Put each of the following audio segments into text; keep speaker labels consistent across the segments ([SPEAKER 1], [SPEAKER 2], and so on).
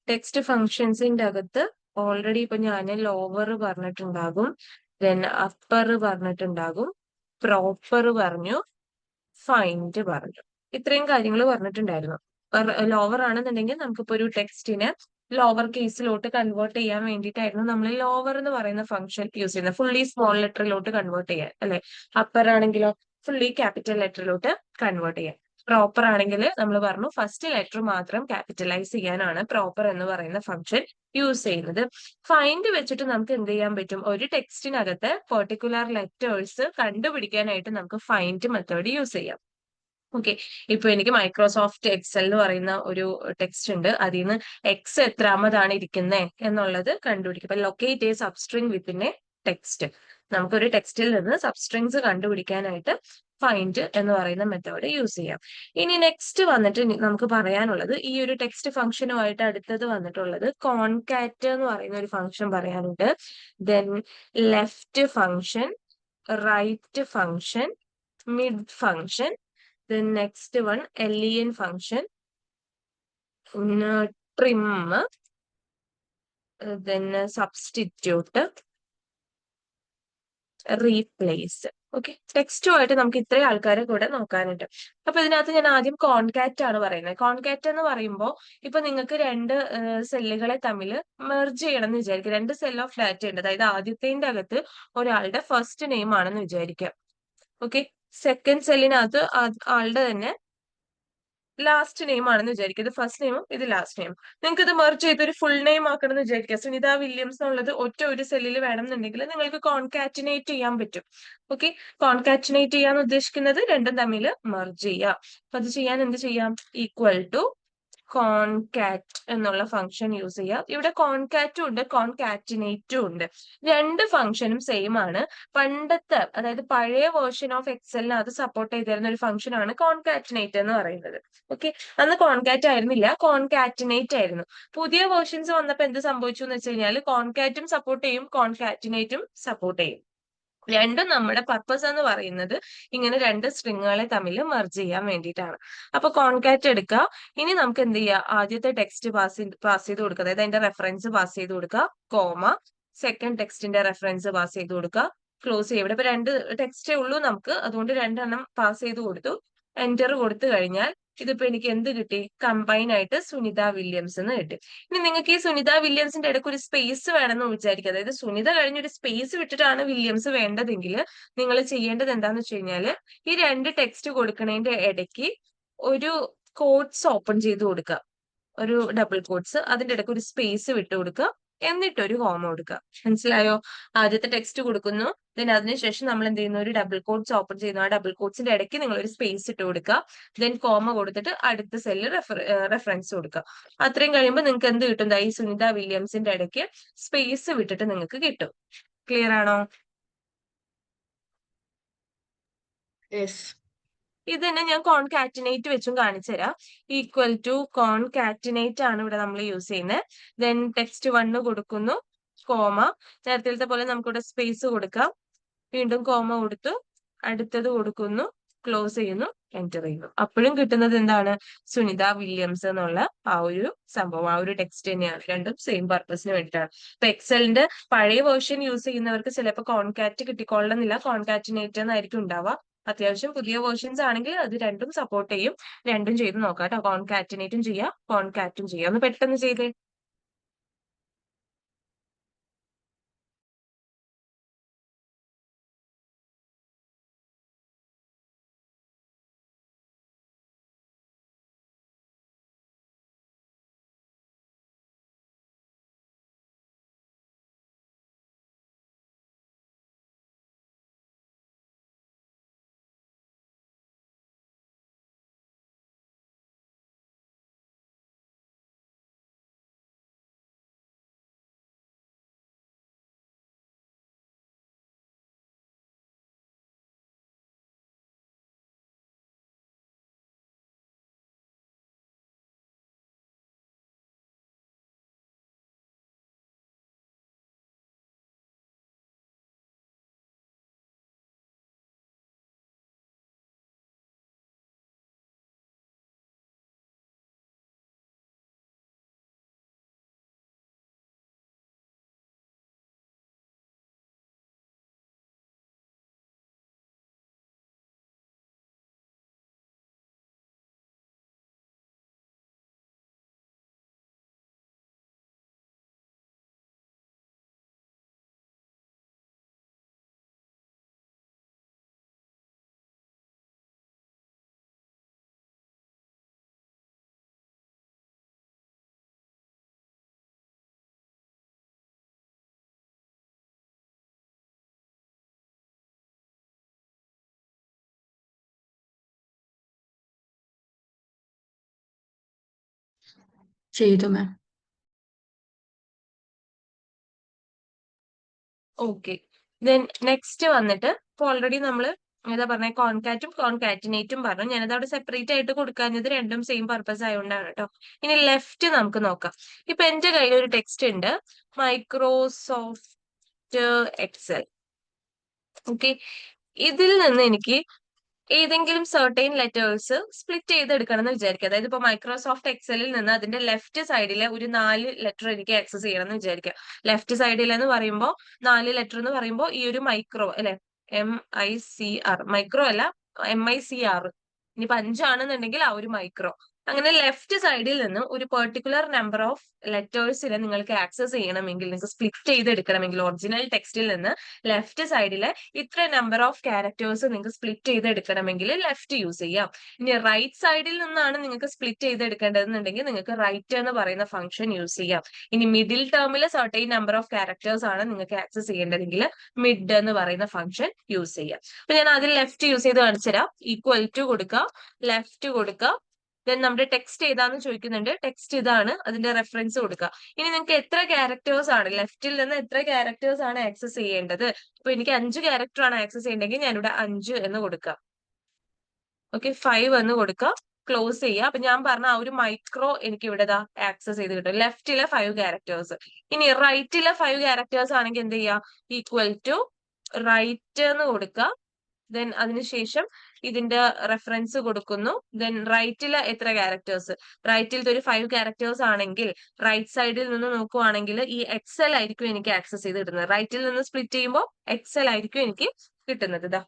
[SPEAKER 1] Text ഫങ്ഷൻസിന്റെ അകത്ത് already ഇപ്പൊ ഞാൻ ലോവർ പറഞ്ഞിട്ടുണ്ടാകും, ദെൻ അപ്പർ പറഞ്ഞിട്ടുണ്ടാകും, പ്രോപ്പർ പറഞ്ഞു, ഫൈൻഡ് പറഞ്ഞു. ഇത്രയും കാര്യങ്ങൾ പറഞ്ഞിട്ടുണ്ടായിരുന്നു. ലോവർ ആണെന്നുണ്ടെങ്കിൽ നമുക്കിപ്പോ ഒരു ടെക്സ്റ്റിനെ ലോവർ കേസിലോട്ട് കൺവേർട്ട് ചെയ്യാൻ വേണ്ടിയിട്ടായിരുന്നു നമ്മൾ ലോവർ എന്ന് പറയുന്ന ഫംഗ്ഷൻ യൂസ് ചെയ്യുന്നത്, ഫുള്ളി സ്മോൾ ലെറ്ററിലോട്ട് കൺവേർട്ട് ചെയ്യാൻ അല്ലെ. അപ്പർ ആണെങ്കിലോ ഫുള്ളി ക്യാപിറ്റൽ ലെറ്ററിലോട്ട് കൺവേർട്ട് ചെയ്യാൻ. പ്രോപ്പർ ആണെങ്കിൽ നമ്മൾ പറഞ്ഞു ഫസ്റ്റ് ലെറ്റർ മാത്രം ക്യാപിറ്റലൈസ് ചെയ്യാനാണ് പ്രോപ്പർ എന്ന് പറയുന്ന ഫംഗ്ഷൻ യൂസ് ചെയ്യുന്നത്. ഫൈൻഡ് വെച്ചിട്ട് നമുക്ക് എന്ത് ചെയ്യാൻ പറ്റും, ഒരു ടെക്സ്റ്റിനകത്ത് പെർട്ടിക്കുലർ ലെറ്റേഴ്സ് കണ്ടുപിടിക്കാനായിട്ട് നമുക്ക് ഫൈൻഡ് മെത്തേഡ് യൂസ് ചെയ്യാം. ഓക്കെ, ഇപ്പൊ എനിക്ക് മൈക്രോസോഫ്റ്റ് എക്സൽ എന്ന് പറയുന്ന ഒരു ടെക്സ്റ്റ് ഉണ്ട്, അതിൽ നിന്ന് എക്സ് എത്രാമതാണ് ഇരിക്കുന്നത് എന്നുള്ളത് കണ്ടുപിടിക്കും. അപ്പൊ locate A substring within A text. നമുക്കൊരു ടെക്സ്റ്റിൽ നിന്ന് സബ്സ്ട്രിങ്സ് കണ്ടുപിടിക്കാനായിട്ട് ഫൈൻഡ് എന്ന് പറയുന്ന മെത്തേഡ് യൂസ് ചെയ്യാം. ഇനി നെക്സ്റ്റ് വന്നിട്ട് നമുക്ക് പറയാനുള്ളത് ഈ ഒരു ടെക്സ്റ്റ് ഫംഗ്ഷനുമായിട്ട് അടുത്തത് വന്നിട്ടുള്ളത് കോൺകാറ്റ് എന്ന് പറയുന്ന ഒരു ഫംഗ്ഷൻ പറയാനുണ്ട്. Then left function, right function, mid function, then next one len function, trim, then substitute, replace. Okay, ടെക്സ്റ്റുമായിട്ട് നമുക്ക് ഇത്രയും ആൾക്കാരെ കൂടെ നോക്കാനുണ്ട്. അപ്പൊ ഇതിനകത്ത് ഞാൻ ആദ്യം കോൺകാറ്റ് ആണ് പറയുന്നത്. കോൺകാറ്റ് എന്ന് പറയുമ്പോൾ ഇപ്പൊ നിങ്ങൾക്ക് രണ്ട് സെല്ലുകളെ തമ്മിൽ മെർജ് ചെയ്യണം എന്ന് വിചാരിക്കുക. രണ്ട് സെൽ ഓഫ് ഡാറ്റ ഉണ്ട്, അതായത് ആദ്യത്തിന്റെ അകത്ത് ഒരാളുടെ ഫസ്റ്റ് നെയിം ആണെന്ന് വിചാരിക്കുക. ഓക്കെ, സെക്കൻഡ് സെല്ലിനകത്ത് ആളുടെ തന്നെ ലാസ്റ്റ് നെയിം ആണെന്ന് വിചാരിക്കുക. ഇത് ഫസ്റ്റ് നെയിമും ഇത് ലാസ്റ്റ് നെയിം. നിങ്ങൾക്ക് ഇത് മെർജ് ചെയ്ത് ഒരു ഫുൾ നെയിം ആക്കണം എന്ന് വിചാരിക്കുക. സുനിത വില്യംസ് എന്നുള്ളത് ഒറ്റ ഒരു സെല്ലിൽ വേണമെന്നുണ്ടെങ്കിൽ നിങ്ങൾക്ക് കോൺകാറ്റിനേറ്റ് ചെയ്യാൻ പറ്റും. ഓക്കെ, കോൺകാറ്റിനേറ്റ് ചെയ്യാൻ ഉദ്ദേശിക്കുന്നത് രണ്ടും തമ്മിൽ മെർജ് ചെയ്യുക. അപ്പൊ അത് ചെയ്യാൻ എന്ത് ചെയ്യാം, ഈക്വൽ ടു കോൺകാറ്റ് എന്നുള്ള ഫംഗ്ഷൻ യൂസ് ചെയ്യാം. ഇവിടെ കോൺകാറ്റും ഉണ്ട് കോൺകാറ്റിനേറ്റും ഉണ്ട്. രണ്ട് ഫംഗ്ഷനും സെയിം ആണ്. പണ്ടത്തെ, അതായത് പഴയ വേർഷൻ ഓഫ് എക്സലിന് അത് സപ്പോർട്ട് ചെയ്തിരുന്ന ഒരു ഫംഗ്ഷൻ ആണ് കോൺകാറ്റിനേറ്റ് എന്ന് പറയുന്നത്. ഓക്കെ, അന്ന് കോൺകാറ്റ് ആയിരുന്നില്ല, കോൺകാറ്റിനേറ്റ് ആയിരുന്നു. പുതിയ വേർഷൻസ് വന്നപ്പോൾ എന്ത് സംഭവിച്ചു എന്ന് വെച്ച് കഴിഞ്ഞാൽ കോൺകാറ്റും സപ്പോർട്ട് ചെയ്യും കോൺകാറ്റിനേറ്റും സപ്പോർട്ട് ചെയ്യും. രണ്ടും നമ്മുടെ പർപ്പസ് എന്ന് പറയുന്നത് ഇങ്ങനെ രണ്ട് സ്ട്രിങ്ങുകളെ തമ്മിൽ മെർജ് ചെയ്യാൻ വേണ്ടിയിട്ടാണ്. അപ്പൊ കോൺകാറ്റ് എടുക്കുക. ഇനി നമുക്ക് എന്ത് ചെയ്യാം, ആദ്യത്തെ ടെക്സ്റ്റ് പാസ് ചെയ്ത് കൊടുക്കുക, അതായത് അതിന്റെ റെഫറൻസ് പാസ് ചെയ്ത് കൊടുക്കുക, കോമ, സെക്കൻഡ് ടെക്സ്റ്റിന്റെ റെഫറൻസ് പാസ് ചെയ്ത് കൊടുക്കുക, ക്ലോസ് ചെയ്യുക. ഇവിടെ ഇപ്പൊ രണ്ട് ടെക്സ്റ്റേ ഉള്ളൂ നമുക്ക്, അതുകൊണ്ട് രണ്ടെണ്ണം പാസ് ചെയ്ത് കൊടുത്തു. എന്റർ കൊടുത്തു കഴിഞ്ഞാൽ ഇതിപ്പോ എനിക്ക് എന്ത് കിട്ടി, കമ്പൈൻ ആയിട്ട് സുനിത വില്യംസ് എന്ന് കിട്ടി. ഇനി നിങ്ങൾക്ക് ഈ സുനിത വില്യംസിന്റെ ഇടയ്ക്ക് ഒരു സ്പേസ് വേണമെന്ന് വിചാരിക്കുക, അതായത് സുനിത കഴിഞ്ഞൊരു സ്പേസ് വിട്ടിട്ടാണ് വില്യംസ് വേണ്ടതെങ്കിൽ നിങ്ങൾ ചെയ്യേണ്ടത് എന്താന്ന് വെച്ച് കഴിഞ്ഞാൽ ഈ രണ്ട് ടെക്സ്റ്റ് കൊടുക്കണതിന്റെ ഇടയ്ക്ക് ഒരു കോട്സ് ഓപ്പൺ ചെയ്ത് കൊടുക്കുക, ഒരു ഡബിൾ കോട്സ്, അതിന്റെ ഇടയ്ക്ക് ഒരു സ്പേസ് വിട്ട് കൊടുക്കുക, എന്നിട്ട് ഒരു കോമ കൊടുക്കുക. മനസ്സിലായോ? ആദ്യത്തെ ടെക്സ്റ്റ് കൊടുക്കുന്നു, ദെൻ അതിനുശേഷം നമ്മൾ എന്ത് ചെയ്യുന്നു, ഒരു ഡബിൾ കോട്സ് ഓപ്പൺ ചെയ്യുന്നു, ആ ഡബിൾ കോട്സിന്റെ ഇടയ്ക്ക് നിങ്ങൾ ഒരു സ്പേസ് ഇട്ട് കൊടുക്കുക, ദെൻ കോമ കൊടുത്തിട്ട് അടുത്ത സെല്ലിൽ റെഫറൻസ് കൊടുക്കുക. അത്രയും കഴിയുമ്പോൾ നിങ്ങൾക്ക് എന്ത് കിട്ടും, ഈ സുനിത വില്യംസിന്റെ ഇടയ്ക്ക് സ്പേസ് വിട്ടിട്ട് നിങ്ങൾക്ക് കിട്ടും. ക്ലിയർ ആണോ? യെസ്. ഇത് തന്നെ ഞാൻ കോൺകാറ്റിനേറ്റ് വെച്ചും കാണിച്ചു തരാം. ഈക്വൽ ടു കോൺകാറ്റിനേറ്റ് ആണ് ഇവിടെ നമ്മൾ യൂസ് ചെയ്യുന്നത്. ദെൻ ടെക്സ്റ്റ് 1 കൊടുക്കുന്നു, കോമ, നേരത്തെ പോലെ നമുക്കിവിടെ സ്പേസ് കൊടുക്കാം, വീണ്ടും കോമ കൊടുത്തു, അടുത്തത് കൊടുക്കുന്നു, ക്ലോസ് ചെയ്യുന്നു, എന്റർ ചെയ്യുന്നു. അപ്പോഴും കിട്ടുന്നത് എന്താണ്, സുനിത വില്യംസ് എന്നുള്ള ആ ഒരു സംഭവം, ആ ഒരു ടെക്സ്റ്റ് തന്നെയാണ്. രണ്ടും സെയിം പർപ്പസിന് വേണ്ടിയിട്ടാണ്. ഇപ്പൊ എക്സലിന്റെ പഴയ വേർഷൻ യൂസ് ചെയ്യുന്നവർക്ക് ചിലപ്പോൾ കോൺകാറ്റ് കിട്ടിക്കൊള്ളണമെന്നില്ല, കോൺകാറ്റിനേറ്റ് എന്നായിരിക്കും ഉണ്ടാവുക. അത്യാവശ്യം പുതിയ വേർഷൻസ് ആണെങ്കിൽ അത് രണ്ടും സപ്പോർട്ട് ചെയ്യും. രണ്ടും ചെയ്ത് നോക്കാം കേട്ടോ, കോൺകാറ്റിനേറ്റും ചെയ്യാം കോൺകാറ്റും ചെയ്യാം. ഒന്ന് പെട്ടെന്ന് ചെയ്തേ.
[SPEAKER 2] ചെയ്തു മാം.
[SPEAKER 1] ഓക്കെ. ദെൻ നെക്സ്റ്റ് വന്നിട്ട് ഇപ്പൊ ഓൾറെഡി നമ്മള് ഏതാ പറഞ്ഞ കോൺകാറ്റും കോൺകാറ്റിനേറ്റും പറഞ്ഞു. ഞാനത് അവിടെ സെപ്പറേറ്റ് ആയിട്ട് കൊടുക്കാഞ്ഞത് രണ്ടും സെയിം പർപ്പസ് ആയതുകൊണ്ടാണ് കേട്ടോ. ഇനി ലെഫ്റ്റ് നമുക്ക് നോക്കാം. ഇപ്പൊ എന്റെ കയ്യിൽ ഒരു ടെക്സ്റ്റ് ഉണ്ട്, മൈക്രോസോഫ്റ്റ് എക്സൽ. ഓക്കെ, ഇതിൽ നിന്ന് എനിക്ക് ഏതെങ്കിലും സർട്ടൈൻ ലെറ്റേഴ്സ് സ്പ്ലിറ്റ് ചെയ്തെടുക്കണം എന്ന് വിചാരിക്കുക. അതായത് ഇപ്പൊ മൈക്രോസോഫ്റ്റ് എക്സലിൽ നിന്ന് അതിന്റെ ലെഫ്റ്റ് സൈഡിലെ ഒരു 4 ലെറ്റർ എനിക്ക് ആക്സസ് ചെയ്യണം എന്ന് വിചാരിക്കുക. ലെഫ്റ്റ് സൈഡിൽ എന്ന് പറയുമ്പോൾ 4 ലെറ്റർ എന്ന് പറയുമ്പോൾ ഈ ഒരു മൈക്രോ അല്ലെ, MICR, മൈക്രോ അല്ല, MICR. ഇനിയിപ്പോ 5 ആണെന്നുണ്ടെങ്കിൽ ആ ഒരു മൈക്രോ. അങ്ങനെ ലെഫ്റ്റ് സൈഡിൽ നിന്ന് ഒരു പെർട്ടിക്കുലർ നമ്പർ ഓഫ് ലെറ്റേഴ്സിനെ നിങ്ങൾക്ക് ആക്സസ് ചെയ്യണമെങ്കിൽ, നിങ്ങൾക്ക് സ്പ്ലിറ്റ് ചെയ്തെടുക്കണമെങ്കിൽ ഒറിജിനൽ ടെക്സ്റ്റിൽ നിന്ന് ലെഫ്റ്റ് സൈഡിലെ ഇത്ര നമ്പർ ഓഫ് ക്യാരക്ടേഴ്സ് നിങ്ങൾക്ക് സ്പ്ലിറ്റ് ചെയ്തെടുക്കണമെങ്കിൽ ലെഫ്റ്റ് യൂസ് ചെയ്യാം. ഇനി റൈറ്റ് സൈഡിൽ നിന്നാണ് നിങ്ങൾക്ക് സ്പ്ലിറ്റ് ചെയ്തെടുക്കേണ്ടതെന്നുണ്ടെങ്കിൽ നിങ്ങൾക്ക് റൈറ്റ് എന്ന് പറയുന്ന ഫംഗ്ഷൻ യൂസ് ചെയ്യാം. ഇനി മിഡിൽ ടേമിൽ സർട്ടൈൻ നമ്പർ ഓഫ് ക്യാരക്ടേഴ്സ് ആണ് നിങ്ങൾക്ക് ആക്സസ് ചെയ്യേണ്ടതെങ്കിൽ മിഡ് എന്ന് പറയുന്ന ഫംഗ്ഷൻ യൂസ് ചെയ്യാം. അപ്പൊ ഞാൻ അതിൽ ലെഫ്റ്റ് യൂസ് ചെയ്ത് കാണിച്ചുതരാം. ഈക്വൽ ടു കൊടുക്കുക, ലെഫ്റ്റ് കൊടുക്കുക, ദെൻ നമ്മുടെ ടെക്സ്റ്റ് ഏതാന്ന് ചോദിക്കുന്നുണ്ട്, ടെക്സ്റ്റ് ഇതാണ്, അതിന്റെ റെഫറൻസ് കൊടുക്കുക. ഇനി നിങ്ങൾക്ക് എത്ര ക്യാരക്ടേഴ്സ് ആണ് ലെഫ്റ്റിൽ നിന്ന് എത്ര ക്യാരക്ടേഴ്സ് ആണ് ആക്സസ് ചെയ്യേണ്ടത്? ഇപ്പൊ എനിക്ക് 5 ക്യാരക്ടർ ആണ് ആക്സസ് ചെയ്യേണ്ടെങ്കിൽ ഞാനിവിടെ 5 എന്ന് കൊടുക്കാം. ഓക്കെ, 5 എന്ന് കൊടുക്കുക, ക്ലോസ് ചെയ്യുക. അപ്പൊ ഞാൻ പറഞ്ഞ ആ ഒരു മൈക്രോ എനിക്ക് ഇവിടെ ആക്സസ് ചെയ്ത് കിട്ടും, ലെഫ്റ്റിലെ 5 ക്യാരക്ടേഴ്സ്. ഇനി റൈറ്റിലെ 5 ക്യാരക്ടേഴ്സ് ആണെങ്കിൽ എന്ത് ചെയ്യുക, ഈക്വൽ ടു റൈറ്റ് എന്ന് കൊടുക്കുക. ദെൻ അതിനുശേഷം ഇതിന്റെ റെഫറൻസ് കൊടുക്കുന്നു. ദെൻ റൈറ്റിലെ എത്ര ക്യാരക്ടേഴ്സ്, റൈറ്റിലത്തെ ഒരു 5 ക്യാരക്ടേഴ്സ് ആണെങ്കിൽ റൈറ്റ് സൈഡിൽ നിന്ന് നോക്കുവാണെങ്കിൽ ഈ എക്സൽ ആയിരിക്കും എനിക്ക് ആക്സസ് ചെയ്ത് കിട്ടുന്നത്. റൈറ്റിൽ നിന്ന് സ്പ്ലിറ്റ് ചെയ്യുമ്പോൾ എക്സൽ ആയിരിക്കും എനിക്ക് കിട്ടുന്നത്. ഇതാ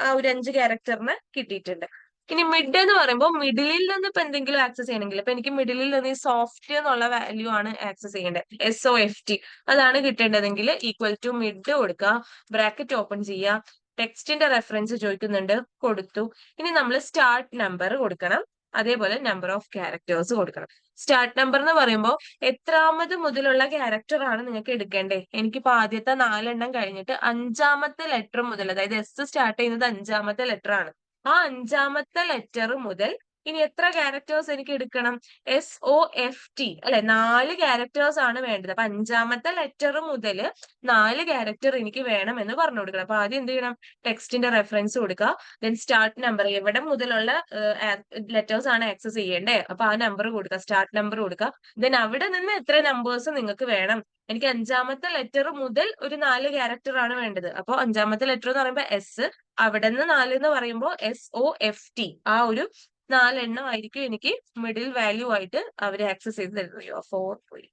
[SPEAKER 1] ആ ഒരു 5 ക്യാരക്ടറിന് കിട്ടിയിട്ടുണ്ട്. ഇനി മിഡ് എന്ന് പറയുമ്പോൾ മിഡിലിൽ നിന്ന് ഇപ്പൊ എന്തെങ്കിലും ആക്സസ് ചെയ്യണമെങ്കിൽ, ഇപ്പൊ എനിക്ക് മിഡിലിൽ നിന്ന് ഈ സോഫ്റ്റ് എന്നുള്ള വാല്യൂ ആണ് ആക്സസ് ചെയ്യേണ്ടത്, SOFT അതാണ് കിട്ടേണ്ടതെങ്കിൽ ഈക്വൽ ടു മിഡ് കൊടുക്കുക, ബ്രാക്കറ്റ് ഓപ്പൺ ചെയ്യുക, ടെക്സ്റ്റിന്റെ റെഫറൻസ് ചോദിക്കുന്നുണ്ട്, കൊടുത്തു. ഇനി നമ്മൾ സ്റ്റാർട്ട് നമ്പർ കൊടുക്കണം, അതേപോലെ നമ്പർ ഓഫ് ക്യാരക്ടേഴ്സ് കൊടുക്കണം. സ്റ്റാർട്ട് നമ്പർ എന്ന് പറയുമ്പോൾ എത്രാമത് മുതലുള്ള ക്യാരക്ടർ ആണ് നിങ്ങൾക്ക് എടുക്കേണ്ടേ? എനിക്കിപ്പോ ആദ്യത്തെ 4 എണ്ണം കഴിഞ്ഞിട്ട് 5-ാമത്തെ ലെറ്റർ മുതൽ, അതായത് S സ്റ്റാർട്ട് ചെയ്യുന്നത് 5-ാമത്തെ ലെറ്റർ ആണ്, ആ 5-ാമത്തെ ലെറ്റർ മുതൽ ഇനി എത്ര ക്യാരക്ടേഴ്സ് എനിക്ക് എടുക്കണം? SOFT അല്ലെ, 4 ക്യാരക്ടേഴ്സ് ആണ് വേണ്ടത്. അപ്പൊ 5-ാമത്തെ ലെറ്റർ മുതൽ 4 ക്യാരക്ടർ എനിക്ക് വേണം എന്ന് പറഞ്ഞു കൊടുക്കണം. അപ്പൊ ആദ്യം എന്ത് ചെയ്യണം, ടെക്സ്റ്റിന്റെ റെഫറൻസ് കൊടുക്കുക, ദെൻ സ്റ്റാർട്ട് നമ്പർ, എവിടെ മുതലുള്ള ലെറ്റേഴ്സ് ആണ് ആക്സസ് ചെയ്യേണ്ടേ, അപ്പൊ ആ നമ്പർ കൊടുക്കുക, സ്റ്റാർട്ട് നമ്പർ കൊടുക്കുക. ദെൻ അവിടെ നിന്ന് എത്ര നമ്പേഴ്സ് നിങ്ങൾക്ക് വേണം, എനിക്ക് 5-ാമത്തെ ലെറ്റർ മുതൽ ഒരു 4 ക്യാരക്ടർ ആണ് വേണ്ടത്. അപ്പൊ 5-ാമത്തെ ലെറ്റർ എന്ന് പറയുമ്പോൾ S, അവിടെ നിന്ന് 4 എന്ന് പറയുമ്പോൾ SOFT, ആ ഒരു 4 എണ്ണം ആയിരിക്കും എനിക്ക് മിഡിൽ വാല്യൂ ആയിട്ട് അവർ ആക്സസ് ചെയ്ത് തരുന്നത്. 4 പോയി,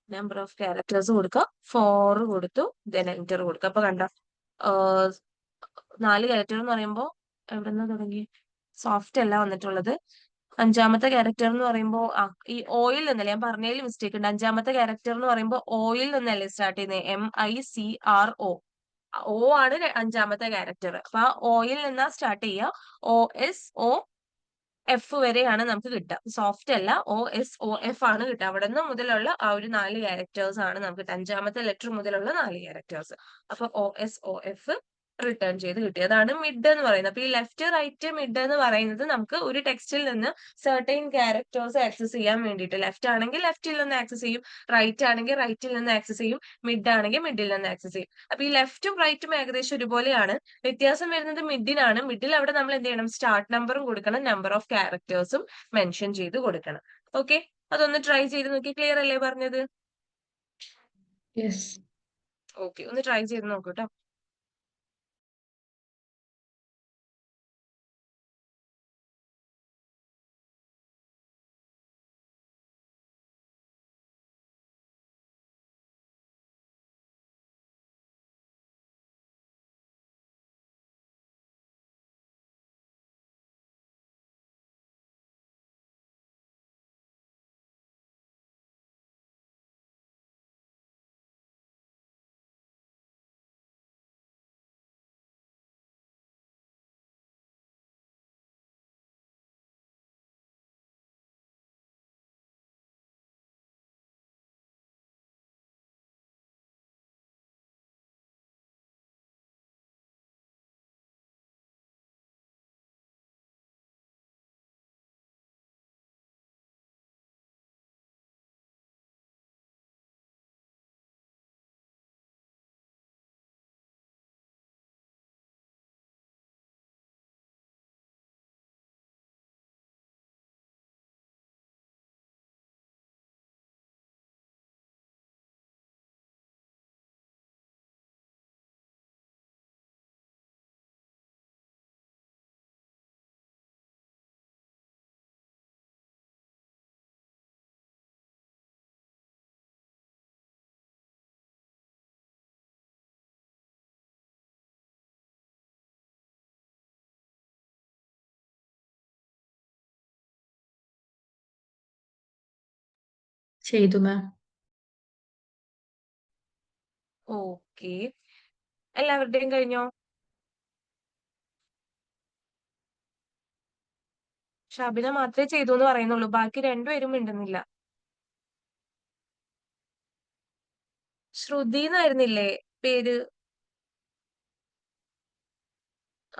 [SPEAKER 1] നമ്പർ ഓഫ് ക്യാരക്ടേഴ്സ് കൊടുക്കുക, 4 കൊടുത്തു, ദെൻ എന്റർ കൊടുക്കുക. അപ്പൊ കണ്ട 4 ക്യാരക്ടർ എന്ന് പറയുമ്പോൾ എവിടെ നിന്ന് തുടങ്ങി, സോഫ്റ്റ് അല്ല വന്നിട്ടുള്ളത്. 5-ാമത്തെ ക്യാരക്ടർ എന്ന് പറയുമ്പോൾ ഈ ഓയിൽ നിന്നല്ലേ, ഞാൻ പറഞ്ഞതിൽ മിസ്റ്റേക്ക് ഉണ്ട്. 5-ാമത്തെ ക്യാരക്ടർ എന്ന് പറയുമ്പോൾ ഓയിൽ നിന്നല്ലേ സ്റ്റാർട്ട് ചെയ്യുന്നത്, MICRO. ആണ് 5-ാമത്തെ ക്യാരക്ടർ. അപ്പൊ ആ ഓയിൽ നിന്നാ സ്റ്റാർട്ട് ചെയ്യുക, OSOF വരെയാണ് നമുക്ക് കിട്ടുക. സോഫ്റ്റ് അല്ല, OSOF ആണ് കിട്ടുക. അവിടെ നിന്ന് മുതലുള്ള ആ ഒരു 4 ക്യാരക്ടേഴ്സ് ആണ് നമുക്ക് 5-ാമത്തെ ലെറ്റർ മുതലുള്ള 4 ക്യാരക്ടേഴ്സ്. അപ്പൊ OSOF റിട്ടേൺ ചെയ്ത് കിട്ടി. അതാണ് മിഡ് എന്ന് പറയുന്നത്. അപ്പൊ ഈ ലെഫ്റ്റ് റൈറ്റ് മിഡ് എന്ന് പറയുന്നത് നമുക്ക് ഒരു ടെക്സ്റ്റിൽ നിന്ന് സർട്ടൈൻ ക്യാരക്ടേഴ്സ് ആക്സസ് ചെയ്യാൻ വേണ്ടിയിട്ട്, ലെഫ്റ്റ് ആണെങ്കിൽ ലെഫ്റ്റിൽ നിന്ന് ആക്സസ് ചെയ്യും, റൈറ്റ് ആണെങ്കിൽ റൈറ്റിൽ നിന്ന് ആക്സസ് ചെയ്യും, മിഡ് ആണെങ്കിൽ മിഡിൽ നിന്ന് ആക്സസ് ചെയ്യും. അപ്പൊ ഈ ലെഫ്റ്റും റൈറ്റും ഏകദേശം ഒരുപോലെയാണ്. വ്യത്യാസം വരുന്നത് മിഡിനാണ്. മിഡിൽ അവിടെ നമ്മൾ എന്ത് ചെയ്യണം, സ്റ്റാർട്ട് നമ്പറും കൊടുക്കണം, നമ്പർ ഓഫ് ക്യാരക്ടേഴ്സും മെൻഷൻ ചെയ്ത് കൊടുക്കണം. ഓക്കെ, അതൊന്ന് ട്രൈ ചെയ്ത് നോക്കി. ക്ലിയർ അല്ലേ പറഞ്ഞത്?
[SPEAKER 2] യെസ്.
[SPEAKER 1] ഓക്കെ, ഒന്ന് ട്രൈ ചെയ്ത് നോക്കൂ കേട്ടോ.
[SPEAKER 2] ചെയ്തു മാം.
[SPEAKER 1] ഓക്കെ, എല്ലാവരുടെയും കഴിഞ്ഞോ? ഷബിന മാത്രമേ ചെയ്തു എന്ന് പറയുന്നുള്ളൂ, ബാക്കി രണ്ടുപേരും മിണ്ടുന്നില്ല. ശ്രുതി എന്നായിരുന്നില്ലേ പേര്?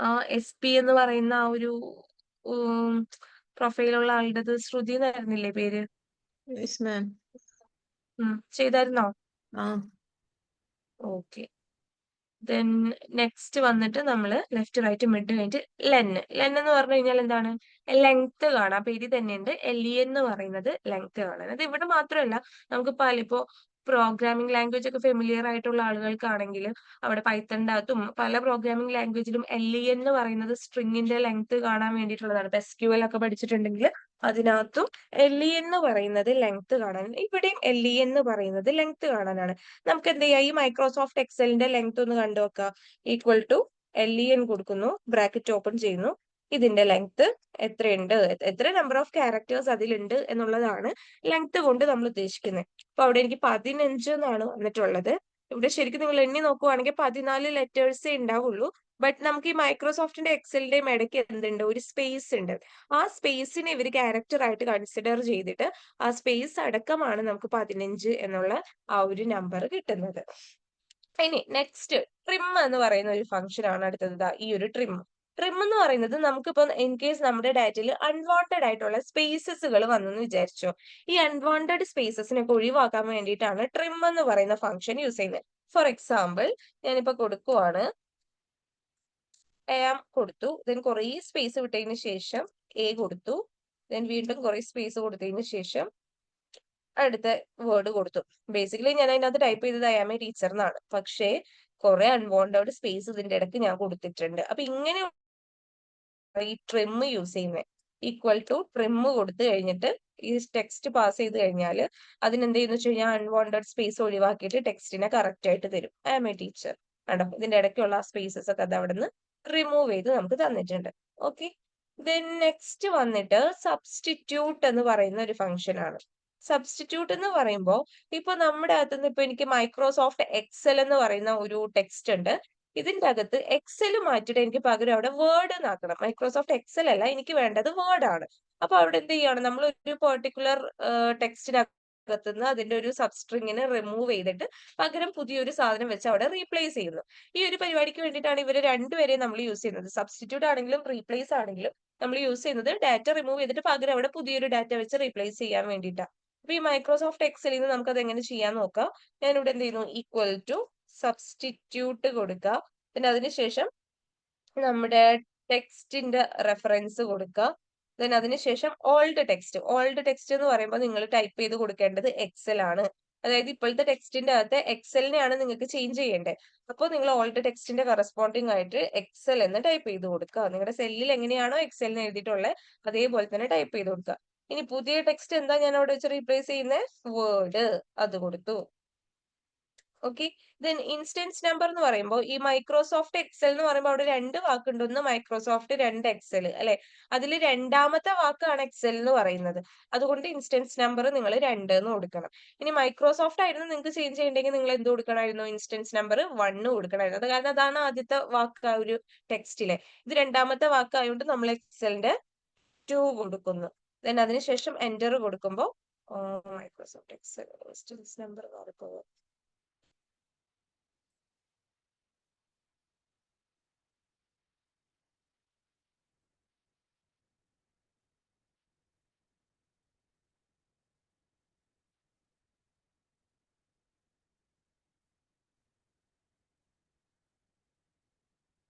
[SPEAKER 1] ആ SP എന്ന് പറയുന്ന ആ ഒരു പ്രൊഫൈലുള്ള ആളുടേത് ശ്രുതി എന്നായിരുന്നില്ലേ പേര്?
[SPEAKER 2] Yes ma'am.
[SPEAKER 1] ചെയ്തായിരുന്നോ?
[SPEAKER 2] ആ
[SPEAKER 1] ഓക്കെ. ദെൻ നെക്സ്റ്റ് വന്നിട്ട് നമ്മൾ ലെഫ്റ്റ് റൈറ്റ് മിഡ് കഴിഞ്ഞിട്ട് ലെൻ എന്ന് പറഞ്ഞു കഴിഞ്ഞാൽ എന്താണ്? ലെങ്ത് കാണാം, പേര് തന്നെയുണ്ട്. LE എന്ന് പറയുന്നത് ലെങ്ത് കാണാൻ. അത് ഇവിടെ മാത്രമല്ല, നമുക്ക് ഇപ്പോ പ്രോഗ്രാമിംഗ് ലാംഗ്വേജ് ഒക്കെ ഫെമിലിയർ ആയിട്ടുള്ള ആളുകൾക്കാണെങ്കിൽ അവിടെ പൈത്തണിന്റെ അകത്തും പല പ്രോഗ്രാമിംഗ് ലാംഗ്വേജിലും LE എന്ന് പറയുന്നത് സ്ട്രിങ്ങിന്റെ ലെങ്ത് കാണാൻ വേണ്ടിയിട്ടുള്ളതാണ്. SQL ഒക്കെ പഠിച്ചിട്ടുണ്ടെങ്കിൽ അതിനകത്തും LE എന്ന് പറയുന്നത് ലെങ്ത് കാണാൻ, ഇവിടെയും LE എന്ന് പറയുന്നത് ലെങ്ത് കാണാനാണ്. നമുക്ക് എന്ത് ചെയ്യാം, ഈ മൈക്രോസോഫ്റ്റ് എക്സലിന്റെ ലെങ്ത് ഒന്ന് കണ്ടു നോക്കാം. ഈക്വൽ ടു LEN കൊടുക്കുന്നു, ബ്രാക്കറ്റ് ഓപ്പൺ ചെയ്യുന്നു. ഇതിന്റെ ലെങ്ത് എത്രയുണ്ട്, എത്ര നമ്പർ ഓഫ് ക്യാരക്ടേഴ്സ് അതിലുണ്ട് എന്നുള്ളതാണ് ലെങ്ത് കൊണ്ട് നമ്മൾ ഉദ്ദേശിക്കുന്നത്. അപ്പൊ അവിടെ എനിക്ക് 15 എന്നാണ് വന്നിട്ടുള്ളത്. ഇവിടെ ശരിക്കും നിങ്ങൾ എണ്ണി നോക്കുവാണെങ്കിൽ 14 ലെറ്റേഴ്സേ ഉണ്ടാവുള്ളൂ. ബട്ട് നമുക്ക് ഈ മൈക്രോസോഫ്റ്റിന്റെ എക്സലിന്റെയും ഇടയ്ക്ക് എന്തുണ്ട്, ഒരു സ്പേസ് ഉണ്ട്. ആ സ്പേസിനെ ഇവർ ക്യാരക്ടർ ആയിട്ട് കൺസിഡർ ചെയ്തിട്ട് ആ സ്പേസ് അടക്കമാണ് നമുക്ക് 15 എന്നുള്ള ആ ഒരു നമ്പർ കിട്ടുന്നത്. ഇനി നെക്സ്റ്റ് ട്രിം എന്ന് പറയുന്ന ഒരു ഫംഗ്ഷൻ ആണ് അടുത്തത്. ഈ ഒരു ട്രിം എന്ന് പറയുന്നത് നമുക്കിപ്പോ ഇൻ കേസ് നമ്മുടെ ഡാറ്റയിൽ അൺവാണ്ടഡ് ആയിട്ടുള്ള സ്പേസസുകൾ വന്നെന്ന് വിചാരിച്ചോ. ഈ അൺവാണ്ടഡ് സ്പേസസിനൊക്കെ ഒഴിവാക്കാൻ വേണ്ടിയിട്ടാണ് ട്രിം എന്ന് പറയുന്ന ഫംഗ്ഷൻ യൂസ് ചെയ്യുന്നത്. ഫോർ എക്സാമ്പിൾ, ഞാനിപ്പോ കൊടുക്കുവാണ് കൊടുത്തു, ദെൻ കുറെ സ്പേസ് വിട്ടതിന് ശേഷം കൊടുത്തു, ദെൻ വീണ്ടും കുറെ സ്പേസ് കൊടുത്തതിന് ശേഷം അടുത്ത വേർഡ് കൊടുത്തു. ബേസിക്കലി ഞാൻ അതിനകത്ത് ടൈപ്പ് ചെയ്തത് എ ടീച്ചർ എന്നാണ്. പക്ഷേ കുറെ അൺവാണ്ടഡ് സ്പേസ് ഇതിന്റെ ഇടയ്ക്ക് ഞാൻ കൊടുത്തിട്ടുണ്ട്. അപ്പൊ ഇങ്ങനെ ഈ ട്രിം യൂസ് ചെയ്യുന്നത്. ഈക്വൽ ടു ട്രിം കൊടുത്തു കഴിഞ്ഞിട്ട് ഈ ടെക്സ്റ്റ് പാസ് ചെയ്ത് കഴിഞ്ഞാൽ അതിനെന്ത് ചെയ്യുന്ന വെച്ച് കഴിഞ്ഞാൽ അൺവാണ്ടഡ് സ്പേസ് ഒഴിവാക്കിയിട്ട് ടെക്സ്റ്റിനെ കറക്റ്റ് ആയിട്ട് തരും. ടീച്ചർ കണ്ടോ, ഇതിന്റെ ഇടയ്ക്കുള്ള സ്പേസസ് ഒക്കെ അത് അവിടെ നിന്ന് റിമൂവ് ചെയ്ത് നമുക്ക് തന്നിട്ടുണ്ട്. ഓക്കെ, ദെൻ നെക്സ്റ്റ് വന്നിട്ട് സബ്സ്റ്റിറ്റ്യൂട്ട് എന്ന് പറയുന്ന ഒരു ഫംഗ്ഷൻ ആണ്. സബ്സ്റ്റിറ്റ്യൂട്ട് എന്ന് പറയുമ്പോൾ ഇപ്പൊ നമ്മുടെ അകത്തുനിന്ന് ഇപ്പൊ എനിക്ക് മൈക്രോസോഫ്റ്റ് എക്സൽ എന്ന് പറയുന്ന ഒരു ടെക്സ്റ്റ് ഉണ്ട്. ഇതിന്റെ അകത്ത് എക്സൽ മാറ്റിയിട്ട് എനിക്ക് പകരം അവിടെ വേർഡ് എന്നാക്കണം. മൈക്രോസോഫ്റ്റ് എക്സൽ അല്ല എനിക്ക് വേണ്ടത് വേർഡ് ആണ്. അപ്പൊ അവിടെ എന്ത് ചെയ്യാണ്, നമ്മൾ ഒരു പെർട്ടിക്കുലർ ടെക്സ്റ്റിനകത്തുനിന്ന് അതിന്റെ ഒരു സബ്സ്ട്രിങ്ങിനെ റിമൂവ് ചെയ്തിട്ട് പകരം പുതിയൊരു സാധനം വെച്ച് അവിടെ റീപ്ലേസ് ചെയ്യുന്നു. ഈ ഒരു പരിപാടിക്ക് വേണ്ടിയിട്ടാണ് ഇവര് രണ്ടുപേരെയും നമ്മൾ യൂസ് ചെയ്യുന്നത്. സബ്സ്റ്റിറ്റ്യൂട്ട് ആണെങ്കിലും റീപ്ലേസ് ആണെങ്കിലും നമ്മൾ യൂസ് ചെയ്യുന്നത് ഡാറ്റ റിമൂവ് ചെയ്തിട്ട് പകരം അവിടെ പുതിയൊരു ഡാറ്റ വെച്ച് റീപ്ലേസ് ചെയ്യാൻ വേണ്ടിയിട്ടാണ്. അപ്പൊ ഈ മൈക്രോസോഫ്റ്റ് എക്സലിൽ നിന്ന് നമുക്ക് അത് എങ്ങനെ ചെയ്യാൻ നോക്കാം. ഞാൻ ഇവിടെ എന്ത് ചെയ്യുന്നു, ഈക്വൽ ടു സബ്സ്റ്റിറ്റ്യൂട്ട് കൊടുക്കുക. പിന്നെ അതിനുശേഷം നമ്മുടെ ടെക്സ്റ്റിന്റെ റെഫറൻസ് കൊടുക്കുക. ദെൻ അതിനുശേഷം ഓൾഡ് ടെക്സ്റ്റ് എന്ന് പറയുമ്പോൾ നിങ്ങൾ ടൈപ്പ് ചെയ്ത് കൊടുക്കേണ്ടത് എക്സൽ ആണ്. അതായത് ഇപ്പോഴത്തെ ടെക്സ്റ്റിന്റെ അകത്ത് എക്സലിനെയാണ് നിങ്ങൾക്ക് ചേഞ്ച് ചെയ്യേണ്ടത്. അപ്പോൾ നിങ്ങൾ ഓൾഡ് ടെക്സ്റ്റിന്റെ കറസ്പോണ്ടിങ് ആയിട്ട് എക്സൽ എന്ന് ടൈപ്പ് ചെയ്ത് കൊടുക്കുക. നിങ്ങളുടെ സെല്ലിൽ എങ്ങനെയാണോ എക്സലിന് എഴുതിയിട്ടുള്ളത് അതേപോലെ തന്നെ ടൈപ്പ് ചെയ്ത് കൊടുക്കുക. ഇനി പുതിയ ടെക്സ്റ്റ് എന്താ ഞാൻ അവിടെ വെച്ച് റീപ്ലേസ് ചെയ്യുന്നത്, വേർഡ്, അത് കൊടുത്തു. ഓക്കെ, ദെൻ ഇൻസ്റ്റൻസ് നമ്പർ എന്ന് പറയുമ്പോൾ ഈ മൈക്രോസോഫ്റ്റ് എക്സൽ എന്ന് പറയുമ്പോൾ അവിടെ രണ്ട് വാക്കുണ്ട്. ഒന്ന് മൈക്രോസോഫ്റ്റ്, രണ്ട് എക്സൽ അല്ലെ. അതിൽ രണ്ടാമത്തെ വാക്കാണ് എക്സൽ എന്ന് പറയുന്നത്. അതുകൊണ്ട് ഇൻസ്റ്റൻസ് നമ്പർ നിങ്ങൾ 2 എന്ന് കൊടുക്കണം. ഇനി മൈക്രോസോഫ്റ്റ് ആയിരുന്നു നിങ്ങൾക്ക് ചേഞ്ച് ചെയ്യണമെങ്കിൽ നിങ്ങൾ എന്ത് കൊടുക്കണമായിരുന്നു, ഇൻസ്റ്റൻസ് നമ്പർ 1 കൊടുക്കണമായിരുന്നു. അത് കാരണം അതാണ് ആദ്യത്തെ വാക്ക് ആ ഒരു ടെക്സ്റ്റിലെ. ഇത് രണ്ടാമത്തെ വാക്കായതുകൊണ്ട് നമ്മൾ എക്സലിന്റെ 2 കൊടുക്കുന്നു. ദെൻ അതിനുശേഷം എന്റർ കൊടുക്കുമ്പോൾ മൈക്രോസോഫ്റ്റ് എക്സൽ ഇൻസ്റ്റൻസ് നമ്പർ മാറിപ്പോകും.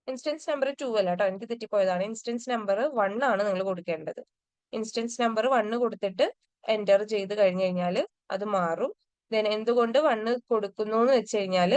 [SPEAKER 1] ഇൻസ്റ്റൻസ് നമ്പർ 2 അല്ല കേട്ടോ, എനിക്ക് തെറ്റിപ്പോയതാണ്. ഇൻസ്റ്റൻസ് നമ്പർ 1 ആണ് നിങ്ങൾ കൊടുക്കേണ്ടത്. ഇൻസ്റ്റൻസ് നമ്പർ 1 കൊടുത്തിട്ട് എന്റർ ചെയ്ത് കഴിഞ്ഞു കഴിഞ്ഞാൽ അത് മാറും. ദെൻ എന്തുകൊണ്ട് 1 കൊടുക്കുന്നു എന്ന് വെച്ച് കഴിഞ്ഞാൽ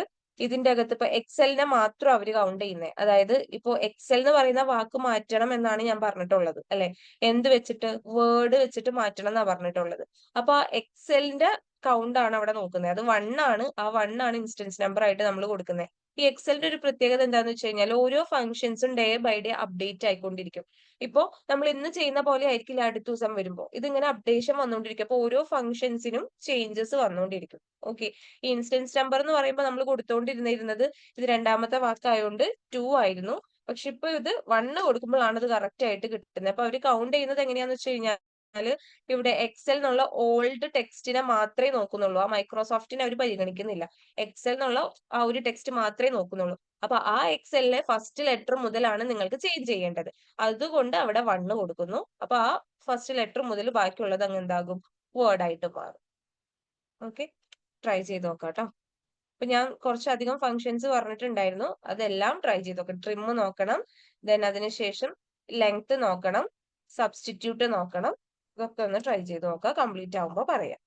[SPEAKER 1] ഇതിന്റെ അകത്ത് ഇപ്പൊ എക്സലിനെ മാത്രം അവർ കൗണ്ട് ചെയ്യുന്നത്. അതായത് ഇപ്പൊ എക്സൽ എന്ന് പറയുന്ന വാക്ക് മാറ്റണം എന്നാണ് ഞാൻ പറഞ്ഞിട്ടുള്ളത് അല്ലെ. എന്ത് വെച്ചിട്ട്, വേർഡ് വെച്ചിട്ട് മാറ്റണം എന്നാ പറഞ്ഞിട്ടുള്ളത്. അപ്പൊ ആ എക്സലിന്റെ കൗണ്ട് ആണ് അവിടെ നോക്കുന്നത്. അത് 1 ആണ്. ആ 1 ആണ് ഇൻസ്റ്റൻസ് നമ്പർ ആയിട്ട് നമ്മൾ കൊടുക്കുന്നത്. ഈ എക്സലിന്റെ ഒരു പ്രത്യേകത എന്താന്ന് വെച്ച് കഴിഞ്ഞാൽ ഓരോ ഫംഗ്ഷൻസും ഡേ ബൈ ഡേ അപ്ഡേറ്റ് ആയിക്കൊണ്ടിരിക്കും. ഇപ്പോ നമ്മൾ ഇന്ന് ചെയ്യുന്ന പോലെ ആയിരിക്കില്ല അടുത്ത ദിവസം വരുമ്പോൾ. ഇതിങ്ങനെ അപ്ഡേഷൻ വന്നുകൊണ്ടിരിക്കും. അപ്പൊ ഓരോ ഫംഗ്ഷൻസിനും ചേഞ്ചസ് വന്നുകൊണ്ടിരിക്കും. ഓക്കെ. ഈ ഇൻസ്റ്റൻസ് നമ്പർ എന്ന് പറയുമ്പോൾ നമ്മൾ കൊടുത്തുകൊണ്ടിരുന്നത് ഇത് രണ്ടാമത്തെ വാക്കായോണ്ട് 2 ആയിരുന്നു. പക്ഷെ ഇപ്പൊ ഇത് 1 കൊടുക്കുമ്പോഴാണ് ഇത് കറക്റ്റ് ആയിട്ട് കിട്ടുന്നത്. അപ്പൊ അവര് കൗണ്ട് ചെയ്യുന്നത് എങ്ങനെയാന്ന് വെച്ച് കഴിഞ്ഞാല് ഇവിടെ എക്സൽ എന്നുള്ള ഓൾഡ് ടെക്സ്റ്റിനെ മാത്രമേ നോക്കുന്നുള്ളൂ. ആ മൈക്രോസോഫ്റ്റിനെ അവർ പരിഗണിക്കുന്നില്ല. എക്സൽ എന്നുള്ള ആ ഒരു ടെക്സ്റ്റ് മാത്രമേ നോക്കുന്നുള്ളൂ. അപ്പൊ ആ എക്സലിലെ ഫസ്റ്റ് ലെറ്റർ മുതലാണ് നിങ്ങൾക്ക് ചേഞ്ച് ചെയ്യേണ്ടത്. അതുകൊണ്ട് അവിടെ 1 കൊടുക്കുന്നു. അപ്പൊ ആ ഫസ്റ്റ് ലെറ്റർ മുതൽ ബാക്കിയുള്ളത് അങ്ങ് എന്താകും? വേർഡ് ആയിട്ട് മാറും. ഓക്കെ. ട്രൈ ചെയ്ത് നോക്കാം ട്ടോ. അപ്പൊ ഞാൻ കുറച്ചധികം ഫംഗ്ഷൻസ് പറഞ്ഞിട്ടുണ്ടായിരുന്നു. അതെല്ലാം ട്രൈ ചെയ്ത് നോക്കണം. ട്രിം നോക്കണം. ദെൻ അതിനുശേഷം ലെങ്ത് നോക്കണം. സബ്സ്റ്റിറ്റ്യൂട്ട് നോക്കണം. ഇതൊക്കെ ഒന്ന് ട്രൈ ചെയ്ത് നോക്കാം. കംപ്ലീറ്റ് ആവുമ്പോ പറയാം.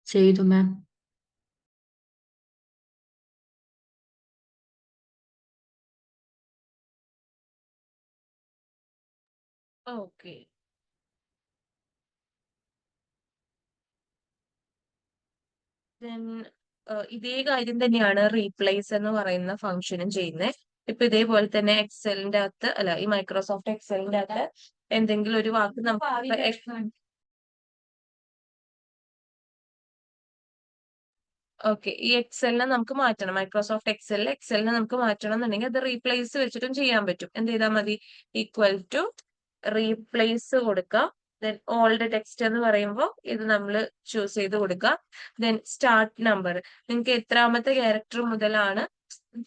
[SPEAKER 2] ചെയ്തു മാം.
[SPEAKER 1] ഓക്കെ. ദെൻ ഇതേ കാര്യം തന്നെയാണ് റീപ്ലേസ് എന്ന് പറയുന്ന ഫംഗ്ഷനും ചെയ്യുന്നത്. ഇപ്പൊ ഇതേപോലെ തന്നെ എക്സലിന്റെ അകത്ത് അല്ല ഈ മൈക്രോസോഫ്റ്റ് എക്സലിന്റെ അകത്ത് എന്തെങ്കിലും ഒരു വാക്ക് നമുക്ക് ഓക്കെ ഈ എക്സലിനെ നമുക്ക് മാറ്റണം. മൈക്രോസോഫ്റ്റ് എക്സലിനെ നമുക്ക് മാറ്റണം എന്നുണ്ടെങ്കിൽ അത് റീപ്ലേസ് വെച്ചിട്ടും ചെയ്യാൻ പറ്റും. എന്ത് ചെയ്താൽ മതി? ഈക്വൽ ടു റീപ്ലേസ് കൊടുക്കുക. ദെൻ ഓൾഡ് ടെക്സ്റ്റ് എന്ന് പറയുമ്പോൾ ഇത് നമ്മൾ ചൂസ് ചെയ്ത് കൊടുക്കുക. ദെൻ സ്റ്റാർട്ട് നമ്പർ നിങ്ങൾക്ക് എത്രാമത്തെ ക്യാരക്ടർ മുതലാണ്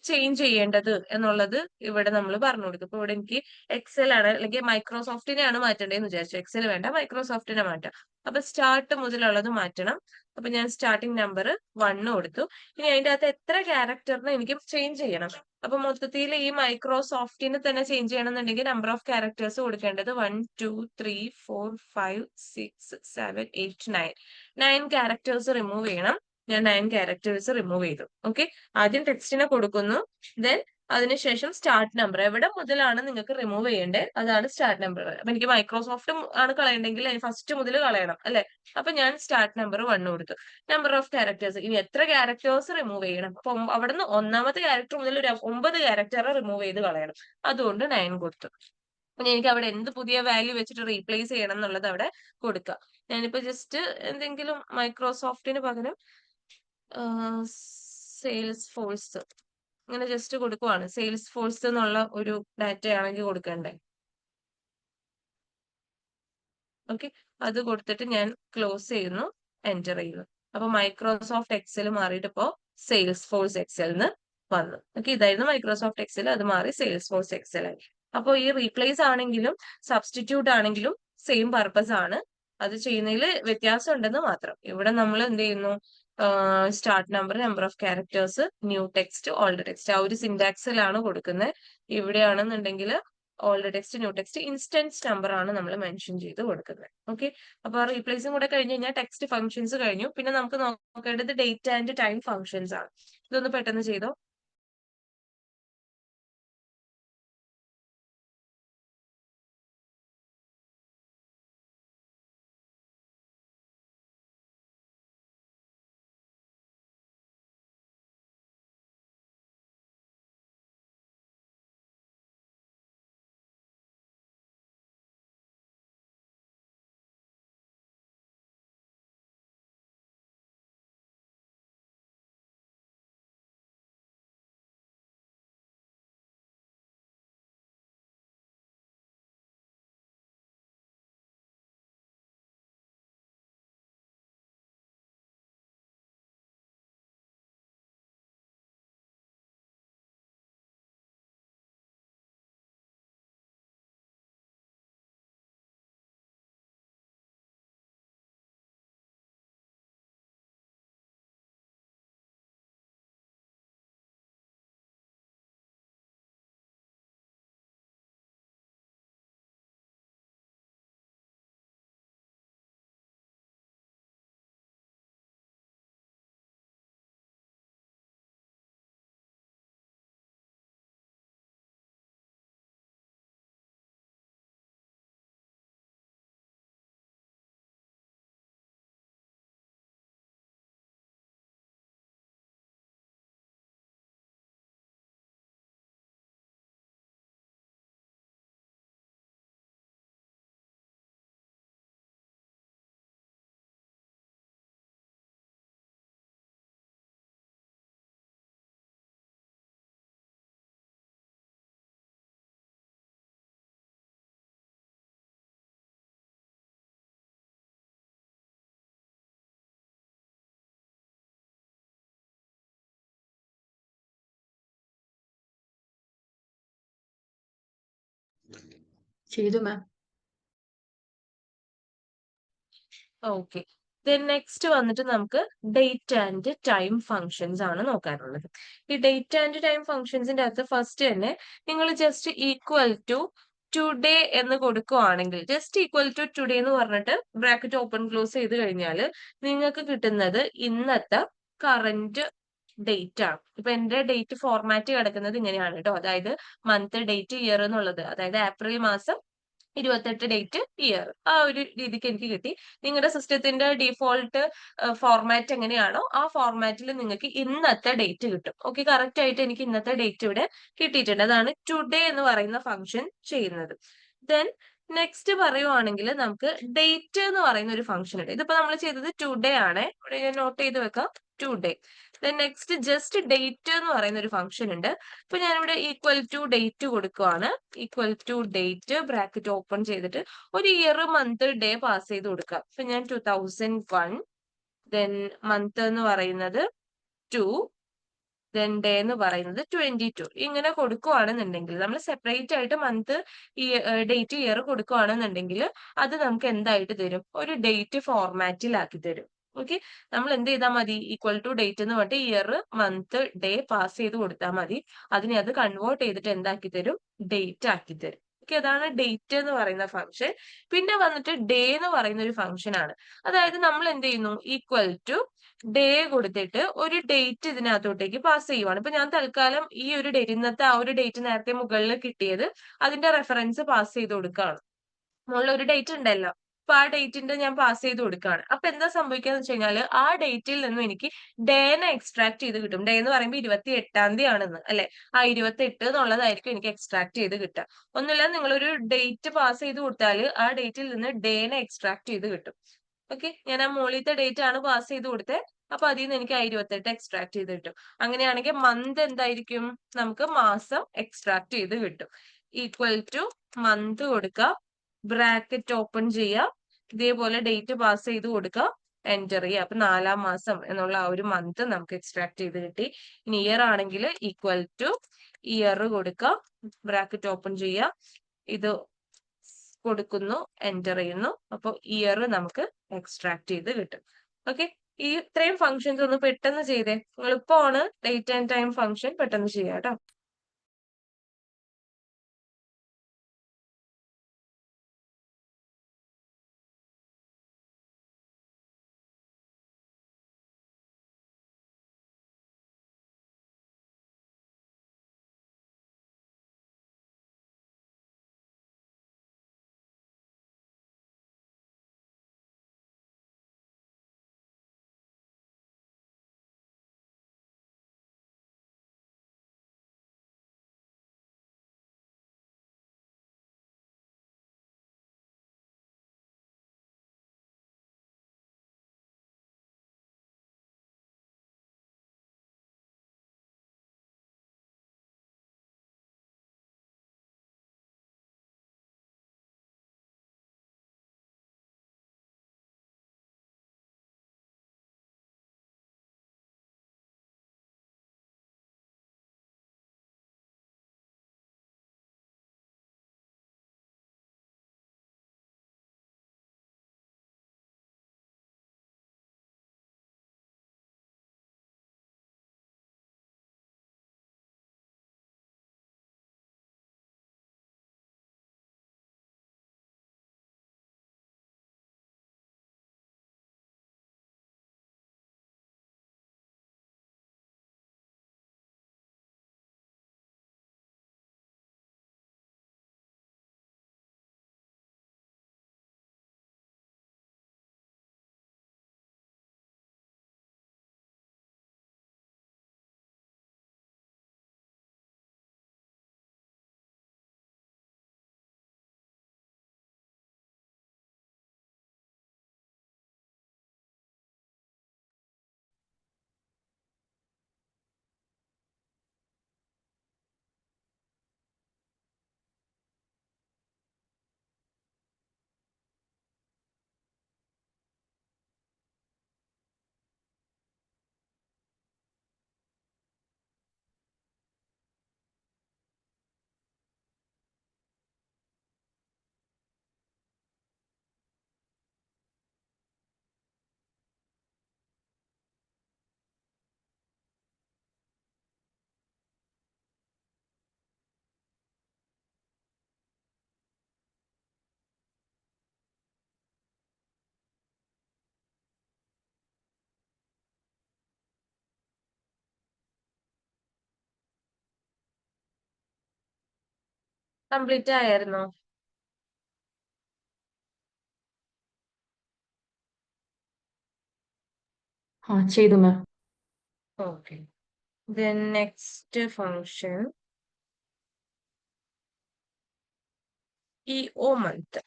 [SPEAKER 1] ചേഞ്ച് ചെയ്യേണ്ടത് എന്നുള്ളത് ഇവിടെ നമ്മൾ പറഞ്ഞു കൊടുക്കും. ഇപ്പൊ ഇവിടെ എനിക്ക് എക്സൽ ആണ് അല്ലെങ്കിൽ മൈക്രോസോഫ്റ്റിനെയാണ് മാറ്റേണ്ടതെന്ന് വിചാരിച്ചു. എക്സൽ വേണ്ട, മൈക്രോസോഫ്റ്റിനെ മാറ്റാം. അപ്പൊ സ്റ്റാർട്ട് മുതലുള്ളത് മാറ്റണം. അപ്പൊ ഞാൻ സ്റ്റാർട്ടിംഗ് നമ്പർ 1 കൊടുത്തു. ഇനി അതിന്റെ അകത്ത് എത്ര ക്യാരക്ടറിന് എനിക്ക് ചേഞ്ച് ചെയ്യണം. അപ്പൊ മൊത്തത്തിൽ ഈ മൈക്രോസോഫ്റ്റിന് തന്നെ ചേഞ്ച് ചെയ്യണമെന്നുണ്ടെങ്കിൽ നമ്പർ ഓഫ് ക്യാരക്ടേഴ്സ് കൊടുക്കേണ്ടത് 1 2 3 4 5 6 7 8 9 ക്യാരക്ടേഴ്സ് റിമൂവ് ചെയ്യണം. ഞാൻ 9 ക്യാരക്ടേഴ്സ് റിമൂവ് ചെയ്തു. ഓക്കെ, ആദ്യം ടെക്സ്റ്റിനെ കൊടുക്കുന്നു, ദെൻ അതിനുശേഷം സ്റ്റാർട്ട് നമ്പർ എവിടെ മുതലാണ് നിങ്ങൾക്ക് റിമൂവ് ചെയ്യേണ്ടത് അതാണ് സ്റ്റാർട്ട് നമ്പർ. അപ്പൊ എനിക്ക് മൈക്രോസോഫ്റ്റ് ആണ് കളയണ്ടെങ്കിൽ ഫസ്റ്റ് മുതൽ കളയണം അല്ലെ. അപ്പൊ ഞാൻ സ്റ്റാർട്ട് നമ്പർ 1 കൊടുത്തു. നമ്പർ ഓഫ് ക്യാരക്ടേഴ്സ്, ഇനി എത്ര ക്യാരക്ടേഴ്സ് റിമൂവ് ചെയ്യണം. അപ്പൊ അവിടുന്ന് ഒന്നാമത്തെ ക്യാരക്ടർ മുതൽ ഒരു 9 ക്യാരക്ടർ റിമൂവ് ചെയ്ത് കളയണം. അതുകൊണ്ട് 9 കൊടുത്തു. ഇനി എനിക്ക് അവിടെ എന്ത് പുതിയ വാല്യൂ വെച്ചിട്ട് റീപ്ലേസ് ചെയ്യണം എന്നുള്ളത് അവിടെ കൊടുക്കുക. ഞാനിപ്പോ ജസ്റ്റ് എന്തെങ്കിലും മൈക്രോസോഫ്റ്റിന് പകരം സെയിൽസ് ഫോഴ്സ് ഇങ്ങനെ ജസ്റ്റ് കൊടുക്കുവാണ്. സെയിൽസ് ഫോഴ്സ് എന്നുള്ള ഒരു ഡാറ്റ ആണെങ്കിൽ കൊടുക്കണ്ടേ. ഓക്കെ, അത് കൊടുത്തിട്ട് ഞാൻ ക്ലോസ് ചെയ്യുന്നു, എന്റർ ചെയ്യുന്നു. അപ്പൊ മൈക്രോസോഫ്റ്റ് എക്സൽ മാറിയിട്ട് ഇപ്പോ സെയിൽസ് ഫോഴ്സ് എക്സൽന്ന് വന്നു. ഓക്കെ, ഇതായിരുന്നു മൈക്രോസോഫ്റ്റ് എക്സൽ, അത് മാറി സെയിൽസ് ഫോഴ്സ് എക്സൽ ആയി. അപ്പൊ ഈ റീപ്ലേസ് ആണെങ്കിലും സബ്സ്റ്റിറ്റ്യൂട്ട് ആണെങ്കിലും സെയിം പർപ്പസ് ആണ്. അത് ചെയ്യുന്നതിൽ വ്യത്യാസം ഉണ്ടെന്ന് മാത്രം. ഇവിടെ നമ്മൾ എന്ത് ചെയ്യുന്നു, start number, number of characters, new text, old text ആ ഒരു സിന്റാക്സിലാണ് കൊടുക്കുന്നത്. ഇവിടെയാണെന്നുണ്ടെങ്കിൽ old text, new text, instance number ആണ് നമ്മൾ മെൻഷൻ ചെയ്ത് കൊടുക്കുന്നത്. ഓക്കെ, അപ്പൊ റീപ്ലേസും കൂടെ കഴിഞ്ഞ് കഴിഞ്ഞാൽ ടെക്സ്റ്റ് ഫംഗ്ഷൻസ് കഴിഞ്ഞു. പിന്നെ നമുക്ക് നോക്കേണ്ടത് ഡേറ്റ് ആൻഡ് ടൈം ഫംഗ്ഷൻസ് ആണ്. ഇതൊന്ന് പെട്ടെന്ന് ചെയ്തോ.
[SPEAKER 2] ചെയ്തു മാം.
[SPEAKER 1] ഓക്കെ, ദെൻ നെക്സ്റ്റ് വന്നിട്ട് നമുക്ക് ഡേറ്റ് ആൻഡ് ടൈം ഫങ്ഷൻസ് ആണ് നോക്കാനുള്ളത്. ഈ ഡേറ്റ് ആൻഡ് ടൈം ഫങ്ഷൻസിന്റെ അകത്ത് ഫസ്റ്റ് തന്നെ നിങ്ങൾ ജസ്റ്റ് ഈക്വൽ ടു ടുഡേ എന്ന് കൊടുക്കുവാണെങ്കിൽ, ജസ്റ്റ് ഈക്വൽ ടു ടുഡേ എന്ന് പറഞ്ഞിട്ട് ബ്രാക്കറ്റ് ഓപ്പൺ ക്ലോസ് ചെയ്ത് കഴിഞ്ഞാൽ നിങ്ങൾക്ക് കിട്ടുന്നത് ഇന്നത്തെ കറന്റ് ഡേറ്റ് ആണ്. ഇപ്പൊ എന്റെ ഡേറ്റ് ഫോർമാറ്റ് കിടക്കുന്നത് ഇങ്ങനെയാണ് കേട്ടോ. അതായത് മന്ത്, ഡേറ്റ്, ഇയർ എന്നുള്ളത്. അതായത് ഏപ്രിൽ മാസം 28 ഡേറ്റ്, ഇയർ, ആ ഒരു രീതിക്ക് എനിക്ക് കിട്ടി. നിങ്ങളുടെ സിസ്റ്റത്തിന്റെ ഡിഫോൾട്ട് ഫോർമാറ്റ് എങ്ങനെയാണോ ആ ഫോർമാറ്റിൽ നിങ്ങൾക്ക് ഇന്നത്തെ ഡേറ്റ് കിട്ടും. ഓക്കെ, കറക്റ്റ് ആയിട്ട് എനിക്ക് ഇന്നത്തെ ഡേറ്റ് ഇവിടെ കിട്ടിയിട്ടുണ്ട്. അതാണ് ടുഡേ എന്ന് പറയുന്ന ഫംഗ്ഷൻ ചെയ്യുന്നത്. ദെൻ നെക്സ്റ്റ് പറയുവാണെങ്കിൽ നമുക്ക് ഡേറ്റ് എന്ന് പറയുന്ന ഒരു ഫംഗ്ഷൻ ഉണ്ട്. ഇതിപ്പോ നമ്മൾ ചെയ്തത് ടുഡേ ആണ്, ഇവിടെ ഞാൻ നോട്ട് ചെയ്ത് വെക്കാം, today. Then next just date എന്ന് പറയുന്ന ഒരു ഫംഗ്ഷൻ ഉണ്ട്. ഇപ്പൊ ഞാനിവിടെ ഈക്വൽ ടു ഡേറ്റ് കൊടുക്കുവാണ്. Equal to date bracket open ചെയ്തിട്ട് ഒരു ഇയർ, മന്ത്, ഡേ പാസ് ചെയ്ത് കൊടുക്കാം. ഇപ്പൊ ഞാൻ 2001, ദെൻ മന്ത് എന്ന് പറയുന്നത് 2, ദെൻ ഡേ എന്ന് പറയുന്നത് 22. ഇങ്ങനെ കൊടുക്കുകയാണെന്നുണ്ടെങ്കിൽ നമ്മൾ സെപ്പറേറ്റ് ആയിട്ട് മന്ത് ഈ ഡേറ്റ് ഇയർ കൊടുക്കുകയാണെന്നുണ്ടെങ്കിൽ അത് നമുക്ക് എന്തായിട്ട് തരും? ഒരു ഡേറ്റ് ഫോർമാറ്റിലാക്കി തരും. ഓക്കെ, നമ്മൾ എന്ത് ചെയ്താൽ മതി? ഈക്വൽ ടു ഡേറ്റ് എന്ന് പറഞ്ഞിട്ട് ഇയർ മന്ത് ഡേ പാസ് ചെയ്ത് കൊടുത്താൽ മതി. അതിനെ അത് കൺവേർട്ട് ചെയ്തിട്ട് എന്താക്കി തരും? ഡേറ്റ് ആക്കി തരും. ഓക്കെ, അതാണ് ഡേറ്റ് എന്ന് പറയുന്ന ഫംഗ്ഷൻ. പിന്നെ വന്നിട്ട് ഡേ എന്ന് പറയുന്ന ഒരു ഫംഗ്ഷൻ ആണ്. അതായത് നമ്മൾ എന്ത് ചെയ്യുന്നു? ഈക്വൽ ടു ഡേ കൊടുത്തിട്ട് ഒരു ഡേറ്റ് ഇതിനകത്തോട്ടേക്ക് പാസ് ചെയ്യുവാണ്. ഇപ്പൊ ഞാൻ തൽക്കാലം ഈ ഒരു ഡേറ്റ്, ഇന്നത്തെ ആ ഒരു ഡേറ്റ് നേരത്തെ മുകളിൽ കിട്ടിയത്, അതിന്റെ റെഫറൻസ് പാസ് ചെയ്ത് കൊടുക്കുകയാണ്. മുകളിൽ ഒരു ഡേറ്റ് ഉണ്ടല്ലോ, അപ്പൊ ആ ഡേറ്റിന്റെ ഞാൻ പാസ് ചെയ്ത് കൊടുക്കുകയാണ്. അപ്പൊ എന്താ സംഭവിക്കാന്ന് വെച്ച് കഴിഞ്ഞാൽ ആ ഡേറ്റിൽ നിന്നും എനിക്ക് ഡേനെ എക്സ്ട്രാക്ട് ചെയ്ത് കിട്ടും. ഡേ എന്ന് പറയുമ്പോൾ 28 ആണെന്ന് അല്ലെ, ആ 28 എന്നുള്ളതായിരിക്കും എനിക്ക് എക്സ്ട്രാക്ട് ചെയ്ത് കിട്ടുക. ഒന്നുമില്ല, നിങ്ങളൊരു ഡേറ്റ് പാസ് ചെയ്ത് കൊടുത്താൽ ആ ഡേറ്റിൽ നിന്ന് ഡേനെ എക്സ്ട്രാക്ട് ചെയ്ത് കിട്ടും. ഓക്കെ, ഞാൻ ആ മുകളിലത്തെ ഡേറ്റ് ആണ് പാസ് ചെയ്ത് കൊടുത്തത്. അപ്പൊ അതിൽ നിന്ന് എനിക്ക് ആ 28 എക്സ്ട്രാക്ട് ചെയ്ത് കിട്ടും. അങ്ങനെയാണെങ്കിൽ മന്ത് എന്തായിരിക്കും? നമുക്ക് മാസം എക്സ്ട്രാക്ട് ചെയ്ത് കിട്ടും. ഈക്വൽ ടു മന്ത് കൊടുക്കുക, ബ്രാക്കറ്റ് ഓപ്പൺ ചെയ്യുക, ഇതേപോലെ ഡേറ്റ് പാസ് ചെയ്ത് കൊടുക്കുക, എൻറ്റർ ചെയ്യുക. അപ്പൊ 4-ാം മാസം എന്നുള്ള ആ ഒരു മന്ത് നമുക്ക് എക്സ്ട്രാക്ട് ചെയ്ത് കിട്ടി. ഇനി ഇയർ ആണെങ്കിൽ ഈക്വൽ ടു ഇയർ കൊടുക്കുക, ബ്രാക്കറ്റ് ഓപ്പൺ ചെയ്യുക, ഇത് കൊടുക്കുന്നു, എൻറ്റർ ചെയ്യുന്നു. അപ്പൊ ഇയർ നമുക്ക് എക്സ്ട്രാക്ട് ചെയ്ത് കിട്ടും. ഓക്കെ, ഈ ഇത്രയും ഫംഗ്ഷൻസ് ഒന്ന് പെട്ടെന്ന് ചെയ്തേ. എളുപ്പമാണ് ഡേറ്റ് ആൻഡ് ടൈം ഫംഗ്ഷൻ, പെട്ടെന്ന് ചെയ്യാം കേട്ടോ. കംപ്ലീറ്റ് ആയിരുന്നോ?
[SPEAKER 2] हाँ ചെയ്തു ma'am.
[SPEAKER 1] Okay, then next function ഈ ഓ മന്ത്.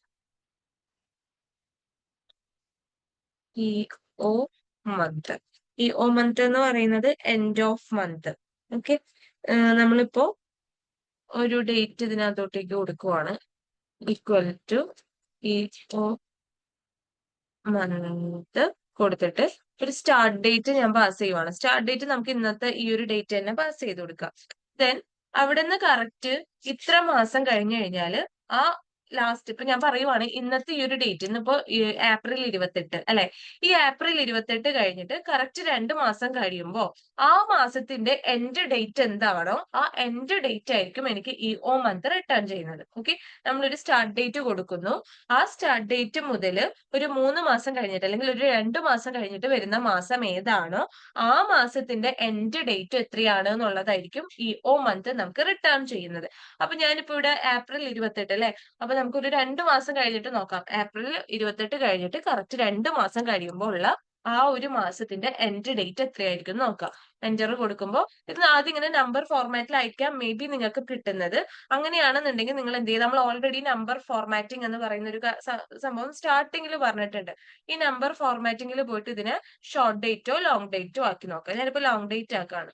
[SPEAKER 1] ഈ ഓ മന്ത്, ഈ ഓ മന്ത് എന്ന് പറയുന്നത് എൻഡ് ഓഫ് മന്ത്. ഓക്കെ, നമ്മളിപ്പോ ഒരു ഡേറ്റ് ഇതിനകത്തോട്ടേക്ക് കൊടുക്കുവാണ്. ഈക്വൽ ടു ഈ ഓ മന്ത് കൊടുത്തിട്ട് ഒരു സ്റ്റാർട്ട് ഡേറ്റ് ഞാൻ പാസ് ചെയ്യുവാണ്. സ്റ്റാർട്ട് ഡേറ്റ് നമുക്ക് ഇന്നത്തെ ഈ ഒരു ഡേറ്റ് തന്നെ പാസ് ചെയ്ത് കൊടുക്കാം. ദെൻ അവിടുന്ന് കറക്റ്റ് ഇത്ര മാസം കഴിഞ്ഞു കഴിഞ്ഞാല് ആ ലാസ്റ്റ് ഇപ്പൊ ഞാൻ പറയുവാണ് ഇന്നത്തെ ഈ ഒരു ഡേറ്റ് ഇന്നിപ്പോ ഏപ്രിൽ 28 അല്ലെ, ഈ ഏപ്രിൽ 28 കഴിഞ്ഞിട്ട് കറക്റ്റ് 2 മാസം കഴിയുമ്പോ ആ മാസത്തിന്റെ എൻഡ് ഡേറ്റ് എന്താണോ ആ എൻഡ് ഡേറ്റ് ആയിരിക്കും എനിക്ക് ഈ ഓ മന്ത് റിട്ടേൺ ചെയ്യുന്നത്. ഓക്കെ, നമ്മളൊരു സ്റ്റാർട്ട് ഡേറ്റ് കൊടുക്കുന്നു. ആ സ്റ്റാർട്ട് ഡേറ്റ് മുതൽ ഒരു 3 മാസം കഴിഞ്ഞിട്ട് അല്ലെങ്കിൽ ഒരു 2 മാസം കഴിഞ്ഞിട്ട് വരുന്ന മാസം ഏതാണോ ആ മാസത്തിന്റെ എൻഡ് ഡേറ്റ് എത്രയാണ് എന്നുള്ളതായിരിക്കും ഈ ഓ മന്ത് നമുക്ക് റിട്ടേൺ ചെയ്യുന്നത്. അപ്പൊ ഞാനിപ്പോ ഇവിടെ ഏപ്രിൽ 28 അല്ലെ, അപ്പൊ നമുക്കൊരു 2 മാസം കഴിഞ്ഞിട്ട് നോക്കാം. ഏപ്രിൽ 28 കഴിഞ്ഞിട്ട് കറക്റ്റ് 2 മാസം കഴിയുമ്പോൾ ഉള്ള ആ ഒരു മാസത്തിന്റെ എൻഡ് ഡേറ്റ് എത്രയായിരിക്കും എന്ന് നോക്കാം. എൻറ്റർ കൊടുക്കുമ്പോൾ ഇത് ആദ്യം ഇങ്ങനെ നമ്പർ ഫോർമാറ്റിലായിരിക്കാം മേ ബി നിങ്ങൾക്ക് കിട്ടുന്നത്. അങ്ങനെയാണെന്നുണ്ടെങ്കിൽ നിങ്ങൾ എന്ത് ചെയ്യും, നമ്മൾ ഓൾറെഡി നമ്പർ ഫോർമാറ്റിംഗ് എന്ന് പറയുന്ന ഒരു സംഭവം സ്റ്റാർട്ടിങ്ങിൽ പറഞ്ഞിട്ടുണ്ട്. ഈ നമ്പർ ഫോർമാറ്റിംഗിൽ പോയിട്ട് ഇതിനെ ഷോർട്ട് ഡേറ്റോ ലോങ് ഡേറ്റോ ആക്കി നോക്കാം. ഞാനിപ്പോ ലോങ് ഡേറ്റ് ആക്കാണ്.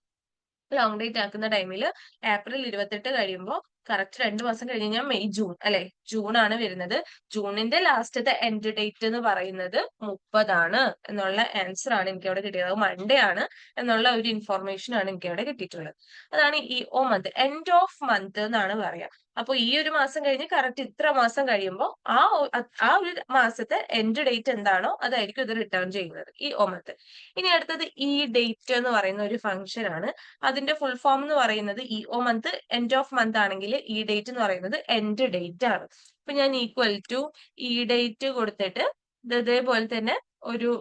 [SPEAKER 1] ലോങ് ഡേറ്റ് ആക്കുന്ന ടൈമിൽ ഏപ്രിൽ 28 കഴിയുമ്പോൾ കറക്റ്റ് 2 മാസം കഴിഞ്ഞ് കഴിഞ്ഞാൽ മെയ് ജൂൺ അല്ലെ, ജൂൺ ആണ് വരുന്നത്. ജൂണിന്റെ ലാസ്റ്റത്തെ എൻഡ് ഡേറ്റ് എന്ന് പറയുന്നത് 30 എന്നുള്ള ആൻസർ ആണ് എനിക്ക് അവിടെ കിട്ടിയത്. അത് മൺഡേ ആണ് എന്നുള്ള ഒരു ഇൻഫോർമേഷൻ ആണ് എനിക്ക് അവിടെ കിട്ടിയിട്ടുള്ളത്. അതാണ് ഈ ഓ മന്ത്, എൻഡ് ഓഫ് മന്ത് എന്നാണ് പറയാ. അപ്പൊ ഈ ഒരു മാസം കഴിഞ്ഞ് കറക്റ്റ് ഇത്ര മാസം കഴിയുമ്പോൾ ആ ഒരു മാസത്തെ എൻഡ് ഡേറ്റ് എന്താണോ അതായിരിക്കും ഇത് റിട്ടേൺ ചെയ്യുന്നത് ഈ ഓ മന്ത്. ഇനി അടുത്തത് ഈ ഡേറ്റ് എന്ന് പറയുന്ന ഒരു ഫംഗ്ഷൻ ആണ്. അതിന്റെ ഫുൾ ഫോം എന്ന് പറയുന്നത് ഈ ഓ മന്ത് എൻഡ് ഓഫ് മന്ത് ആണെങ്കിൽ ഈ ഡേറ്റ് എന്ന് പറയുന്നത് എൻഡ് ഡേറ്റ് ആണ്. ഇപ്പൊ ഞാൻ ഈക്വൽ ടു ഈ ഡേറ്റ് കൊടുത്തിട്ട് ഇതേപോലെ തന്നെ ഒരു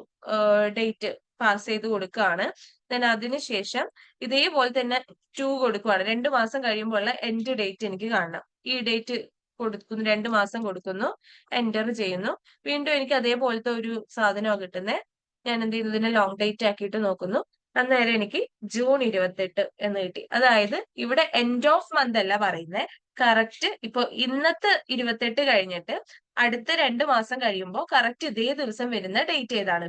[SPEAKER 1] ഡേറ്റ് പാസ് ചെയ്ത് കൊടുക്കുകയാണ്. ദെൻ അതിനുശേഷം ഇതേപോലെ തന്നെ 2 കൊടുക്കുകയാണ്. 2 മാസം കഴിയുമ്പോൾ എൻഡ് ഡേറ്റ് എനിക്ക് കാണണം. ഈ ഡേറ്റ് കൊടുക്കുന്നു, 2 മാസം കൊടുക്കുന്നു, എന്റർ ചെയ്യുന്നു. വീണ്ടും എനിക്ക് അതേപോലത്തെ ഒരു സാധനമാണ് കിട്ടുന്നത്. ഞാൻ എന്ത് ചെയ്യുന്നു, ഇതിനെ ലോങ് ഡേറ്റ് ആക്കിയിട്ട് നോക്കുന്നു. അന്നേരം എനിക്ക് ജൂൺ 28 എന്ന് കിട്ടി. അതായത് ഇവിടെ എൻഡ് ഓഫ് മന്ത് അല്ല പറയുന്നത്, കറക്റ്റ് ഇപ്പൊ ഇന്നത്തെ 28 കഴിഞ്ഞിട്ട് അടുത്ത 2 മാസം കഴിയുമ്പോൾ കറക്റ്റ് ഇതേ ദിവസം വരുന്ന ഡേറ്റ് ഏതാണ്.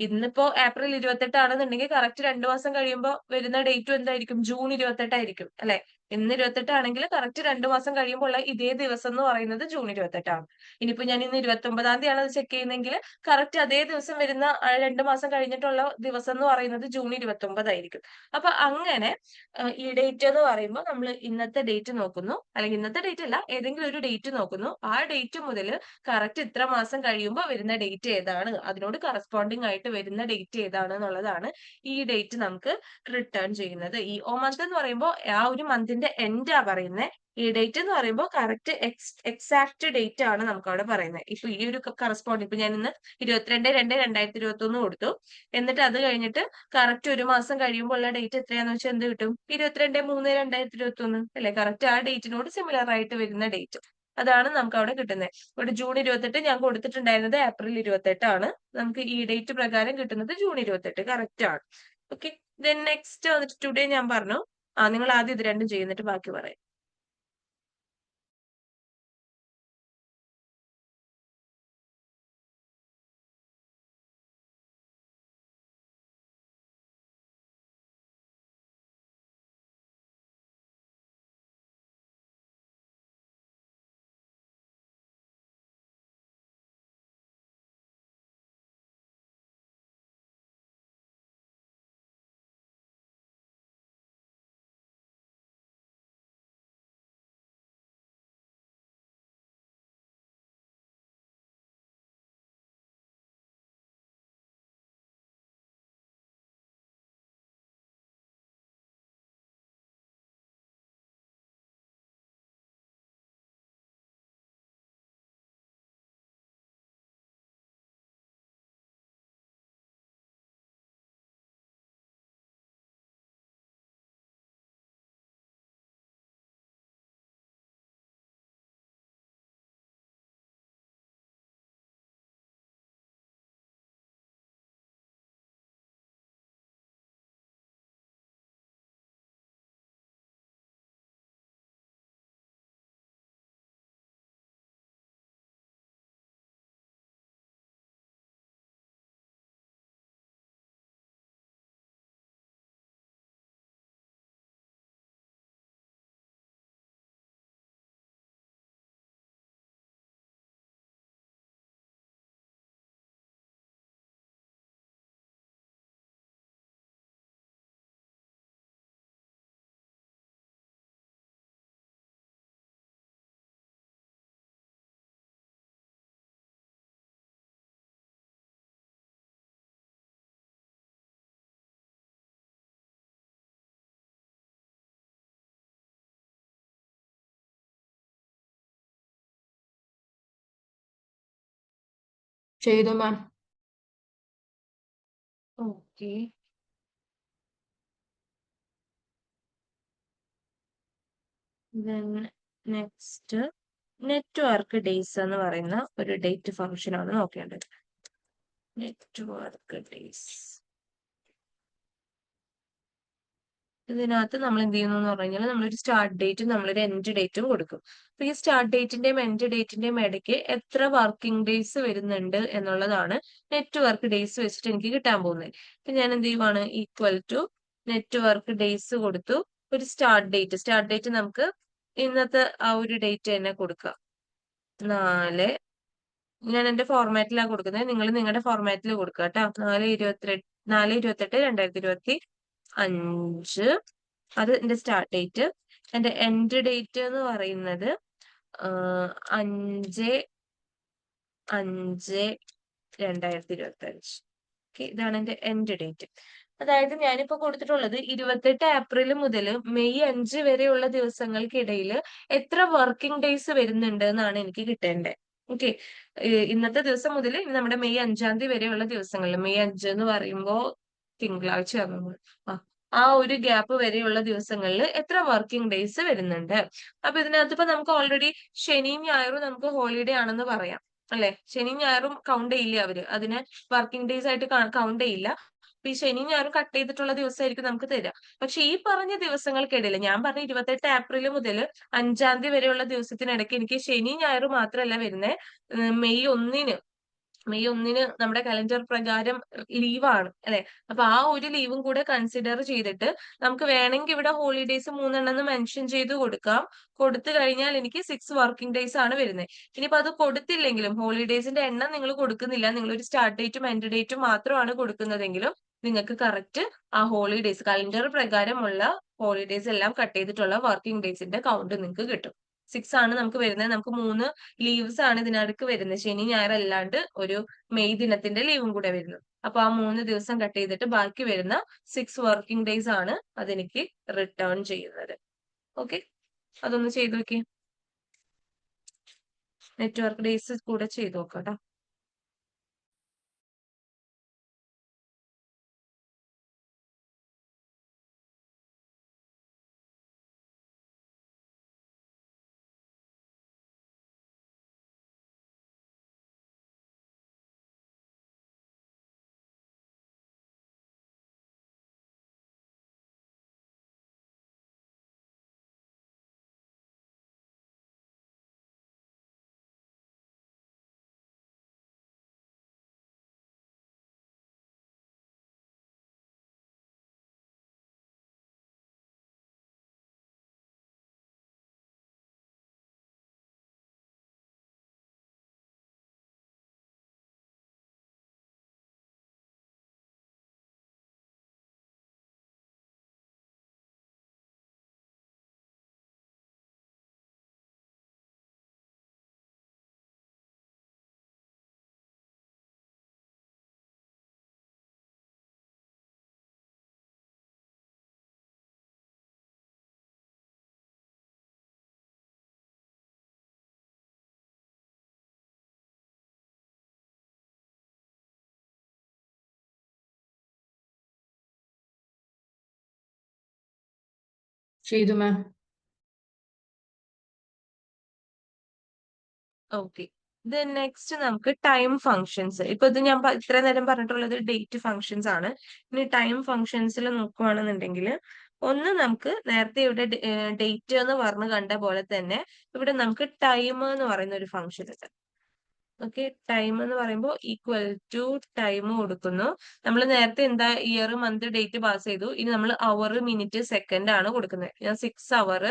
[SPEAKER 1] ഇന്നിപ്പോ ഏപ്രിൽ 28 ആണെന്നുണ്ടെങ്കിൽ കറക്റ്റ് 2 മാസം കഴിയുമ്പോൾ വരുന്ന ഡേറ്റും എന്തായിരിക്കും, ജൂൺ 28 ആയിരിക്കും അല്ലെ. ഇന്ന് 28 ആണെങ്കിൽ കറക്റ്റ് 2 മാസം കഴിയുമ്പോൾ ഉള്ള ഇതേ ദിവസം എന്ന് പറയുന്നത് ജൂൺ 28 ആണ്. ഇനിയിപ്പോ ഞാൻ ഇന്ന് 29 തീയതി ആണ് അത് ചെക്ക് ചെയ്യുന്നതെങ്കിൽ കറക്റ്റ് അതേ ദിവസം വരുന്ന 2 മാസം കഴിഞ്ഞിട്ടുള്ള ദിവസം എന്ന് പറയുന്നത് ജൂൺ 29 ആയിരിക്കും. അപ്പൊ അങ്ങനെ ഈ ഡേറ്റ് എന്ന് പറയുമ്പോൾ നമ്മൾ ഇന്നത്തെ ഡേറ്റ് നോക്കുന്നു, അല്ലെങ്കിൽ ഇന്നത്തെ ഡേറ്റ് അല്ല ഏതെങ്കിലും ഒരു ഡേറ്റ് നോക്കുന്നു. ആ ഡേറ്റ് മുതൽ കറക്റ്റ് ഇത്ര മാസം കഴിയുമ്പോൾ വരുന്ന ഡേറ്റ് ഏതാണ്, അതിനോട് കറസ്പോണ്ടിങ് ആയിട്ട് വരുന്ന ഡേറ്റ് ഏതാണ് എന്നുള്ളതാണ് ഈ ഡേറ്റ് നമുക്ക് റിട്ടേൺ ചെയ്യുന്നത്. ഈ ഓ മന്ത് എന്ന് പറയുമ്പോൾ ആ ഒരു മന്തിന്റെ എൻഡ് ആ പറയുന്നത്. ഈ ഡേറ്റ് എന്ന് പറയുമ്പോൾ കറക്റ്റ് എക്സാക്ട് ഡേറ്റ് ആണ് നമുക്ക് അവിടെ പറയുന്നത്. ഇപ്പൊ ഈ ഒരു കറസ്പോണ്ടിങ് ഇപ്പൊ ഞാൻ ഇന്ന് 22/2/2021 കൊടുത്തു. എന്നിട്ട് അത് കഴിഞ്ഞിട്ട് കറക്റ്റ് 1 മാസം കഴിയുമ്പോൾ ഉള്ള ഡേറ്റ് എത്രയാന്ന് വെച്ചാൽ എന്ത് കിട്ടും, 22/3/2021 അല്ലെ. കറക്റ്റ് ആ ഡേറ്റിനോട് സിമിലർ ആയിട്ട് വരുന്ന ഡേറ്റ് അതാണ് നമുക്ക് അവിടെ കിട്ടുന്നത്. ഇവിടെ ജൂൺ 28 ഞാൻ കൊടുത്തിട്ടുണ്ടായിരുന്നത് ഏപ്രിൽ 28 ആണ്. നമുക്ക് ഈ ഡേറ്റ് പ്രകാരം കിട്ടുന്നത് ജൂൺ 28 കറക്റ്റ് ആണ്. ഓക്കെ, ദെൻ നെക്സ്റ്റ് വന്നിട്ട് ടുഡേ ഞാൻ പറഞ്ഞു. നിങ്ങൾ ആദ്യം ഇത് രണ്ടും ചെയ്യുന്നിട്ട് ബാക്കി പറയാം.
[SPEAKER 2] ചെയ്തു ma'am.
[SPEAKER 1] Okay. Then next network days എന്ന് പറയുന്ന ഒരു ഡേറ്റ് ഫംഗ്ഷൻ ആണ് നോക്കേണ്ടത്. Network days. ഇതിനകത്ത് നമ്മൾ എന്ത് ചെയ്യുന്നു എന്ന് പറഞ്ഞു കഴിഞ്ഞാൽ നമ്മളൊരു സ്റ്റാർട്ട് ഡേറ്റും നമ്മളൊരു എൻഡ് ഡേറ്റും കൊടുക്കും. അപ്പൊ ഈ സ്റ്റാർട്ട് ഡേറ്റിന്റെയും എൻഡ് ഡേറ്റിന്റെയും ഇടയ്ക്ക് എത്ര വർക്കിംഗ് ഡേയ്സ് വരുന്നുണ്ട് എന്നുള്ളതാണ് നെറ്റ്വർക്ക് ഡേയ്സ് വെച്ചിട്ട് എനിക്ക് കിട്ടാൻ പോകുന്നത്. അപ്പൊ ഞാൻ എന്ത് ചെയ്യുവാണ്, ഈക്വൽ ടു നെറ്റ്വർക്ക് ഡേയ്സ് കൊടുത്തു. ഒരു സ്റ്റാർട്ട് ഡേറ്റ് നമുക്ക് ഇന്നത്തെ ആ ഒരു ഡേറ്റ് തന്നെ കൊടുക്കാം. 4, ഞാൻ എന്റെ ഫോർമാറ്റിലാണ് കൊടുക്കുന്നത്, നിങ്ങൾ നിങ്ങളുടെ ഫോർമാറ്റിൽ കൊടുക്കുക കേട്ടോ. 4/28/2025. അത് എന്റെ സ്റ്റാർട്ട് ഡേറ്റ്. എന്റെ എൻഡ് ഡേറ്റ് എന്ന് പറയുന്നത് 5/5/2025. ഓക്കെ, ഇതാണ് എന്റെ എൻഡ് ഡേറ്റ്. അതായത് ഞാനിപ്പോ കൊടുത്തിട്ടുള്ളത് 28 ഏപ്രിൽ മുതൽ മെയ് 5 വരെയുള്ള ദിവസങ്ങൾക്കിടയിൽ എത്ര വർക്കിംഗ് ഡേയ്സ് വരുന്നുണ്ട് എന്നാണ് എനിക്ക് കിട്ടേണ്ടത്. ഓക്കെ, ഇന്നത്തെ ദിവസം മുതൽ നമ്മുടെ മെയ് 5-ാം തീയതി വരെയുള്ള ദിവസങ്ങളിൽ, മെയ് 5 എന്ന് പറയുമ്പോ തിങ്കളാഴ്ച ആ ഒരു ഗ്യാപ്പ് വരെയുള്ള ദിവസങ്ങളിൽ എത്ര വർക്കിംഗ് ഡേയ്സ് വരുന്നുണ്ട്. അപ്പൊ ഇതിനകത്ത് ഇപ്പൊ നമുക്ക് ഓൾറെഡി ശനിയും ഞായറും നമുക്ക് ഹോളിഡേ ആണെന്ന് പറയാം അല്ലെ. ശനിയും ഞായറും കൗണ്ട് ചെയ്യില്ല അവര്, അതിനെ വർക്കിംഗ് ഡേയ്സ് ആയിട്ട് കൗണ്ട് ചെയ്യില്ല. അപ്പൊ ഈ ശനിയും ഞായറും കട്ട് ചെയ്തിട്ടുള്ള ദിവസമായിരിക്കും നമുക്ക് തരിക. പക്ഷെ ഈ പറഞ്ഞ ദിവസങ്ങൾക്കിടയിൽ, ഞാൻ പറഞ്ഞ 28 ഏപ്രിൽ മുതൽ 5-ാം തീയതി വരെയുള്ള ദിവസത്തിനിടയ്ക്ക് എനിക്ക് ശനി ഞായറും മാത്രമല്ല വരുന്നത്, മെയ് 1 നമ്മുടെ കലണ്ടർ പ്രകാരം ലീവാണ് അല്ലെ. അപ്പൊ ആ ഒരു ലീവും കൂടെ കൺസിഡർ ചെയ്തിട്ട് നമുക്ക് വേണമെങ്കിൽ ഇവിടെ ഹോളിഡേയ്സ് 3 മെൻഷൻ ചെയ്ത് കൊടുക്കാം. കൊടുത്തു കഴിഞ്ഞാൽ എനിക്ക് 6 വർക്കിംഗ് ഡേയ്സ് ആണ് വരുന്നത്. ഇനിയിപ്പോ അത് കൊടുത്തില്ലെങ്കിലും, ഹോളിഡേയ്സിന്റെ എണ്ണം നിങ്ങൾ കൊടുക്കുന്നില്ല, നിങ്ങൾ ഒരു സ്റ്റാർട്ട് ഡേറ്റും എൻഡ് ഡേറ്റും മാത്രമാണ് കൊടുക്കുന്നതെങ്കിലും നിങ്ങൾക്ക് കറക്റ്റ് ആ ഹോളിഡേയ്സ്, കലണ്ടർ പ്രകാരമുള്ള ഹോളിഡേയ്സ് എല്ലാം കട്ട് ചെയ്തിട്ടുള്ള വർക്കിംഗ് ഡേയ്സിന്റെ കൗണ്ട് നിങ്ങൾക്ക് കിട്ടും. 6 ആണ് നമുക്ക് വരുന്നത്. നമുക്ക് 3 ലീവ്സ് ആണ് ഇതിനടുക്ക് വരുന്നത്, ശനി ഞായർ അല്ലാണ്ട് ഒരു മെയ് ദിനത്തിന്റെ ലീവും കൂടെ വരുന്നു. അപ്പൊ ആ 3 ദിവസം കട്ട് ചെയ്തിട്ട് ബാക്കി വരുന്ന 6 വർക്കിംഗ് ഡേയ്സ് ആണ് അതെനിക്ക് റിട്ടേൺ ചെയ്യുന്നത്. ഓക്കെ, അതൊന്ന് ചെയ്തു നോക്കി. നെറ്റ്വർക്ക് ഡേയ്സ് കൂടെ ചെയ്തു നോക്കാം.
[SPEAKER 2] ചെയ്തു മാം.
[SPEAKER 1] ഓക്കെ, നെക്സ്റ്റ് നമുക്ക് ടൈം ഫങ്ഷൻസ്. ഇപ്പൊ ഇത് ഞാൻ ഇത്ര നേരം പറഞ്ഞിട്ടുള്ളത് ഡേറ്റ് ഫങ്ഷൻസ് ആണ്. ഇനി ടൈം ഫങ്ഷൻസിൽ നോക്കുകയാണെന്നുണ്ടെങ്കിൽ, ഒന്ന് നമുക്ക് നേരത്തെ ഇവിടെ ഡേറ്റ് എന്ന് പറഞ്ഞ് കണ്ട പോലെ തന്നെ ഇവിടെ നമുക്ക് ടൈം എന്ന് പറയുന്ന ഒരു ഫങ്ഷൻ ഉണ്ട്. ഓക്കെ, ടൈം എന്ന് പറയുമ്പോൾ ഈക്വൽ ടു ടൈം കൊടുക്കുന്നു. നമ്മൾ നേരത്തെ എന്താ ഇയർ മന്ത് ഡേറ്റ് പാസ് ചെയ്തു, ഇനി നമ്മൾ അവർ മിനിറ്റ് സെക്കൻഡ് ആണ് കൊടുക്കുന്നത്. ഞാൻ 6 അവർ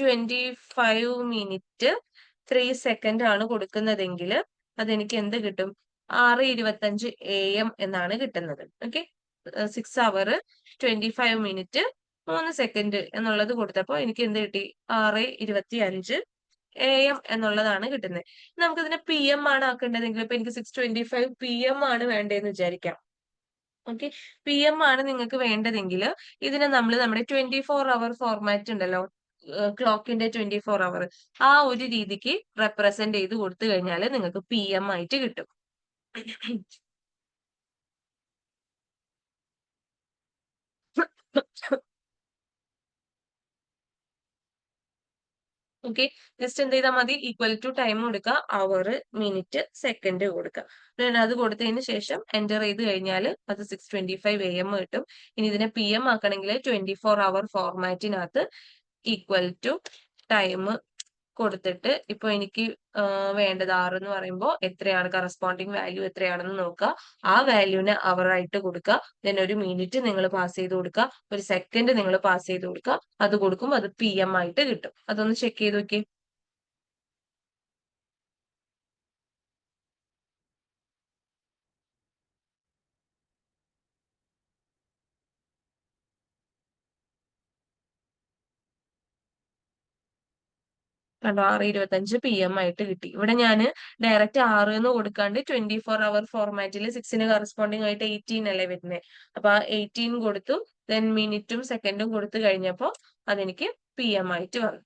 [SPEAKER 1] 25 മിനിറ്റ് 3 സെക്കൻഡ് ആണ് കൊടുക്കുന്നതെങ്കിൽ അതെനിക്ക് എന്ത് കിട്ടും, 6:25 AM എന്നാണ് കിട്ടുന്നത്. ഓക്കെ, 6 അവർ 25 മിനിറ്റ് 3 സെക്കൻഡ് എന്നുള്ളത് കൊടുത്തപ്പോൾ എനിക്ക് എന്ത് കിട്ടി, 6:25 AM എന്നുള്ളതാണ് കിട്ടുന്നത്. നമുക്ക് ഇതിനെ PM ആണ് ആക്കേണ്ടതെങ്കിൽ, ഇപ്പൊ എനിക്ക് 6:25 PM ആണ് വേണ്ടതെന്ന് വിചാരിക്കാം. ഓക്കെ, PM ആണ് നിങ്ങൾക്ക് വേണ്ടതെങ്കിൽ ഇതിനെ നമ്മൾ നമ്മുടെ 24 അവർ ഫോർമാറ്റ് ഉണ്ടല്ലോ, ക്ലോക്കിന്റെ 24 അവർ, ആ ഒരു രീതിക്ക് റെപ്രസെന്റ് ചെയ്ത് കൊടുത്തു കഴിഞ്ഞാൽ നിങ്ങൾക്ക് PM ആയിട്ട് കിട്ടും. ഓക്കെ, ജസ്റ്റ് എന്ത് ചെയ്താൽ മതി, ഈക്വൽ ടു ടൈം കൊടുക്കുക, അവർ, മിനിറ്റ്, സെക്കൻഡ് കൊടുക്കുക. പിന്നെ അത് കൊടുത്തതിന് ശേഷം എന്റർ ചെയ്ത് കഴിഞ്ഞാൽ അത് 6:25 AM കിട്ടും. ഇനി ഇതിനെ PM ആക്കണമെങ്കിൽ 24 hour ഫോർമാറ്റിനകത്ത് ഈക്വൽ ടു ടൈം കൊടുത്തിട്ട് ഇപ്പൊ എനിക്ക് വേണ്ടത് 6 എന്ന് പറയുമ്പോൾ എത്രയാണ് കറസ്പോണ്ടിങ് വാല്യൂ എത്രയാണെന്ന് നോക്കുക. ആ വാല്യൂവിനെ അവർ ആയിട്ട് കൊടുക്കുക. ദെൻ ഒരു മിനിറ്റ് നിങ്ങൾ പാസ് ചെയ്ത് കൊടുക്കുക, ഒരു സെക്കൻഡ് നിങ്ങൾ പാസ് ചെയ്ത് കൊടുക്കുക. അത് കൊടുക്കുമ്പോൾ അത് PM ആയിട്ട് കിട്ടും. അതൊന്ന് ചെക്ക് ചെയ്ത് നോക്കി. കണ്ടോ, 6:25 PM ആയിട്ട് കിട്ടി. ഇവിടെ ഞാൻ ഡയറക്റ്റ് 6 എന്ന് കൊടുക്കാണ്ട് 24 hour ഫോർമാറ്റിൽ 6ന് കറസ്പോണ്ടിങ് ആയിട്ട് 18 അല്ലേ വരുന്നത്. അപ്പൊ ആ 18 കൊടുത്തു, ദെൻ മിനിറ്റും സെക്കൻഡും കൊടുത്തു കഴിഞ്ഞപ്പോൾ അതെനിക്ക് PM ആയിട്ട് വന്നു.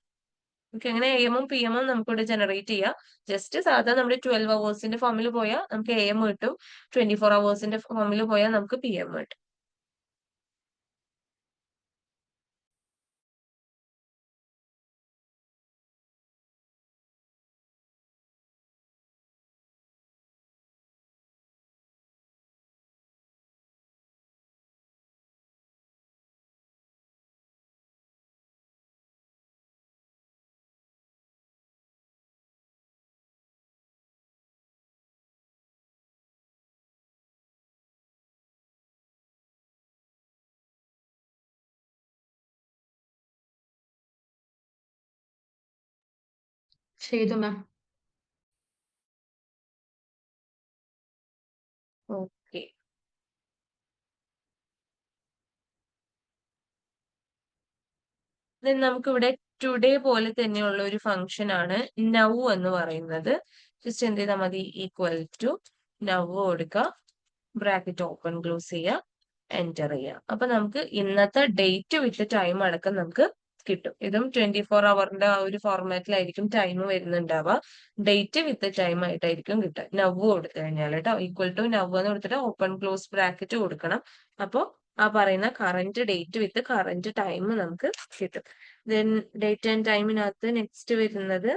[SPEAKER 1] ഓക്കെ, അങ്ങനെ AM ഉം PM ഉം നമുക്കിവിടെ ജനറേറ്റ് ചെയ്യാം. ജസ്റ്റ് സാധാരണ നമ്മുടെ 12 hours ഫോമിൽ പോയാൽ നമുക്ക് AM കിട്ടും, 24 hours ഫോമിൽ പോയാൽ നമുക്ക് PM കിട്ടും.
[SPEAKER 2] ചെയ്തു മാം.
[SPEAKER 1] ഓക്കെ, നമുക്കിവിടെ ടുഡേ പോലെ തന്നെയുള്ള ഒരു ഫംഗ്ഷൻ ആണ് നൗ എന്ന് പറയുന്നത്. ജസ്റ്റ് എന്ത് ചെയ്താൽ മതി, ഈക്വൽ ടു നൗ കൊടുക്കുക, ബ്രാക്കറ്റ് ഓപ്പൺ ക്ലോസ് ചെയ്യുക, എന്റർ ചെയ്യുക. അപ്പൊ നമുക്ക് ഇന്നത്തെ ഡേറ്റ് വിത്ത് ടൈം അടക്കം നമുക്ക് കിട്ടും. ഇതും 24 ഹവറിന്റെ ആ ഒരു ഫോർമാറ്റിലായിരിക്കും ടൈം വരുന്നുണ്ടാവുക. ഡേറ്റ് വിത്ത് ടൈം ആയിട്ടായിരിക്കും കിട്ടുക. നവ് കൊടുത്തു കഴിഞ്ഞാൽ കേട്ടോ, ഈക്വൽ ടു നവ് എന്ന് കൊടുത്തിട്ട് ഓപ്പൺ ക്ലോസ് ബ്രാക്കറ്റ് കൊടുക്കണം. അപ്പോൾ ആ പറയുന്ന current date with current time നമുക്ക് കിട്ടും. ദെൻ ഡേറ്റ് ആൻഡ് ടൈമിനകത്ത് നെക്സ്റ്റ് വരുന്നത്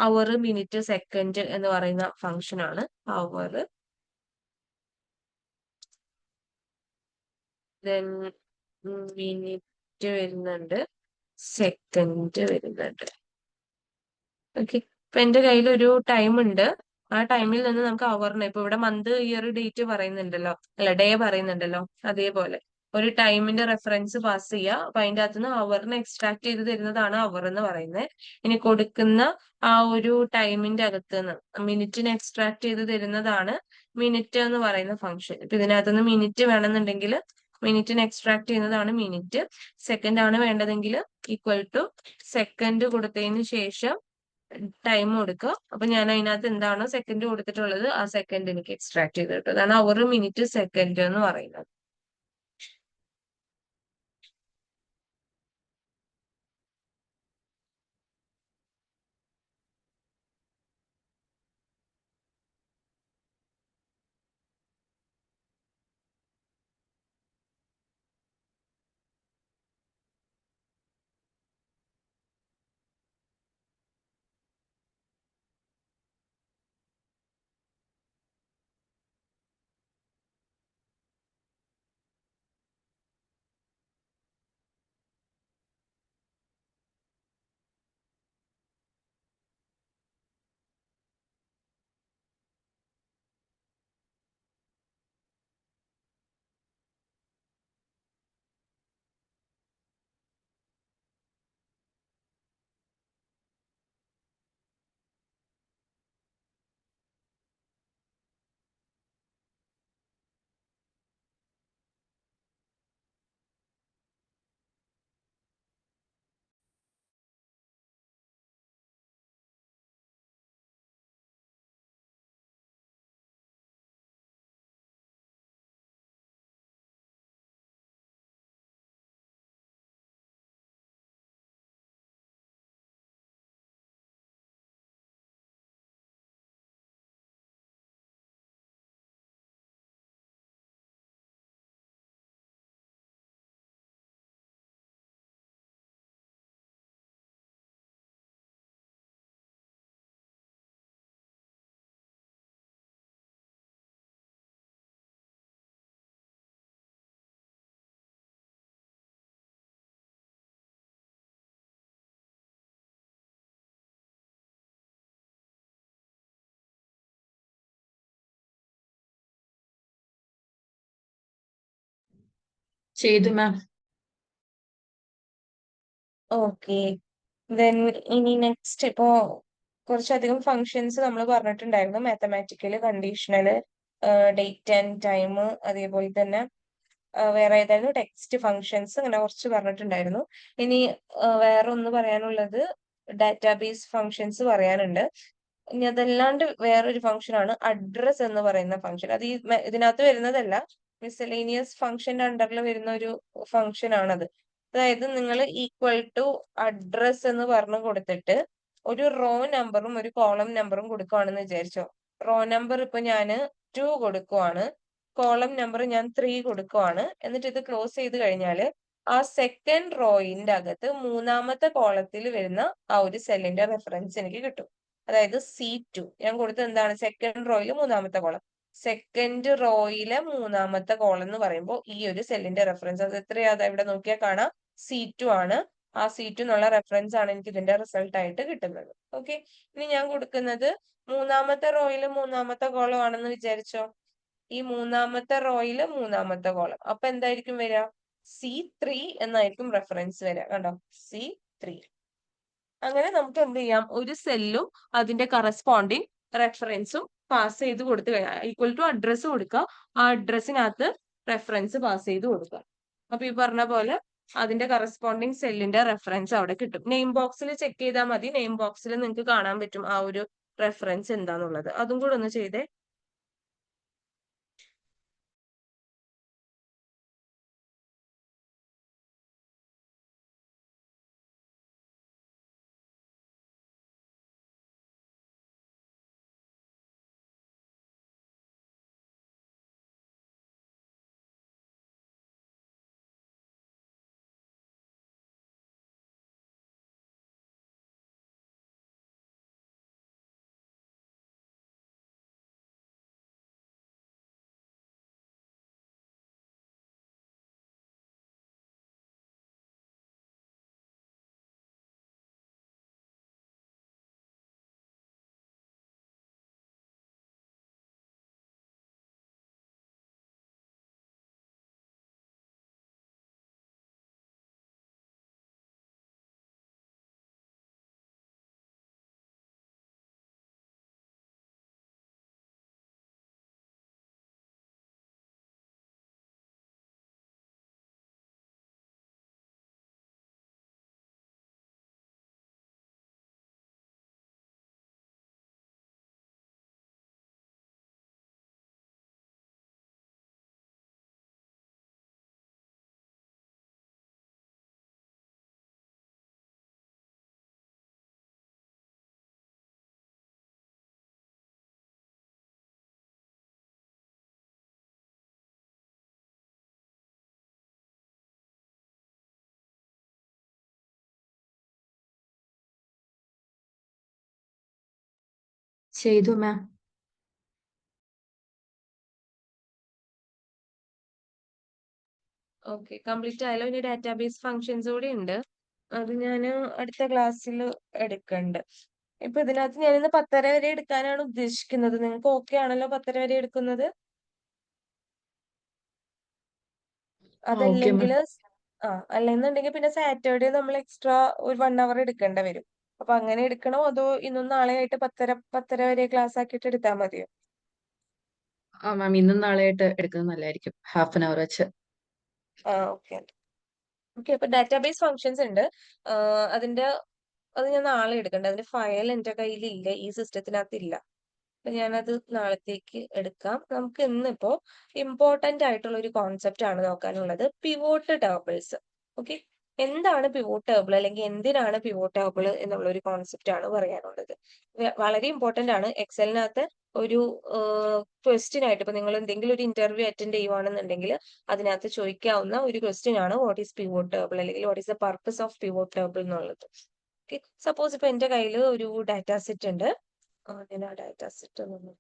[SPEAKER 1] അവർ, മിനിറ്റ്, സെക്കൻഡ് എന്ന് പറയുന്ന ഫംഗ്ഷൻ ആണ്. അവർ, ദെൻ മിനിറ്റ് വരുന്നുണ്ട്, സെക്കൻഡ് വരുന്നുണ്ട്. ഓക്കെ, ഇപ്പൊ എന്റെ കയ്യിൽ ഒരു ടൈം ഉണ്ട്. ആ ടൈമിൽ നിന്ന് നമുക്ക് അവറിന്, ഇപ്പൊ ഇവിടെ മന്ത്, ഇയർ, ഡേറ്റ് പറയുന്നുണ്ടല്ലോ, അല്ല ഡേ പറയുന്നുണ്ടല്ലോ, അതേപോലെ ഒരു ടൈമിന്റെ റെഫറൻസ് പാസ് ചെയ്യുക. അപ്പൊ അതിന്റെ അകത്ത് നിന്ന് അവറിനെ എക്സ്ട്രാക്ട് ചെയ്ത് തരുന്നതാണ് അവർ എന്ന് പറയുന്നത്. ഇനി കൊടുക്കുന്ന ആ ഒരു ടൈമിന്റെ അകത്ത് നിന്ന് മിനിറ്റിനെ എക്സ്ട്രാക്ട് ചെയ്ത് തരുന്നതാണ് മിനിറ്റ് എന്ന് പറയുന്ന ഫംഗ്ഷൻ. ഇപ്പൊ ഇതിനകത്ത് നിന്ന് മിനിറ്റ് വേണമെന്നുണ്ടെങ്കിൽ മിനിറ്റിനെ എക്സ്ട്രാക്ട് ചെയ്യുന്നതാണ് മിനിറ്റ്. സെക്കൻഡ് ആണ് വേണ്ടതെങ്കിൽ ഈക്വൽ ടു സെക്കൻഡ് കൊടുത്തതിന് ശേഷം ടൈം കൊടുക്കുക. അപ്പൊ ഞാൻ അതിനകത്ത് എന്താണോ സെക്കൻഡ് കൊടുത്തിട്ടുള്ളത് ആ സെക്കൻഡ് എനിക്ക് എക്സ്ട്രാക്ട് ചെയ്ത് കിട്ടും. അതാണ് അവർ, മിനിറ്റ്, സെക്കൻഡ് എന്ന് പറയുന്നത്.
[SPEAKER 2] ചെയ്തു മാം.
[SPEAKER 1] ഓക്കെ. ദെൻ ഇനി നെക്സ്റ്റ് ഇപ്പോ കുറച്ചധികം ഫങ്ഷൻസ് നമ്മൾ പറഞ്ഞിട്ടുണ്ടായിരുന്നു. മാത്തമാറ്റിക്കല്, കണ്ടീഷണല്, ഡേറ്റ് ആൻഡ് ടൈം, അതേപോലെ തന്നെ വേറെ ഏതായിരുന്നു ടെക്സ്റ്റ് ഫങ്ഷൻസ്, അങ്ങനെ കുറച്ച് പറഞ്ഞിട്ടുണ്ടായിരുന്നു. ഇനി വേറെ ഒന്ന് പറയാനുള്ളത് ഡാറ്റാബേസ് ഫങ്ഷൻസ് പറയാനുണ്ട്. ഇനി അതല്ലാണ്ട് വേറൊരു ഫംഗ്ഷൻ ആണ് അഡ്രസ് എന്ന് പറയുന്ന ഫംഗ്ഷൻ. അത് ഇതിനകത്ത് വരുന്നതല്ല, മിസലേനിയസ് ഫംഗ്ഷന്റെ അണ്ടറിൽ വരുന്ന ഒരു ഫംഗ്ഷൻ ആണത്. അതായത് നിങ്ങൾ ഈക്വൽ ടു അഡ്രസ് എന്ന് പറഞ്ഞു കൊടുത്തിട്ട് ഒരു റോ നമ്പറും ഒരു കോളം നമ്പറും കൊടുക്കുവാണെന്ന് വിചാരിച്ചോ. റോ നമ്പർ ഇപ്പൊ ഞാന് 2 കൊടുക്കുവാണ്, കോളം നമ്പർ ഞാൻ 3 കൊടുക്കുവാണ്. എന്നിട്ട് ഇത് ക്ലോസ് ചെയ്ത് കഴിഞ്ഞാല് ആ സെക്കൻഡ് റോയിന്റെ അകത്ത് മൂന്നാമത്തെ കോളത്തിൽ വരുന്ന ആ ഒരു സെല്ലിന്റെ റെഫറൻസ് എനിക്ക് കിട്ടും. അതായത് C2 ഞാൻ കൊടുത്തത് എന്താണ്, സെക്കൻഡ് റോയില് മൂന്നാമത്തെ കോളം. സെക്കൻഡ് റോയിലെ മൂന്നാമത്തെ കോളം എന്ന് പറയുമ്പോൾ ഈ ഒരു സെല്ലിന്റെ റെഫറൻസ് അത് എത്രയാ, ഇവിടെ നോക്കിയാൽ കാണാം C2 ആണ്. ആ C2 എന്നുള്ള റെഫറൻസ് ആണ് എനിക്ക് ഇതിന്റെ റിസൾട്ട് ആയിട്ട് കിട്ടുന്നത്. ഓക്കെ. ഇനി ഞാൻ കൊടുക്കുന്നത് മൂന്നാമത്തെ റോയില് മൂന്നാമത്തെ കോളം ആണെന്ന് വിചാരിച്ചോ. ഈ മൂന്നാമത്തെ റോയില് മൂന്നാമത്തെ കോളം, അപ്പൊ എന്തായിരിക്കും വരിക, C3 എന്നായിരിക്കും റെഫറൻസ് വരിക. കണ്ടോ, C3. അങ്ങനെ നമുക്ക് എന്ത് ചെയ്യാം, ഒരു സെല്ലും അതിന്റെ കറസ്പോണ്ടിങ് റെഫറൻസും പാസ് ചെയ്ത് കൊടുത്തു കഴിഞ്ഞാൽ ഈക്വൽ ടു അഡ്രസ്സ് കൊടുക്കുക, ആ അഡ്രസ്സിനകത്ത് റെഫറൻസ് പാസ് ചെയ്ത് കൊടുക്കുക. അപ്പൊ ഈ പറഞ്ഞ പോലെ അതിന്റെ കറസ്പോണ്ടിങ് സെല്ലിന്റെ റെഫറൻസ് അവിടെ കിട്ടും. നെയിം ബോക്സിൽ ചെക്ക് ചെയ്താൽ മതി, നെയിം ബോക്സിൽ നിങ്ങൾക്ക് കാണാൻ പറ്റും ആ ഒരു റെഫറൻസ് എന്താന്നുള്ളത്. അതും കൂടെ ഒന്ന് ചെയ്തേ.
[SPEAKER 2] ചെയ്തു മാം.
[SPEAKER 1] ഓക്കെ, കംപ്ലീറ്റ് ആയാലും ഇനി ഡാറ്റാബേസ് ഫങ്ഷൻസ് കൂടി ഉണ്ട്. അത് ഞാൻ അടുത്ത ക്ലാസ്സിൽ എടുക്കണ്ട്. ഇപ്പൊ ഇതിനകത്ത് ഞാനിന്ന് 10:30 വരെ എടുക്കാനാണ് ഉദ്ദേശിക്കുന്നത്. നിങ്ങൾക്ക് ഓക്കെ ആണല്ലോ 10:30 വരെ എടുക്കുന്നത്?
[SPEAKER 2] Okay ma'am.
[SPEAKER 1] അതല്ലെങ്കിൽ അല്ലെന്നുണ്ടെങ്കിൽ പിന്നെ സാറ്റർഡേ നമ്മൾ എക്സ്ട്രാ ഒരു 1 അവർ എടുക്കേണ്ട വരും. അപ്പൊ അങ്ങനെ എടുക്കണോ അതോ ഇന്നും നാളെ ആയിട്ട് 10:30 വരെ ക്ലാസ് ആക്കിയിട്ട് എടുത്താൽ മതിയോ?
[SPEAKER 2] ആ മാം, ഇന്നും നാളെയായിട്ട് എടുക്കുന്നത് നല്ലതായിരിക്കും, ഹാഫ് ആൻ അവർ വെച്ച്.
[SPEAKER 1] ഓക്കെ. ഓക്കെ, അപ്പൊ ഡാറ്റാബേസ് ഫങ്ഷൻസ് ഉണ്ട്. അതിന്റെ അത് ഞാൻ നാളെ എടുക്കണ്ട. അതിന്റെ ഫയൽ എന്റെ കയ്യിലില്ല, ഈ സിസ്റ്റത്തിനകത്ത് ഇല്ല. അപ്പൊ ഞാനത് നാളത്തേക്ക് എടുക്കാം. നമുക്ക് ഇന്നിപ്പോ ഇമ്പോർട്ടന്റ് ആയിട്ടുള്ള ഒരു കോൺസെപ്റ്റ് ആണ് നോക്കാനുള്ളത്, പിവോട്ട് ടേബിൾസ്. ഓക്കെ, എന്താണ് പിവോട്ട് ടേബിൾ അല്ലെങ്കിൽ എന്തിനാണ് പിവോട്ട് ടേബിൾ എന്നുള്ള ഒരു കോൺസെപ്റ്റ് ആണ് പറയാനുള്ളത്. വളരെ ഇമ്പോർട്ടന്റ് ആണ്. എക്സലിനകത്ത് ഒരു ക്വസ്റ്റ്യൻ ആയിട്ട് ഇപ്പൊ നിങ്ങൾ എന്തെങ്കിലും ഒരു ഇന്റർവ്യൂ അറ്റൻഡ് ചെയ്യുവാണെന്നുണ്ടെങ്കിൽ അതിനകത്ത് ചോദിക്കാവുന്ന ഒരു ക്വസ്റ്റ്യൻ ആണ് വാട്ട് ഈസ് പിവോട്ട് ടേബിൾ അല്ലെങ്കിൽ what is the purpose of pivot table എന്നുള്ളത്. ഓക്കെ, സപ്പോസ് ഇപ്പൊ എന്റെ കയ്യിൽ ഒരു ഡാറ്റാ സെറ്റ് ഉണ്ട്. ഞാൻ ആ ഡാറ്റാ സെറ്റ് ഒന്ന്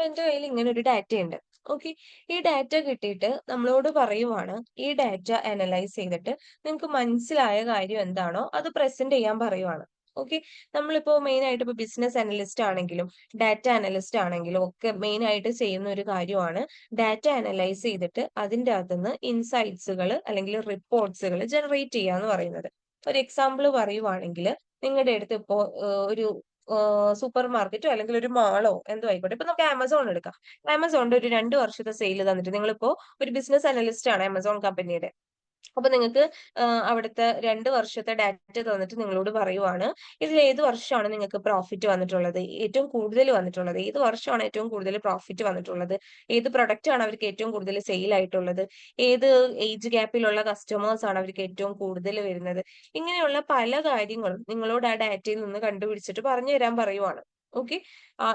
[SPEAKER 1] എന്റെ കയ്യിൽ ഇങ്ങനെ ഒരു ഡാറ്റയുണ്ട്. ഓക്കെ. ഈ ഡാറ്റ കിട്ടിയിട്ട് നമ്മളോട് പറയുവാണ്, ഈ ഡാറ്റ അനലൈസ് ചെയ്തിട്ട് നിങ്ങൾക്ക് മനസ്സിലായ കാര്യം എന്താണോ അത് പ്രസന്റ് ചെയ്യാൻ പറയുവാണ്. ഓക്കെ. നമ്മളിപ്പോ മെയിൻ ആയിട്ട് ഇപ്പൊ ബിസിനസ് അനലിസ്റ്റ് ആണെങ്കിലും ഡാറ്റ അനലിസ്റ്റ് ആണെങ്കിലും ഒക്കെ മെയിൻ ആയിട്ട് ചെയ്യുന്ന ഒരു കാര്യമാണ് ഡാറ്റ അനലൈസ് ചെയ്തിട്ട് അതിന്റെ അകത്തുനിന്ന് ഇൻസൈറ്റ്സുകൾ അല്ലെങ്കിൽ റിപ്പോർട്ട്സുകൾ ജനറേറ്റ് ചെയ്യുക എന്ന് പറയുന്നത്. ഒരു എക്സാമ്പിൾ പറയുവാണെങ്കിൽ നിങ്ങളുടെ അടുത്ത് ഇപ്പോ ഒരു സൂപ്പർ മാർക്കറ്റോ അല്ലെങ്കിൽ ഒരു മാളോ എന്തോ ആയിക്കോട്ടെ. ഇപ്പൊ നമുക്ക് ആമസോൺ എടുക്കാം. ആമസോണിന്റെ ഒരു 2 വർഷത്തെ സെയിൽ തന്നിട്ട് നിങ്ങളിപ്പോ ഒരു ബിസിനസ് അനലിസ്റ്റ് ആണ് ആമസോൺ കമ്പനിയുടെ. അപ്പൊ നിങ്ങൾക്ക് അവിടുത്തെ 2 വർഷത്തെ ഡാറ്റ തന്നിട്ട് നിങ്ങളോട് പറയുവാണ്, ഇതിൽ ഏത് വർഷമാണ് നിങ്ങൾക്ക് പ്രോഫിറ്റ് വന്നിട്ടുള്ളത്? ഏറ്റവും കൂടുതൽ വന്നിട്ടുള്ളത്? ഏത് വർഷമാണ് ഏറ്റവും കൂടുതൽ പ്രോഫിറ്റ് വന്നിട്ടുള്ളത്? ഏത് പ്രൊഡക്റ്റ് ആണ് അവർക്ക് ഏറ്റവും കൂടുതൽ സെയിൽ ആയിട്ടുള്ളത്? ഏത് ഏജ് ഗ്യാപ്പിലുള്ള കസ്റ്റമേഴ്സ് ആണ് അവർക്ക് ഏറ്റവും കൂടുതൽ വരുന്നത്? ഇങ്ങനെയുള്ള പല കാര്യങ്ങളും നിങ്ങളോട് ആ ഡാറ്റയിൽ നിന്ന് കണ്ടുപിടിച്ചിട്ട് പറഞ്ഞു തരാൻ പറയുവാണ്. ഓക്കെ.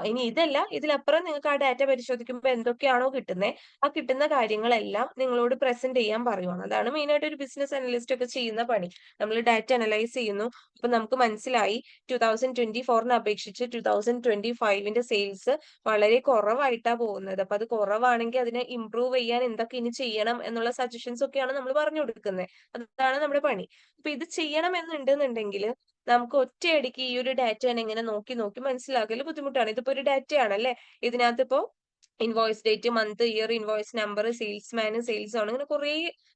[SPEAKER 1] ഇനി ഇതല്ല, ഇതിലപ്പുറം നിങ്ങൾക്ക് ആ ഡാറ്റ പരിശോധിക്കുമ്പോൾ എന്തൊക്കെയാണോ കിട്ടുന്നത്, ആ കിട്ടുന്ന കാര്യങ്ങളെല്ലാം നിങ്ങളോട് പ്രസന്റ് ചെയ്യാൻ പറയുവാണ്. അതാണ് മെയിൻ ആയിട്ട് ഒരു ബിസിനസ് അനലിസ്റ്റ് ഒക്കെ ചെയ്യുന്ന പണി. നമ്മൾ ഡാറ്റ അനലൈസ് ചെയ്യുന്നു. അപ്പൊ നമുക്ക് മനസ്സിലായി 2024 അപേക്ഷിച്ച് 2025 സെയിൽസ് വളരെ കുറവായിട്ടാ പോകുന്നത്. അപ്പൊ അത് കുറവാണെങ്കിൽ അതിനെ ഇംപ്രൂവ് ചെയ്യാൻ എന്തൊക്കെ ഇനി ചെയ്യണം എന്നുള്ള സജഷൻസ് ഒക്കെയാണ് നമ്മൾ പറഞ്ഞു കൊടുക്കുന്നത്. അതാണ് നമ്മുടെ പണി. അപ്പൊ ഇത് ചെയ്യണം എന്നുണ്ടെന്നുണ്ടെങ്കിൽ നമുക്ക് ഒറ്റയടിക്ക് ഈ ഒരു ഡാറ്റ ഇങ്ങനെ നോക്കി നോക്കി മനസ്സിലാക്കല് ബുദ്ധിമുട്ടാണ്. ഇതിപ്പോ ഒരു ഡാറ്റയാണല്ലേ. ഇതിനകത്തിപ്പോ invoice date, month, year, invoice number, salesman, sales ആണ്. അങ്ങനെ കുറേ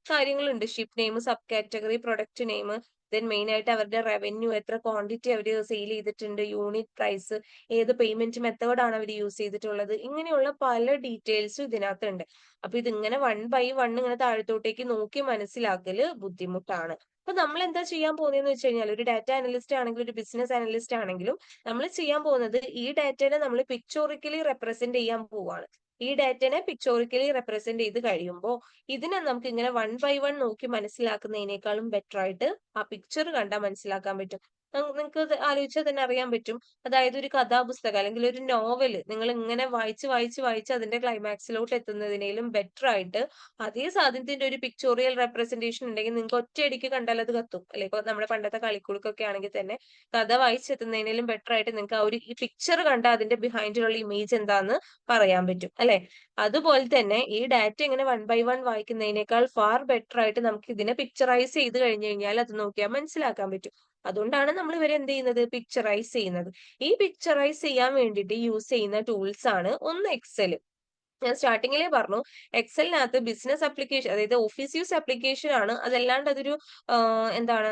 [SPEAKER 1] കാര്യങ്ങളുണ്ട്. Ship name, sub category, product name, then main ആയിട്ട് അവരുടെ റവന്യൂ, എത്ര ക്വാണ്ടിറ്റി അവര് സെയിൽ ചെയ്തിട്ടുണ്ട്, യൂണിറ്റ് പ്രൈസ്, ഏത് പേയ്മെന്റ് മെത്തേഡ് ആണ് അവർ യൂസ് ചെയ്തിട്ടുള്ളത്, ഇങ്ങനെയുള്ള പല ഡീറ്റെയിൽസും ഇതിനകത്തുണ്ട്. അപ്പൊ ഇതിങ്ങനെ വൺ ബൈ വൺ ഇങ്ങനെ താഴത്തോട്ടേക്ക് നോക്കി മനസ്സിലാക്കല് ബുദ്ധിമുട്ടാണ്. അപ്പൊ നമ്മൾ എന്താ ചെയ്യാൻ പോകുന്നതെന്ന് വെച്ച് കഴിഞ്ഞാൽ ഒരു ഡാറ്റ അനലിസ്റ്റ് ആണെങ്കിലും ഒരു ബിസിനസ് അനലിസ്റ്റ് ആണെങ്കിലും നമ്മൾ ചെയ്യാൻ പോകുന്നത് ഈ ഡാറ്റനെ നമ്മൾ പിക്ചോറിക്കലി റെപ്രസെന്റ് ചെയ്യാൻ പോവാണ്. ഈ ഡാറ്റനെ പിക്ചോറിക്കലി റെപ്രസെന്റ് ചെയ്ത് കഴിയുമ്പോൾ ഇതിനെ നമുക്ക് ഇങ്ങനെ വൺ ബൈ വൺ നോക്കി മനസ്സിലാക്കുന്നതിനേക്കാളും ബെറ്റർ ആയിട്ട് ആ പിക്ചർ കണ്ടാൽ മനസ്സിലാക്കാൻ പറ്റും. നിങ്ങൾക്ക് ആലോചിച്ചാൽ തന്നെ അറിയാൻ പറ്റും. അതായത് ഒരു കഥാപുസ്തകം അല്ലെങ്കിൽ ഒരു നോവല് നിങ്ങൾ ഇങ്ങനെ വായിച്ച് വായിച്ച് വായിച്ച് അതിന്റെ ക്ലൈമാക്സിലോട്ട് എത്തുന്നതിനേലും ബെറ്റർ ആയിട്ട് അതേ സാധനത്തിന്റെ ഒരു പിക്ചോറിയൽ റെപ്രസെന്റേഷൻ ഉണ്ടെങ്കിൽ നിങ്ങൾക്ക് ഒറ്റയടിക്ക് കണ്ടാൽ അത് കത്തും. അല്ലെ, ഇപ്പൊ നമ്മുടെ പണ്ടത്തെ കളിക്കുടുക്കൊക്കെ ആണെങ്കിൽ തന്നെ കഥ വായിച്ചെത്തുന്നതിനേലും ബെറ്റർ ആയിട്ട് നിങ്ങൾക്ക് ആ ഒരു ഈ പിക്ചർ കണ്ടാൽ അതിന്റെ ബിഹൈൻഡിലുള്ള ഇമേജ് എന്താന്ന് പറയാൻ പറ്റും അല്ലെ. അതുപോലെ തന്നെ ഈ ഡാറ്റ ഇങ്ങനെ വൺ ബൈ വൺ വായിക്കുന്നതിനേക്കാൾ ഫാർ ബെറ്റർ ആയിട്ട് നമുക്ക് ഇതിനെ പിക്ചറൈസ് ചെയ്ത് കഴിഞ്ഞു കഴിഞ്ഞാൽ അത് നോക്കിയാൽ മനസ്സിലാക്കാൻ പറ്റും. അതുകൊണ്ടാണ് നമ്മൾ ഇവരെ എന്ത് ചെയ്യുന്നത്, പിക്ചറൈസ് ചെയ്യുന്നത്. ഈ പിക്ചറൈസ് ചെയ്യാൻ വേണ്ടിയിട്ട് യൂസ് ചെയ്യുന്ന ടൂൾസ് ആണ് ഒന്ന് എക്സൽ. ഞാൻ സ്റ്റാർട്ടിങ്ങിലേ പറഞ്ഞു, എക്സലിനകത്ത് ബിസിനസ് ആപ്ലിക്കേഷൻ, അതായത് ഓഫീസ് യൂസ് ആപ്ലിക്കേഷൻ ആണ്. അതല്ലാണ്ട് അതൊരു എന്താണ്,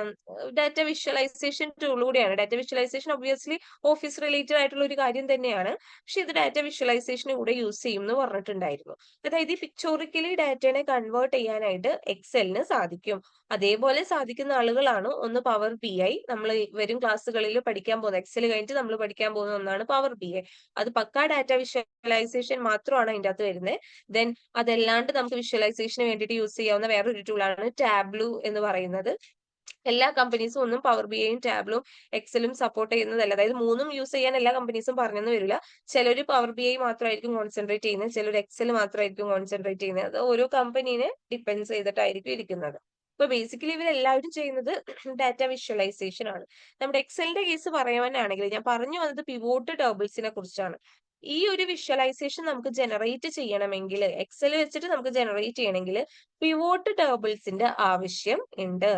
[SPEAKER 1] ഡാറ്റ വിഷ്വലൈസേഷൻ ടൂൾ കൂടിയാണ്. Data visualisation obviously office related ആയിട്ടുള്ള ഒരു കാര്യം തന്നെയാണ്. പക്ഷെ ഇത് ഡാറ്റ വിഷ്വലൈസേഷന് കൂടെ യൂസ് ചെയ്യും എന്ന് പറഞ്ഞിട്ടുണ്ടായിരുന്നു. അതായത് ഈ പിക്ചോറിക്കലി ഡാറ്റനെ കൺവേർട്ട് ചെയ്യാനായിട്ട് എക്സലിന് സാധിക്കും. അതേപോലെ സാധിക്കുന്ന ആളുകളാണ് ഒന്ന് പവർ ബി ഐ. നമ്മൾ വരും ക്ലാസ്സുകളിൽ പഠിക്കാൻ പോകുന്നത്, എക്സൽ കഴിഞ്ഞിട്ട് നമ്മൾ പഠിക്കാൻ പോകുന്ന ഒന്നാണ് പവർ ബി ഐ. അത് പക്കാ ഡാറ്റ വിഷ്വലൈസേഷൻ മാത്രമാണ് അതിന്റെ അകത്ത് വരുന്നത്. ദെൻ അതല്ലാണ്ട് നമുക്ക് വിഷ്വലൈസേഷന് വേണ്ടിയിട്ട് യൂസ് ചെയ്യാവുന്ന വേറൊരു ടൂളാണ് ടാബ്ലൂ എന്ന് പറയുന്നത്. എല്ലാ കമ്പനീസും ഒന്നും പവർ ബി ഐയും ടാബ്ലും എക്സലും സപ്പോർട്ട് ചെയ്യുന്നതല്ല. അതായത് മൂന്നും യൂസ് ചെയ്യാൻ എല്ലാ കമ്പനീസും പറഞ്ഞെന്ന് വരില്ല. ചിലർ പവർ ബി ഐ മാത്രമായിരിക്കും കോൺസെൻട്രേറ്റ് ചെയ്യുന്നത്, ചിലർ എക്സൽ മാത്രമായിരിക്കും കോൺസെൻട്രേറ്റ് ചെയ്യുന്നത്. അത് ഓരോ കമ്പനീനെ ഡിപ്പെൻഡ്സ് ചെയ്തിട്ടായിരിക്കും ഇരിക്കുന്നത്. ഇപ്പൊ ബേസിക്കലി ഇവരെല്ലാവരും ചെയ്യുന്നത് ഡാറ്റ വിഷ്വലൈസേഷൻ ആണ്. നമ്മുടെ എക്സലിന്റെ കേസ് പറയാനാണെങ്കിൽ ഞാൻ പറഞ്ഞു വന്നത് പിവോട്ട് ടേബിൾസിനെ കുറിച്ചാണ്. ഈ ഒരു വിഷ്വലൈസേഷൻ നമുക്ക് ജനറേറ്റ് ചെയ്യണമെങ്കിൽ, എക്സൽ വെച്ചിട്ട് നമുക്ക് ജനറേറ്റ് ചെയ്യണമെങ്കിൽ പിവോട്ട് ടേബിൾസിന്റെ ആവശ്യം ഉണ്ട്.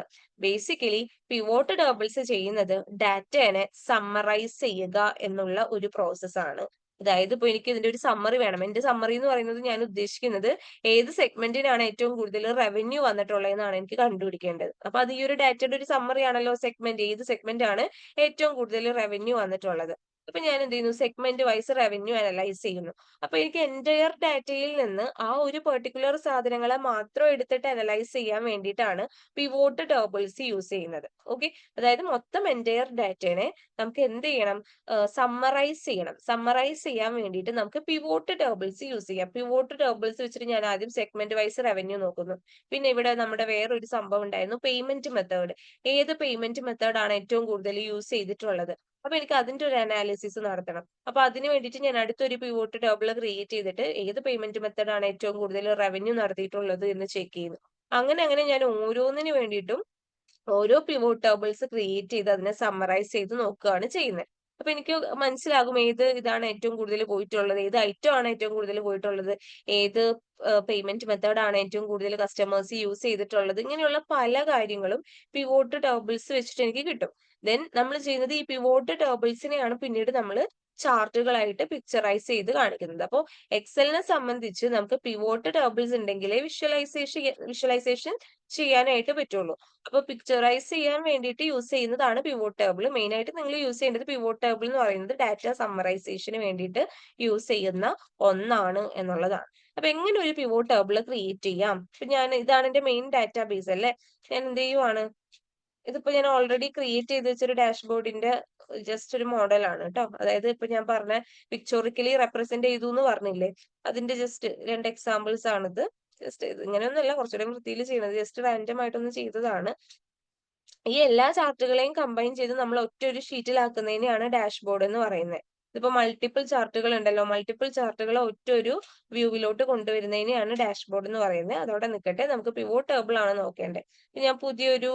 [SPEAKER 1] ബേസിക്കലി പിവോട്ട് ടേബിൾസ് ചെയ്യുന്നത് ഡാറ്റനെ സമ്മറൈസ് ചെയ്യുക എന്നുള്ള ഒരു പ്രോസസ് ആണ്. അതായത് ഇപ്പൊ എനിക്ക് ഇതിന്റെ ഒരു സമ്മറി വേണം. എന്റെ സമ്മറി എന്ന് പറയുന്നത് ഞാൻ ഉദ്ദേശിക്കുന്നത് ഏത് സെഗ്മെന്റിനാണ് ഏറ്റവും കൂടുതൽ റവന്യൂ വന്നിട്ടുള്ളതെന്നാണ് എനിക്ക് കണ്ടുപിടിക്കേണ്ടത്. അപ്പൊ അത് ഈ ഒരു ഡാറ്റയുടെ ഒരു സമ്മറി ആണല്ലോ. സെഗ്മെന്റ്, ഏത് സെഗ്മെന്റ് ആണ് ഏറ്റവും കൂടുതൽ റവന്യൂ വന്നിട്ടുള്ളത്. അപ്പൊ ഞാൻ എന്ത് ചെയ്യുന്നു, സെഗ്മെന്റ് വൈസ് റവന്യൂ അനലൈസ് ചെയ്യുന്നു. അപ്പൊ എനിക്ക് എന്റയർ ഡാറ്റയിൽ നിന്ന് ആ ഒരു പെർട്ടിക്കുലർ സാധനങ്ങളെ മാത്രം എടുത്തിട്ട് അനലൈസ് ചെയ്യാൻ വേണ്ടിയിട്ടാണ് പിവോട്ട് ടേബിൾസ് യൂസ് ചെയ്യുന്നത്. ഓക്കെ. അതായത് മൊത്തം എന്റയർ ഡാറ്റനെ നമുക്ക് എന്ത് ചെയ്യണം, സമ്മറൈസ് ചെയ്യണം. സമ്മറൈസ് ചെയ്യാൻ വേണ്ടിയിട്ട് നമുക്ക് പിവോട്ട് ടേബിൾസ് യൂസ് ചെയ്യാം. പിവോട്ട് ടേബിൾസ് വെച്ചിട്ട് ഞാൻ ആദ്യം സെഗ്മെന്റ് വൈസ് റവന്യൂ നോക്കുന്നു. പിന്നെ ഇവിടെ നമ്മുടെ വേറൊരു സംഭവം ഉണ്ടായിരുന്നു, പേയ്മെന്റ് മെത്തേഡ്. ഏത് പേയ്മെന്റ് മെത്തേഡ് ആണ് ഏറ്റവും കൂടുതൽ യൂസ് ചെയ്തിട്ടുള്ളത്. അപ്പൊ എനിക്ക് അതിന്റെ ഒരു അനാലിസിസ് നടത്തണം. അപ്പൊ അതിന് വേണ്ടിയിട്ട് ഞാൻ അടുത്തൊരു പിവോട്ട് ടേബിൾ ക്രിയേറ്റ് ചെയ്തിട്ട് ഏത് പേയ്മെന്റ് മെത്തേഡ് ആണ് ഏറ്റവും കൂടുതൽ റവന്യൂ നടത്തിയിട്ടുള്ളത് എന്ന് ചെക്ക് ചെയ്യുന്നു. അങ്ങനെ അങ്ങനെ ഞാൻ ഓരോന്നിന് വേണ്ടിയിട്ടും ഓരോ പിവോട്ട് ടേബിൾസ് ക്രിയേറ്റ് ചെയ്ത് അതിനെ സമ്മറൈസ് ചെയ്ത് നോക്കുകയാണ് ചെയ്യുന്നത്. അപ്പൊ എനിക്ക് മനസ്സിലാകും ഏത് ഇതാണ് ഏറ്റവും കൂടുതൽ പോയിട്ടുള്ളത്, ഏത് ഐറ്റം ആണ് ഏറ്റവും കൂടുതൽ പോയിട്ടുള്ളത്, ഏത് പേയ്മെന്റ് മെത്തേഡ് ആണ് ഏറ്റവും കൂടുതൽ കസ്റ്റമേഴ്സ് യൂസ് ചെയ്തിട്ടുള്ളത്. ഇങ്ങനെയുള്ള പല കാര്യങ്ങളും പിവോട്ട് ടേബിൾസ് വെച്ചിട്ട് എനിക്ക് കിട്ടും. ദെൻ നമ്മൾ ചെയ്യുന്നത് ഈ പിവോട്ട് ടേബിൾസിനെയാണ് പിന്നീട് നമ്മൾ ചാർട്ടുകളായിട്ട് പിക്ചറൈസ് ചെയ്ത് കാണിക്കുന്നത്. അപ്പോൾ എക്സലിനെ സംബന്ധിച്ച് നമുക്ക് പിവോട്ട് ടേബിൾസ് ഉണ്ടെങ്കിലേ വിഷ്വലൈസേഷൻ ചെയ്യാനായിട്ട് പറ്റുള്ളൂ. അപ്പൊ പിക്ചറൈസ് ചെയ്യാൻ വേണ്ടിയിട്ട് യൂസ് ചെയ്യുന്നതാണ് പിവോട്ട് ടേബിൾ. മെയിൻ ആയിട്ട് നിങ്ങൾ യൂസ് ചെയ്യേണ്ടത് പിവോട്ട് ടേബിൾ എന്ന് പറയുന്നത് ഡാറ്റ സമ്മറൈസേഷന് വേണ്ടിയിട്ട് യൂസ് ചെയ്യുന്ന ഒന്നാണ് എന്നുള്ളതാണ്. അപ്പൊ എങ്ങനെ ഒരു പിവോട്ട് ടേബിൾ ക്രിയേറ്റ് ചെയ്യാം? ഇപ്പൊ ഇതാണ് എന്റെ മെയിൻ ഡാറ്റാബേസ് അല്ലേ. ഞാൻ എന്ത് ചെയ്യുവാണ്, ഇതിപ്പോ ഞാൻ ഓൾറെഡി ക്രിയേറ്റ് ചെയ്ത് വെച്ചൊരു ഡാഷ്ബോർഡിന്റെ ജസ്റ്റ് ഒരു മോഡലാണ് കേട്ടോ. അതായത് ഇപ്പൊ ഞാൻ പറഞ്ഞ പിക്ചോറിക്കലി റെപ്രസെന്റ് ചെയ്തു എന്ന് പറഞ്ഞില്ലേ, അതിന്റെ ജസ്റ്റ് 2 എക്സാമ്പിൾസ് ആണിത്. ജസ്റ്റ് ഇത് ഇങ്ങനെയൊന്നുമല്ല, കുറച്ചുകൂടെ വൃത്തിയിൽ ചെയ്യുന്നത്, ജസ്റ്റ് റാൻഡം ആയിട്ടൊന്ന് ചെയ്തതാണ്. ഈ എല്ലാ ചാർട്ടുകളെയും കമ്പൈൻ ചെയ്ത് നമ്മൾ ഒറ്റ ഒരു ഷീറ്റിലാക്കുന്നതിനെയാണ് ഡാഷ്ബോർഡ് എന്ന് പറയുന്നത്. ഇതിപ്പോ മൾട്ടിപ്പിൾ ചാർട്ടുകൾ ഉണ്ടല്ലോ, മൾട്ടിപ്പിൾ ചാർട്ടുകളെ ഒറ്റ ഒരു വ്യൂവിലോട്ട് കൊണ്ടുവരുന്നതിനെയാണ് ഡാഷ്ബോർഡ് എന്ന് പറയുന്നത്. അതോടെ നിൽക്കട്ടെ, നമുക്ക് പിവോട്ട് ടേബിൾ ആണ് നോക്കേണ്ടത്. ഞാൻ പുതിയൊരു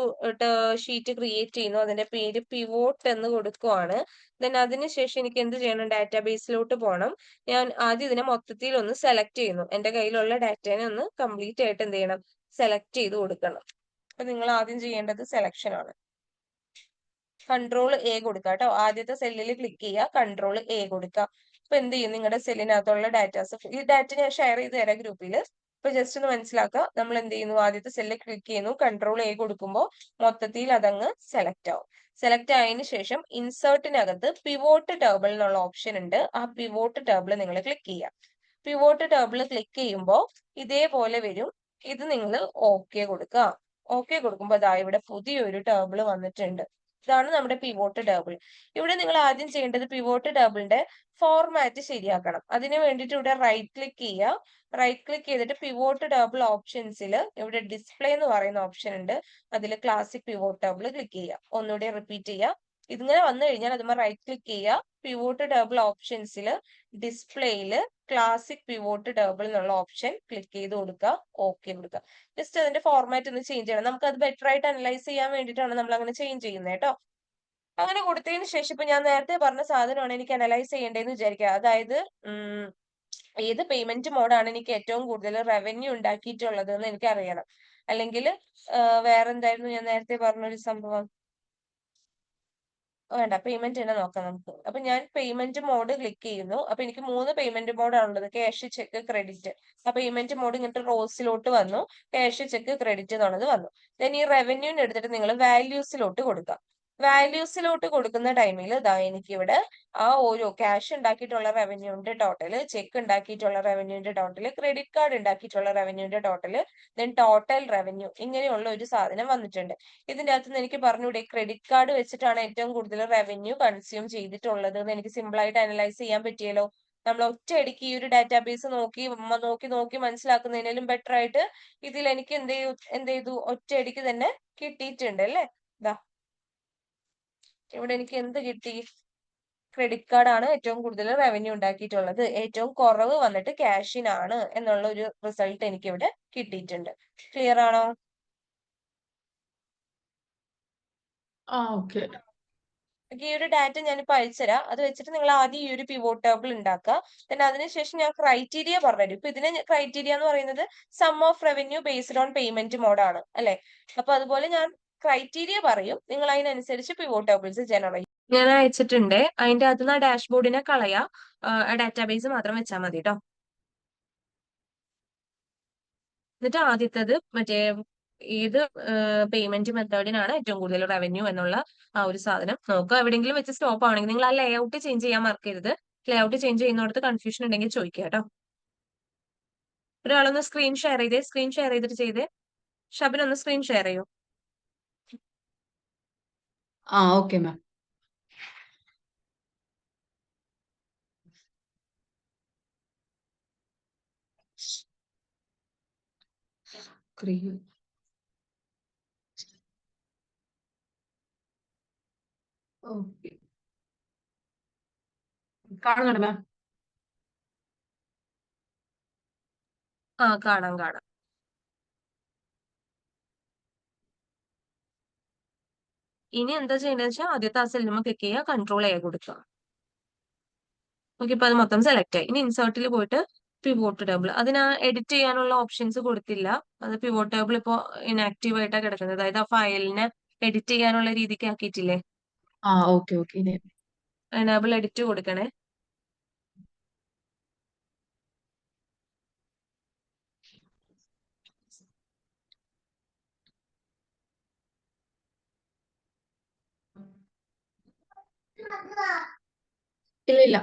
[SPEAKER 1] ഷീറ്റ് ക്രിയേറ്റ് ചെയ്യുന്നു, അതിന്റെ പേര് പിവോട്ട് എന്ന് കൊടുക്കുവാണ്. ദെൻ അതിനുശേഷം എനിക്ക് എന്ത് ചെയ്യണം, ഡാറ്റാബേസിലോട്ട് പോകണം. ഞാൻ ആദ്യം ഇതിനെ മൊത്തത്തിൽ ഒന്ന് സെലക്ട് ചെയ്യുന്നു. എന്റെ കയ്യിലുള്ള ഡാറ്റേനെ ഒന്ന് കംപ്ലീറ്റ് ആയിട്ട് എന്ത് ചെയ്യണം, സെലക്ട് ചെയ്ത് കൊടുക്കണം. അപ്പൊ നിങ്ങൾ ആദ്യം ചെയ്യേണ്ടത് സെലക്ഷൻ ആണ്. കൺട്രോൾ എ കൊടുക്കുക കേട്ടോ. ആദ്യത്തെ സെല്ലിൽ ക്ലിക്ക് ചെയ്യുക, കൺട്രോൾ എ കൊടുക്കുക. അപ്പൊ എന്ത് ചെയ്യും, നിങ്ങളുടെ സെല്ലിനകത്തുള്ള ഡാറ്റാസ്, ഈ ഡാറ്റ ഞാൻ ഷെയർ ചെയ്ത് തരാം ഗ്രൂപ്പിൽ. ഇപ്പൊ ജസ്റ്റ് ഒന്ന് മനസ്സിലാക്കുക. നമ്മൾ എന്ത് ചെയ്യുന്നു, ആദ്യത്തെ സെല്ലിൽ ക്ലിക്ക് ചെയ്യുന്നു, കൺട്രോൾ എ കൊടുക്കുമ്പോൾ മൊത്തത്തിൽ അതങ്ങ് സെലക്ട് ആവും. സെലക്ട് ആയതിനു ശേഷം ഇൻസേർട്ടിനകത്ത് പിവോട്ട് ടേബിൾ എന്നുള്ള ഓപ്ഷൻ ഉണ്ട്. ആ പിവോട്ട് ടേബിൾ നിങ്ങൾ ക്ലിക്ക് ചെയ്യുക. പിവോട്ട് ടേബിൾ ക്ലിക്ക് ചെയ്യുമ്പോൾ ഇതേപോലെ വരും. ഇത് നിങ്ങൾ ഓക്കെ കൊടുക്കുക. ഓക്കെ കൊടുക്കുമ്പോൾ അതാ ഇവിടെ പുതിയൊരു ടേബിൾ വന്നിട്ടുണ്ട്. ഇതാണ് നമ്മുടെ പിവോട്ട് ടേബിൾ. ഇവിടെ നിങ്ങൾ ആദ്യം ചെയ്യേണ്ടത് പിവോട്ട് ടേബിളിന്റെ ഫോർമാറ്റ് ശരിയാക്കണം. അതിന് വേണ്ടിയിട്ട് ഇവിടെ റൈറ്റ് ക്ലിക്ക് ചെയ്യുക. റൈറ്റ് ക്ലിക്ക് ചെയ്തിട്ട് പിവോട്ട് ടേബിൾ ഓപ്ഷൻസിൽ ഇവിടെ ഡിസ്പ്ലേ എന്ന് പറയുന്ന ഓപ്ഷൻ ഉണ്ട്. അതിൽ ക്ലാസിക് പിവോട്ട് ടേബിൾ ക്ലിക്ക് ചെയ്യുക. ഒന്നുകൂടി റിപ്പീറ്റ് ചെയ്യുക. ഇതിങ്ങനെ വന്നു കഴിഞ്ഞാൽ അതുമ്പോൾ റൈറ്റ് ക്ലിക്ക് ചെയ്യുക. പിവോട്ട് ടേബിൾ ഓപ്ഷൻസിൽ ഡിസ്പ്ലേയിൽ ക്ലാസിക് പിവോട്ട് ടേബിൾ എന്നുള്ള ഓപ്ഷൻ ക്ലിക്ക് ചെയ്ത് കൊടുക്കുക. ഓക്കെ കൊടുക്കുക. ജസ്റ്റ് അതിന്റെ ഫോർമാറ്റ് ഒന്ന് ചേഞ്ച് ചെയ്യണം. നമുക്ക് അത് ബെറ്റർ ആയിട്ട് അനലൈസ് ചെയ്യാൻ വേണ്ടിയിട്ടാണ് നമ്മൾ അങ്ങനെ ചേഞ്ച് ചെയ്യുന്നത് കേട്ടോ. അങ്ങനെ കൊടുത്തതിന് ശേഷം ഇപ്പൊ ഞാൻ നേരത്തെ പറഞ്ഞ സാധനമാണ് എനിക്ക് അനലൈസ് ചെയ്യേണ്ടതെന്ന് വിചാരിക്കുക. അതായത് ഏത് പേയ്മെന്റ് മോഡാണ് എനിക്ക് ഏറ്റവും കൂടുതൽ റവന്യൂ ഉണ്ടാക്കിയിട്ടുള്ളത് എന്ന് എനിക്ക് അറിയണം. അല്ലെങ്കിൽ വേറെ എന്തായിരുന്നു ഞാൻ നേരത്തെ പറഞ്ഞൊരു സംഭവം, വേണ്ട, പേയ്മെന്റ് തന്നെ നോക്കാം നമുക്ക്. അപ്പൊ ഞാൻ പേയ്മെന്റ് മോഡ് ക്ലിക്ക് ചെയ്യുന്നു. അപ്പൊ എനിക്ക് 3 പേയ്മെന്റ് മോഡാണുള്ളത്, ക്യാഷ്, ചെക്ക്, ക്രെഡിറ്റ്. ആ പേയ്മെന്റ് മോഡ് ഇങ്ങനത്തെ റോസിലോട്ട് വന്നു. ക്യാഷ്, ചെക്ക്, ക്രെഡിറ്റ് എന്നുള്ളത് വന്നു. ദെൻ ഈ റവന്യൂന്ന് എടുത്തിട്ട് നിങ്ങൾ വാല്യൂസിലോട്ട് കൊടുക്കാം. വാല്യൂസിലോട്ട് കൊടുക്കുന്ന ടൈമിൽ ഇതാ എനിക്കിവിടെ ആ ഓരോ ക്യാഷ് ഉണ്ടാക്കിയിട്ടുള്ള റവന്യൂന്റെ ടോട്ടല്, ചെക്ക് ഉണ്ടാക്കിയിട്ടുള്ള റവന്യൂന്റെ ടോട്ടല്, ക്രെഡിറ്റ് കാർഡ് ഉണ്ടാക്കിയിട്ടുള്ള റവന്യൂന്റെ ടോട്ടല്, ദെൻ ടോട്ടൽ റവന്യൂ, ഇങ്ങനെയുള്ള ഒരു സാധനം വന്നിട്ടുണ്ട്. ഇതിന്റെ അകത്ത് നിന്ന് എനിക്ക് പറഞ്ഞൂടെ ക്രെഡിറ്റ് കാർഡ് വെച്ചിട്ടാണ് ഏറ്റവും കൂടുതൽ റവന്യൂ കൺസ്യൂം ചെയ്തിട്ടുള്ളത് എന്ന് എനിക്ക് സിമ്പിൾ ആയിട്ട് അനലൈസ് ചെയ്യാൻ പറ്റിയല്ലോ. നമ്മൾ ഒറ്റയടിക്ക് ഈ ഒരു ഡാറ്റാബേസ് നോക്കി നോക്കി നോക്കി മനസ്സിലാക്കുന്നതിനും ബെറ്റർ ആയിട്ട് ഇതിൽ എനിക്ക് എന്ത് ചെയ്തു, ഒറ്റയടിക്ക് തന്നെ കിട്ടിയിട്ടുണ്ട് അല്ലേ. ഇതാ ഇവിടെ എനിക്ക് എന്ത് കിട്ടി, ക്രെഡിറ്റ് കാർഡ് ആണ് ഏറ്റവും കൂടുതൽ റവന്യൂ ഉണ്ടാക്കിയിട്ടുള്ളത്. ഏറ്റവും കുറവ് വന്നിട്ട് ക്യാഷിനാണ് എന്നുള്ള ഒരു റിസൾട്ട് എനിക്ക് ഇവിടെ കിട്ടിയിട്ടുണ്ട്. ക്ലിയർ ആണോ?
[SPEAKER 2] ആ ഓക്കെ.
[SPEAKER 1] ഈ ഒരു ഡാറ്റ ഞാനിപ്പോ അയച്ചുതരാം. അത് വെച്ചിട്ട് നിങ്ങൾ ആദ്യം ഈ ഒരു പിവോട്ട് ടേബിൾ ഉണ്ടാക്കുക. then അതിനുശേഷം ഞാൻ ക്രൈറ്റീരിയ പറഞ്ഞുതരും. ഇപ്പൊ ഇതിന് ക്രൈറ്റീരിയ എന്ന് പറയുന്നത് sum of revenue based on payment മോഡാണ് അല്ലെ. അപ്പൊ അതുപോലെ ഞാൻ ക്രൈറ്റീരിയ പറയും, നിങ്ങൾ അതിനനുസരിച്ച് പിവോട്ട് ടേബിൾസ് ജനറേറ്റ്. ഞാൻ അയച്ചിട്ടുണ്ട്. അതിന്റെ അകത്ത് നിന്ന് ഡാഷ്ബോർഡിനെ കളയാ, ഡാറ്റാബേസ് മാത്രം വെച്ചാൽ മതി കേട്ടോ. എന്നിട്ട് ആദ്യത്തത് മറ്റേ ഏത് പേയ്മെന്റ് മെത്തേഡിനാണ് ഏറ്റവും കൂടുതൽ റവന്യൂ എന്നുള്ള ആ ഒരു സാധനം നോക്കുക. എവിടെയെങ്കിലും വെച്ച് സ്റ്റോപ്പ് ആണെങ്കിൽ നിങ്ങൾ ആ ലേഔട്ട് ചേഞ്ച് ചെയ്യാൻ മറക്കരുത്. ലേഔട്ട് ചേഞ്ച് ചെയ്യുന്നിടത്ത് കൺഫ്യൂഷൻ ഉണ്ടെങ്കിൽ ചോദിക്കുക കേട്ടോ. ഒരാളൊന്ന് സ്ക്രീൻ ഷെയർ ചെയ്തേ, സ്ക്രീൻ ഷെയർ ചെയ്തിട്ട് ചെയ്തേ. ഷബിൻ ഒന്ന് സ്ക്രീൻ ഷെയർ ചെയ്യോ?
[SPEAKER 2] ആ ഓക്കെ മാം. ഓക്കെ, കാണുന്നുണ്ട് മാം.
[SPEAKER 1] ആ കാണാം കാണാം. ഇനി എന്താ ചെയ്യേണ്ടത് വെച്ചാൽ ആദ്യത്തെ ആ സെല്ലുമ്മ ക്ലിക്ക് ചെയ്യുക, കൺട്രോൾ എ കൊടുക്കുക. ഓക്കെ, ഇപ്പൊ അത് മൊത്തം സെലക്ട് ആയി. ഇനി ഇൻസേർട്ടിൽ പോയിട്ട് പിവോട്ട് ടേബിൾ, അതിന് എഡിറ്റ് ചെയ്യാനുള്ള ഓപ്ഷൻസ് കൊടുത്തില്ല. അത് പിവോട്ട് ടേബിൾ ഇപ്പോ ഇനാക്റ്റീവ് ആയിട്ടാണ് കിടക്കുന്നത്. അതായത് ആ ഫയലിനെ എഡിറ്റ് ചെയ്യാനുള്ള രീതിക്ക് ആക്കിയിട്ടില്ലേ,
[SPEAKER 2] ആ ഓക്കെ ഓക്കെ ഇനി
[SPEAKER 1] എനേബിൾ എഡിറ്റ് കൊടുക്കണേ.
[SPEAKER 2] ഇല്ല ഇല്ല.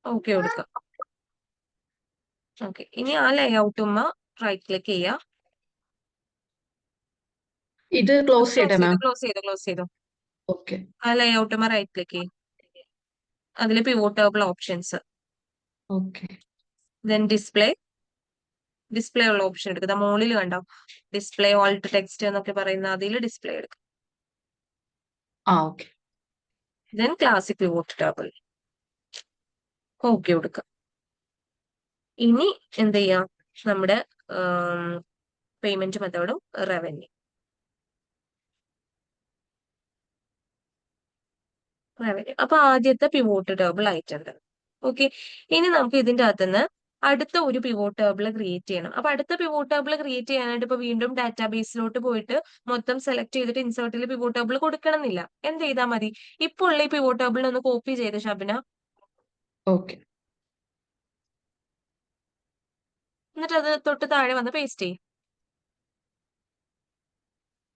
[SPEAKER 1] ഓക്കെ കൊടുക്കാം. ഓക്കെ, ഇനി ആ ലേഔട്ടുമ്മ റൈറ്റ് ക്ലിക്ക് ചെയ്യുക.
[SPEAKER 2] ഇത് ക്ലോസ്
[SPEAKER 1] ക്ലോസ്
[SPEAKER 2] ചെയ്യട്ടെ
[SPEAKER 1] ചെയ്തോ,
[SPEAKER 2] മാം?
[SPEAKER 1] ക്ലോസ് ചെയ്തോ, ക്ലോസ് ചെയ്തോ.
[SPEAKER 2] ഓക്കെ
[SPEAKER 1] ആ ലേഔട്ടുമ്മ റൈറ്റ് ക്ലിക്ക് ചെയ്യും. അതിൽ pivot table options,
[SPEAKER 2] okay
[SPEAKER 1] then display ഉള്ള ഓപ്ഷൻ എടുക്കുക. മുകളിൽ കണ്ടോ ഡിസ്പ്ലേ ഓൾട്ട് ടെക്സ്റ്റ് എന്നൊക്കെ പറയുന്ന, അതിൽ ഡിസ്പ്ലേ എടുക്കുക.
[SPEAKER 2] ആ okay
[SPEAKER 1] then classic pivot table okay കൊടുക്കുക. ഇനി എന്ത് ചെയ്യാം, നമ്മുടെ പേയ്മെന്റ് മെത്തേഡും റവന്യൂ അപ്പൊ ആദ്യത്തെ പിവോട്ട് ടേബിൾ ആയിട്ടുണ്ട്. ഓക്കെ, ഇനി നമുക്ക് ഇതിന്റെ അകത്തുനിന്ന് അടുത്ത ഒരു പിവോട്ട് ടേബിൾ ക്രിയേറ്റ് ചെയ്യണം. അപ്പൊ അടുത്ത പിവോട്ട് ടേബിൾ ക്രിയേറ്റ് ചെയ്യാനായിട്ട് ഇപ്പൊ വീണ്ടും ഡാറ്റാബേസിലോട്ട് പോയിട്ട് മൊത്തം സെലക്ട് ചെയ്തിട്ട് ഇൻസേർട്ടിൽ പിവോട്ട് ടേബിൾ കൊടുക്കണം എന്നില്ല. എന്ത് ചെയ്താൽ മതി, ഇപ്പോൾ ഉള്ള ഈ പിവോട്ട് ടേബിൾ ഒന്ന് കോപ്പി ചെയ്ത് ഷബിന,
[SPEAKER 2] ഓക്കെ
[SPEAKER 1] എന്നിട്ട് അത് തൊട്ട് താഴെ വന്ന് പേസ്റ്റ് ചെയ്യും.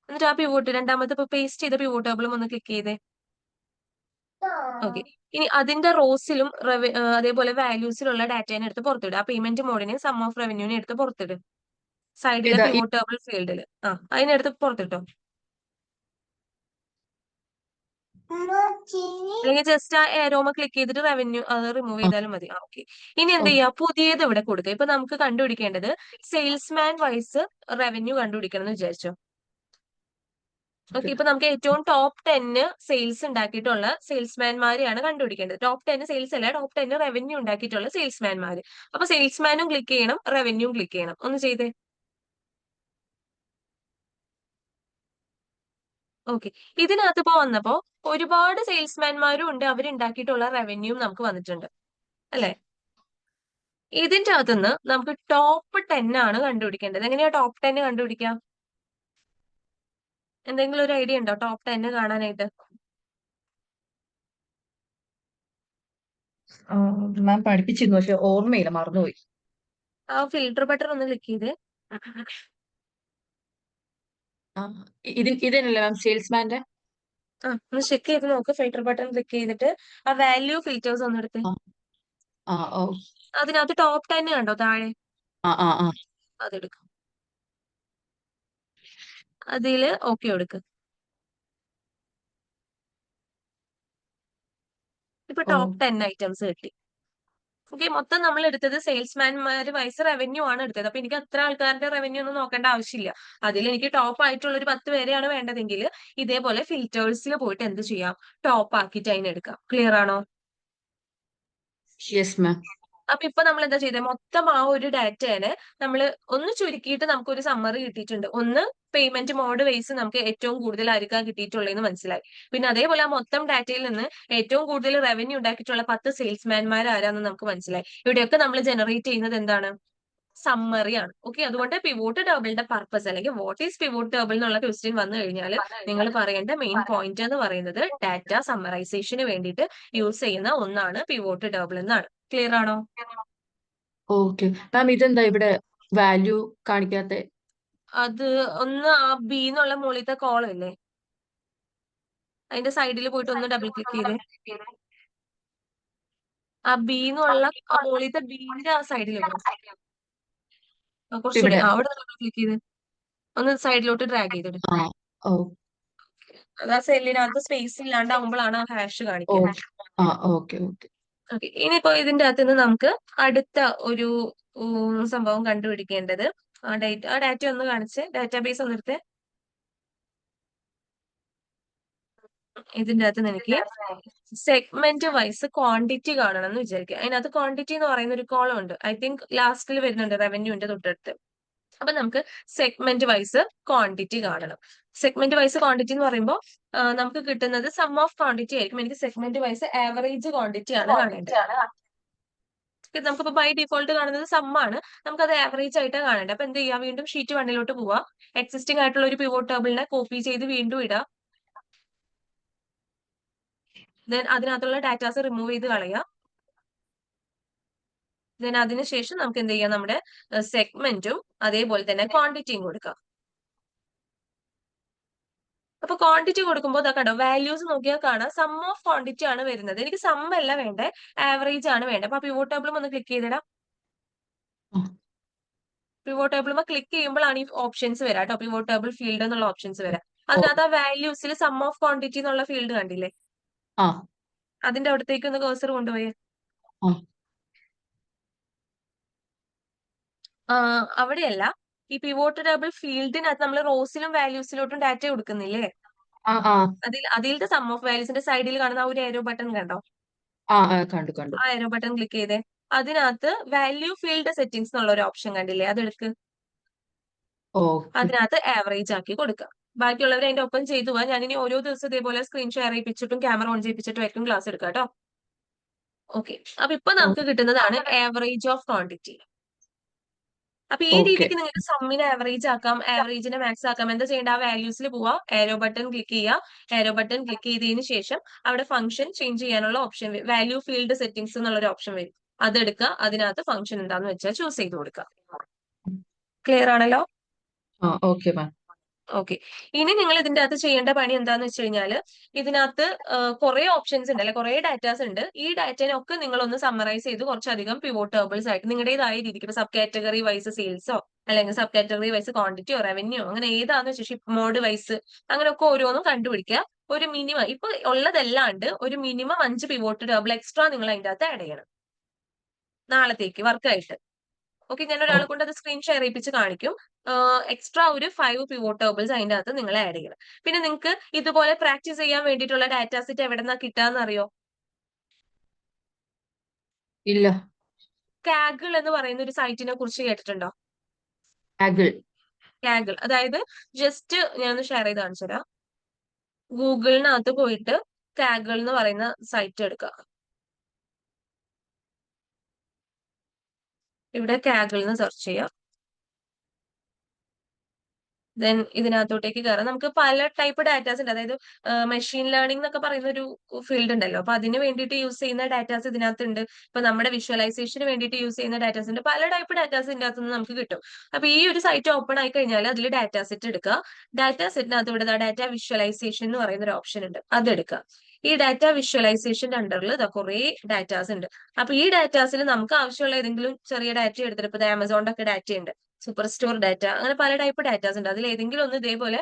[SPEAKER 1] എന്നിട്ട് ആ പിവോട്ട് രണ്ടാമത്തെ ഇപ്പൊ പേസ്റ്റ് ചെയ്ത പിവോട്ട് ടേബിളും ഒന്ന് ക്ലിക്ക് ചെയ്തേ. ഓക്കെ, ഇനി അതിന്റെ റോസിലും അതേപോലെ വാല്യൂസിലുള്ള ഡാറ്റേനെ എടുത്ത് പുറത്തിടുക. ആ പേയ്മെന്റ് മോഡിനെ സം ഓഫ് റവന്യൂനെ എടുത്ത് പുറത്തിടും. സൈഡിലെ
[SPEAKER 2] ഇതാ
[SPEAKER 1] പിവോട്ട് ടേബിൾ ഫീൽഡിൽ അതിനെടുത്ത് പുറത്തിട്ടോ. അല്ലെങ്കിൽ ജസ്റ്റ് ആ ഏരോമ ക്ലിക്ക് ചെയ്തിട്ട് റവന്യൂ അത് റിമൂവ് ചെയ്താലും മതി. ഓക്കെ, ഇനി എന്ത്
[SPEAKER 2] ഓക്കെ
[SPEAKER 1] ചെയ്യാ, പുതിയത് ഇവിടെ കൊടുക്കുക. ഇപ്പൊ നമുക്ക് കണ്ടുപിടിക്കേണ്ടത് സെയിൽസ്മാൻ വൈസ് റവന്യൂ കണ്ടുപിടിക്കണം എന്ന് വിചാരിച്ചോ. ഓക്കെ,
[SPEAKER 2] ഓക്കെ
[SPEAKER 1] ഇപ്പൊ നമുക്ക് ഏറ്റവും ടോപ്പ് 10 സെയിൽസ് ഉണ്ടാക്കിയിട്ടുള്ള സെയിൽസ്മാൻമാരെയാണ് കണ്ടുപിടിക്കേണ്ടത്. ടോപ്പ് 10 സെയിൽസ് അല്ല, ടോപ്പ് 10 റവന്യൂ ഉണ്ടാക്കിയിട്ടുള്ള സെയിൽസ്മാൻമാര്. അപ്പൊ സെയിൽസ്മാനും ക്ലിക്ക് ചെയ്യണം, റവന്യൂ ക്ലിക്ക് ചെയ്യണം. ഒന്ന് ചെയ്തേ. ഓക്കെ, ഇതിനകത്ത് ഇപ്പോ വന്നപ്പോ ഒരുപാട് സെയിൽസ്മാൻമാരും ഉണ്ട്, അവരുണ്ടാക്കിയിട്ടുള്ള റവന്യൂവും നമുക്ക് വന്നിട്ടുണ്ട് അല്ലെ. ഇതിന്റെ അകത്തുനിന്ന് നമുക്ക് ടോപ്പ് 10 ആണ് കണ്ടുപിടിക്കേണ്ടത്. എങ്ങനെയാ ടോപ്പ് 10 കണ്ടുപിടിക്കാം? എന്തെങ്കിലും ഒരു ഐഡിയ ഉണ്ടോ ടോപ്പ് 10 കാണാനായിട്ട്?
[SPEAKER 2] മാം പഠിപ്പിച്ചിരുന്നു പക്ഷെ ഓർമ്മയില്ല, മറന്നുപോയി.
[SPEAKER 1] ആ ഫിൽട്ടർ ബട്ടൺ ഒന്ന് ക്ലിക്ക് ചെയ്തേ.
[SPEAKER 2] ആ ഇതന്നെയല്ലേ മാം സെയിൽസ്മാന്റെ?
[SPEAKER 1] ഒന്ന് ചെക്ക് ചെയ്ത് നോക്ക്. ഫിൽട്ടർ ബട്ടൺ ക്ലിക്ക് ചെയ്തിട്ട് ആ വാല്യൂ ഫിൽറ്റേഴ്സ് ഒന്ന് എടുത്ത്,
[SPEAKER 2] ആ ആ ഓ
[SPEAKER 1] അതിനകത്ത് ടോപ്പ് 10 കണ്ടോ താഴെ,
[SPEAKER 2] ആ ആ ആ
[SPEAKER 1] അതെടുക്കും. അതില് ഓക്കെ എടുക്ക്. ഇപ്പൊ
[SPEAKER 2] ഓ
[SPEAKER 1] ടോപ്പ് 10 ഐറ്റംസ് കിട്ടി. ഓക്കെ, മൊത്തം നമ്മൾ എടുത്തത് സെയിൽസ്മാൻമാര് വൈസ് റവന്യൂ ആണ് എടുത്തത്. അപ്പൊ എനിക്ക് അത്ര ആൾക്കാരുടെ റവന്യൂ ഒന്നും നോക്കേണ്ട ആവശ്യമില്ല. അതിൽ എനിക്ക് ടോപ്പ് ആയിട്ടുള്ള ഒരു 10 പേരെയാണ് വേണ്ടതെങ്കിൽ ഇതേപോലെ ഫിൽറ്റേഴ്സിൽ പോയിട്ട് എന്ത് ചെയ്യാം, ടോപ്പ് ആക്കിയിട്ട് അതിനെടുക്കാം. ക്ലിയർ ആണോ?
[SPEAKER 2] Yes ma'am.
[SPEAKER 1] അപ്പൊ ഇപ്പൊ നമ്മൾ എന്താ ചെയ്തത്, മൊത്തം ആ ഒരു ഡാറ്റേനെ നമ്മൾ ഒന്ന് ചുരുക്കിയിട്ട് നമുക്കൊരു സമ്മറി കിട്ടിയിട്ടുണ്ട്. ഒന്ന് പേയ്മെന്റ് മോഡ് വൈസ് നമുക്ക് ഏറ്റവും കൂടുതൽ ആർക്കാ കിട്ടിയിട്ടുള്ളതെന്ന് മനസ്സിലായി. പിന്നെ അതേപോലെ ആ മൊത്തം ഡാറ്റയിൽ നിന്ന് ഏറ്റവും കൂടുതൽ റവന്യൂ ഉണ്ടാക്കിയിട്ടുള്ള 10 സെയിൽസ്മാൻമാർ ആരാന്ന് നമുക്ക് മനസ്സിലായി. ഇവിടെയൊക്കെ നമ്മൾ ജനറേറ്റ് ചെയ്യുന്നത് എന്താണ്, സമ്മറി ആണ്. ഓക്കെ, അതുകൊണ്ട് പിവോട്ട് ടേബിളിന്റെ പർപ്പസ് അല്ലെങ്കിൽ വാട്ട് ഈസ് പിവോട്ട് ടേബിൾ എന്നുള്ള ക്വസ്റ്റ്യൻ വന്നു കഴിഞ്ഞാൽ നിങ്ങൾ പറയേണ്ട മെയിൻ പോയിന്റ് എന്ന് പറയുന്നത് ഡാറ്റ സമ്മറൈസേഷന് വേണ്ടിയിട്ട് യൂസ് ചെയ്യുന്ന ഒന്നാണ് പിവോട്ട് ടേബിൾ എന്നാണ്. ക്ലിയർ ആണോ?
[SPEAKER 2] ഓക്കെ മാം ഇതെന്താ ഇവിടെ വാല്യൂ കാണിക്കാത്തെ?
[SPEAKER 1] അത് ഒന്ന് ആ ബി എന്നുള്ള മുകളിലത്തെ കോളം ഇല്ലേ, അതിന്റെ സൈഡിൽ പോയിട്ട് ഒന്ന് ഡബിൾ ക്ലിക്ക് ചെയ്തേ. ആ ബി എന്നുള്ള ആ മുകളിലത്തെ ബീന്റെ ആ സൈഡിൽ പോ, കുറച്ചുകൂടി
[SPEAKER 2] ഇവിടെ
[SPEAKER 1] അവിടെ ഡബിൾ ക്ലിക്ക് ചെയ്ത് ഒന്ന് സൈഡിലോട്ട് ഡ്രാഗ് ചെയ്തിട്ട്.
[SPEAKER 2] ആ ഓ
[SPEAKER 1] അത് ആ സെല്ലിനകത്ത് സ്പേസ് ഇല്ലാണ്ടാവുമ്പോഴാണ് ആ ഹാഷ്
[SPEAKER 2] ഓ
[SPEAKER 1] കാണിക്കുക.
[SPEAKER 2] ആ ഓക്കെ ഓക്കെ
[SPEAKER 1] ഓക്കെ, ഇനിയിപ്പോ ഇതിന്റെ അകത്ത് നിന്ന് നമുക്ക് അടുത്ത ഒരു സംഭവം കണ്ടുപിടിക്കേണ്ടത് ആ ഡാറ്റ ഒന്ന് കാണിച്ച് ഡാറ്റാബേസ് ഒന്ന് എടുത്ത്. ഇതിന്റെ അകത്ത് നിന്ന് എനിക്ക് സെഗ്മെന്റ് വൈസ് ക്വാണ്ടിറ്റി കാണണം എന്ന് വിചാരിക്കുക. അതിനകത്ത് ക്വാണ്ടിറ്റി എന്ന് പറയുന്ന ഒരു കോളം ഉണ്ട്. ഐ തിങ്ക് ലാസ്റ്റിൽ വരുന്നുണ്ട് റവന്യൂവിന്റെ തൊട്ടടുത്ത്. അപ്പൊ നമുക്ക് സെഗ്മെന്റ് വൈസ് ക്വാണ്ടിറ്റി കാണണം. സെഗ്മെന്റ് വൈസ് ക്വാണ്ടിറ്റി എന്ന് പറയുമ്പോൾ നമുക്ക് കിട്ടുന്നത് സം ഓഫ് ക്വാണ്ടിറ്റി ആയിരിക്കും. എനിക്ക് സെഗ്മെന്റ് വൈസ് ആവറേജ് ക്വാണ്ടിറ്റി ആണ് കാണേണ്ടത്. നമുക്കിപ്പോ ബൈ ഡിഫോൾട്ട് കാണുന്നത് സം ആണ്. നമുക്കത് ആവറേജ് ആയിട്ട് കാണേണ്ടത്. അപ്പൊ എന്ത് ചെയ്യാം, വീണ്ടും ഷീറ്റ് 1 പോവാ. എക്സിസ്റ്റിംഗ് ആയിട്ടുള്ള ഒരു പിവോട്ട് ടേബിളിനെ കോപ്പി ചെയ്ത് വീണ്ടും ഇടാം. ദെൻ അതിനകത്തുള്ള ഡാറ്റാസ് റിമൂവ് ചെയ്ത് കളയാം. ദെൻ അതിനുശേഷം നമുക്ക് എന്ത് ചെയ്യാം, നമ്മുടെ സെഗ്മെന്റും അതേപോലെ തന്നെ ക്വാണ്ടിറ്റിയും കൊടുക്കാം. അപ്പൊ ക്വാണ്ടിറ്റി കൊടുക്കുമ്പോൾ ഇതാ കണ്ടോ, വാല്യൂസ് നോക്കിയാൽ കാണാം സം ഓഫ് ക്വാണ്ടിറ്റി ആണ് വരുന്നത്. എനിക്ക് സം അല്ല വേണ്ടേ, ആവറേജ് ആണ് വേണ്ടത്. അപ്പൊ പിവോട്ട് ടേബിളും ഒന്ന് ക്ലിക്ക് ചെയ്തിടാം. പിവോട്ട് ടേബിളും ക്ലിക്ക് ചെയ്യുമ്പോഴാണ് ഈ ഓപ്ഷൻസ് വരാം കേട്ടോ. പിവോട്ട് ടേബിൾ ഫീൽഡ് എന്നുള്ള ഓപ്ഷൻസ് വരാം. അതിനകത്ത് ആ വാല്യൂസിൽ സം ഓഫ് ക്വാണ്ടിറ്റി എന്നുള്ള ഫീൽഡ് കണ്ടില്ലേ,
[SPEAKER 2] ആ
[SPEAKER 1] അതിന്റെ അവിടത്തേക്ക് ഒന്ന് കഴ്സർ കൊണ്ടുപോയി.
[SPEAKER 2] ആ
[SPEAKER 1] അവിടെയല്ല, ഈ പിവോട്ട് ടേബിൾ ഫീൽഡിനകത്ത് നമ്മൾ റോസിലും വാല്യൂസിലോട്ടും ഡാറ്റ കൊടുക്കുന്നില്ലേ,
[SPEAKER 2] ആ ആ
[SPEAKER 1] അതിലത്തെ സം ഓഫ് വാല്യൂസിന്റെ സൈഡിൽ കാണുന്ന ആ ഒരു ഏരോ ബട്ടൺ കണ്ടോ,
[SPEAKER 2] ആ കണ്ടു കണ്ടു.
[SPEAKER 1] ആ ഏരോ ബട്ടൺ ക്ലിക്ക് ചെയ്തേ. അതിനകത്ത് വാല്യൂ ഫീൽഡ് സെറ്റിംഗ്സ് എന്നുള്ള ഒരു ഓപ്ഷൻ കണ്ടില്ലേ, അതെടുക്ക്.
[SPEAKER 2] ഓക്കെ
[SPEAKER 1] അതിനകത്ത് ആവറേജ് ആക്കി കൊടുക്കുക. ബാക്കിയുള്ളവർ അതിന്റെ ഒപ്പം ചെയ്തു പോവാൻ. ഞാനിനി ഓരോ ദിവസം ഇതേപോലെ സ്ക്രീൻ ഷെയർ ചെയ്യിപ്പിച്ചിട്ടും ക്യാമറ ഓൺ ചെയ്യിപ്പിച്ചിട്ടും ആയിരിക്കും ക്ലാസ് എടുക്കുക കേട്ടോ. ഓക്കെ, അപ്പൊ ഇപ്പൊ നമുക്ക് കിട്ടുന്നതാണ് ആവറേജ് ഓഫ് ക്വാണ്ടിറ്റി. അപ്പൊ ഈ
[SPEAKER 2] ഓക്കെ
[SPEAKER 1] രീതിക്ക് നിങ്ങൾക്ക് സമ്മിനെ ആവറേജ് ആക്കാം, ആവറേജിനെ മാക്സ് ആക്കാം. എന്താ ചെയ്യേണ്ട, ആ വാല്യൂസിൽ പോവാ, ഏരോ ബട്ടൺ ക്ലിക്ക് ചെയ്യുക. ഏരോ ബട്ടൺ ക്ലിക്ക് ചെയ്തതിന് ശേഷം അവിടെ ഫംഗ്ഷൻ ചേഞ്ച് ചെയ്യാനുള്ള ഓപ്ഷൻ വരും. വാല്യൂ ഫീൽഡ് സെറ്റിംഗ്സ് എന്നുള്ളൊരു ഓപ്ഷൻ വരും. അതെടുക്കുക. അതിനകത്ത് ഫംഗ്ഷൻ എന്താന്ന് വെച്ചാൽ ചൂസ് ചെയ്ത് കൊടുക്കുക. ക്ലിയർ ആണല്ലോ?
[SPEAKER 2] Okay ma'am.
[SPEAKER 1] ഓക്കെ, ഇനി നിങ്ങൾ ഇതിന്റെ അകത്ത് ചെയ്യേണ്ട പണി എന്താന്ന് വെച്ച് കഴിഞ്ഞാല്, ഇതിനകത്ത് കുറെ ഓപ്ഷൻസ് ഉണ്ട് അല്ലെ, കുറെ ഡാറ്റാസ് ഉണ്ട്. ഈ ഡാറ്റനൊക്കെ നിങ്ങൾ ഒന്ന് സമ്മറൈസ് ചെയ്ത് കുറച്ചധികം പിവോട്ട് ടേബിൾസ് ആയിട്ട് നിങ്ങളുടേതായ രീതിക്ക് ഇപ്പൊ സബ് കാറ്റഗറി വൈസ് സെയിൽസോ അല്ലെങ്കിൽ സബ് കാറ്റഗറി വൈസ് ക്വാണ്ടിറ്റിയോ റവന്യൂ അങ്ങനെ ഏതാന്ന് വെച്ചാൽ ഷിപ്പ് മോഡ് വൈസ് അങ്ങനെയൊക്കെ ഓരോന്നും കണ്ടുപിടിക്കുക. ഒരു മിനിമം ഇപ്പൊ ഉള്ളതല്ലാണ്ട് ഒരു മിനിമം 5 പിവോട്ട് ടേബിൾ എക്സ്ട്രാ നിങ്ങൾ അതിന്റെ അകത്ത് ആഡ് ചെയ്യണം നാളത്തേക്ക് വർക്കായിട്ട്. ഓക്കെ, ഞാൻ ഒരാളെ കൊണ്ട് അത് സ്ക്രീൻ ഷെയർ ചെയ്യിപ്പിച്ച് കാണിക്കും. എക്സ്ട്രാ ഒരു 5 പിവോട്ട് ടേബിൾസ് അതിന്റെ അകത്ത് നിങ്ങൾ ആഡ് ചെയ്യണം. പിന്നെ നിങ്ങൾക്ക് ഇതുപോലെ പ്രാക്ടീസ് ചെയ്യാൻ വേണ്ടിയിട്ടുള്ള ഡാറ്റാ സെറ്റ് എവിടെ നിന്നാ കിട്ടാന്ന് അറിയോ?
[SPEAKER 2] ഇല്ല.
[SPEAKER 1] കാഗിൾ എന്ന് പറയുന്ന ഒരു സൈറ്റിനെ കുറിച്ച് കേട്ടിട്ടുണ്ടോ?
[SPEAKER 2] ആഗിൾ.
[SPEAKER 1] കാഗിൾ അതായത് ജസ്റ്റ് ഞാനൊന്ന് ഷെയർ ചെയ്ത് കാണിച്ചു തരാം. ഗൂഗിളിനകത്ത് പോയിട്ട് കാഗിൾ എന്ന് പറയുന്ന സൈറ്റ് എടുക്കുക. ഇവിടെ കാഗിൾ എന്ന് സെർച്ച് ചെയ്യാം. ദെൻ ഇതിനകത്തോട്ടേക്ക് കയറാം. നമുക്ക് പല ടൈപ്പ് ഡാറ്റാസ് ഉണ്ട്. അതായത് മെഷീൻ ലേണിംഗ് എന്നൊക്കെ പറയുന്ന ഒരു ഫീൽഡ് ഉണ്ടല്ലോ. അപ്പൊ അതിന് വേണ്ടിയിട്ട് യൂസ് ചെയ്യുന്ന ഡാറ്റാസ് ഇതിനകത്തുണ്ട്. ഇപ്പൊ നമ്മുടെ വിഷ്വലൈസേഷന് വേണ്ടിയിട്ട് യൂസ് ചെയ്യുന്ന ഡാറ്റാസ് ഉണ്ട്. പല ടൈപ്പ് ഡാറ്റാസ് ഇതിന്റെ അകത്ത് നിന്ന് നമുക്ക് കിട്ടും. അപ്പൊ ഈ ഒരു സൈറ്റ് ഓപ്പൺ ആയി കഴിഞ്ഞാൽ അതിൽ ഡാറ്റാ സെറ്റ് എടുക്കുക. ഡാറ്റാ സെറ്റിനകത്ത് ഇവിടെ ഡാറ്റ വിഷ്വലൈസേഷൻ എന്ന് പറയുന്ന ഒരു ഓപ്ഷൻ ഉണ്ട്, അതെടുക്കുക. ഈ ഡാറ്റ വിഷ്വലൈസേഷന്റെ അണ്ടറിൽ കുറെ ഡാറ്റാസ് ഉണ്ട്. അപ്പൊ ഈ ഡാറ്റാസിൽ നമുക്ക് ആവശ്യമുള്ള ഏതെങ്കിലും ചെറിയ ഡാറ്റ എടുത്തിട്ട് ഇപ്പൊ ആമസോണിന്റെ ഒക്കെ ഡാറ്റ ഉണ്ട്, സൂപ്പർ സ്റ്റോർ ഡാറ്റ, അങ്ങനെ പല ടൈപ്പ് ഡാറ്റാസ് ഉണ്ട്. അതിൽ ഏതെങ്കിലും ഒന്ന് ഇതേപോലെ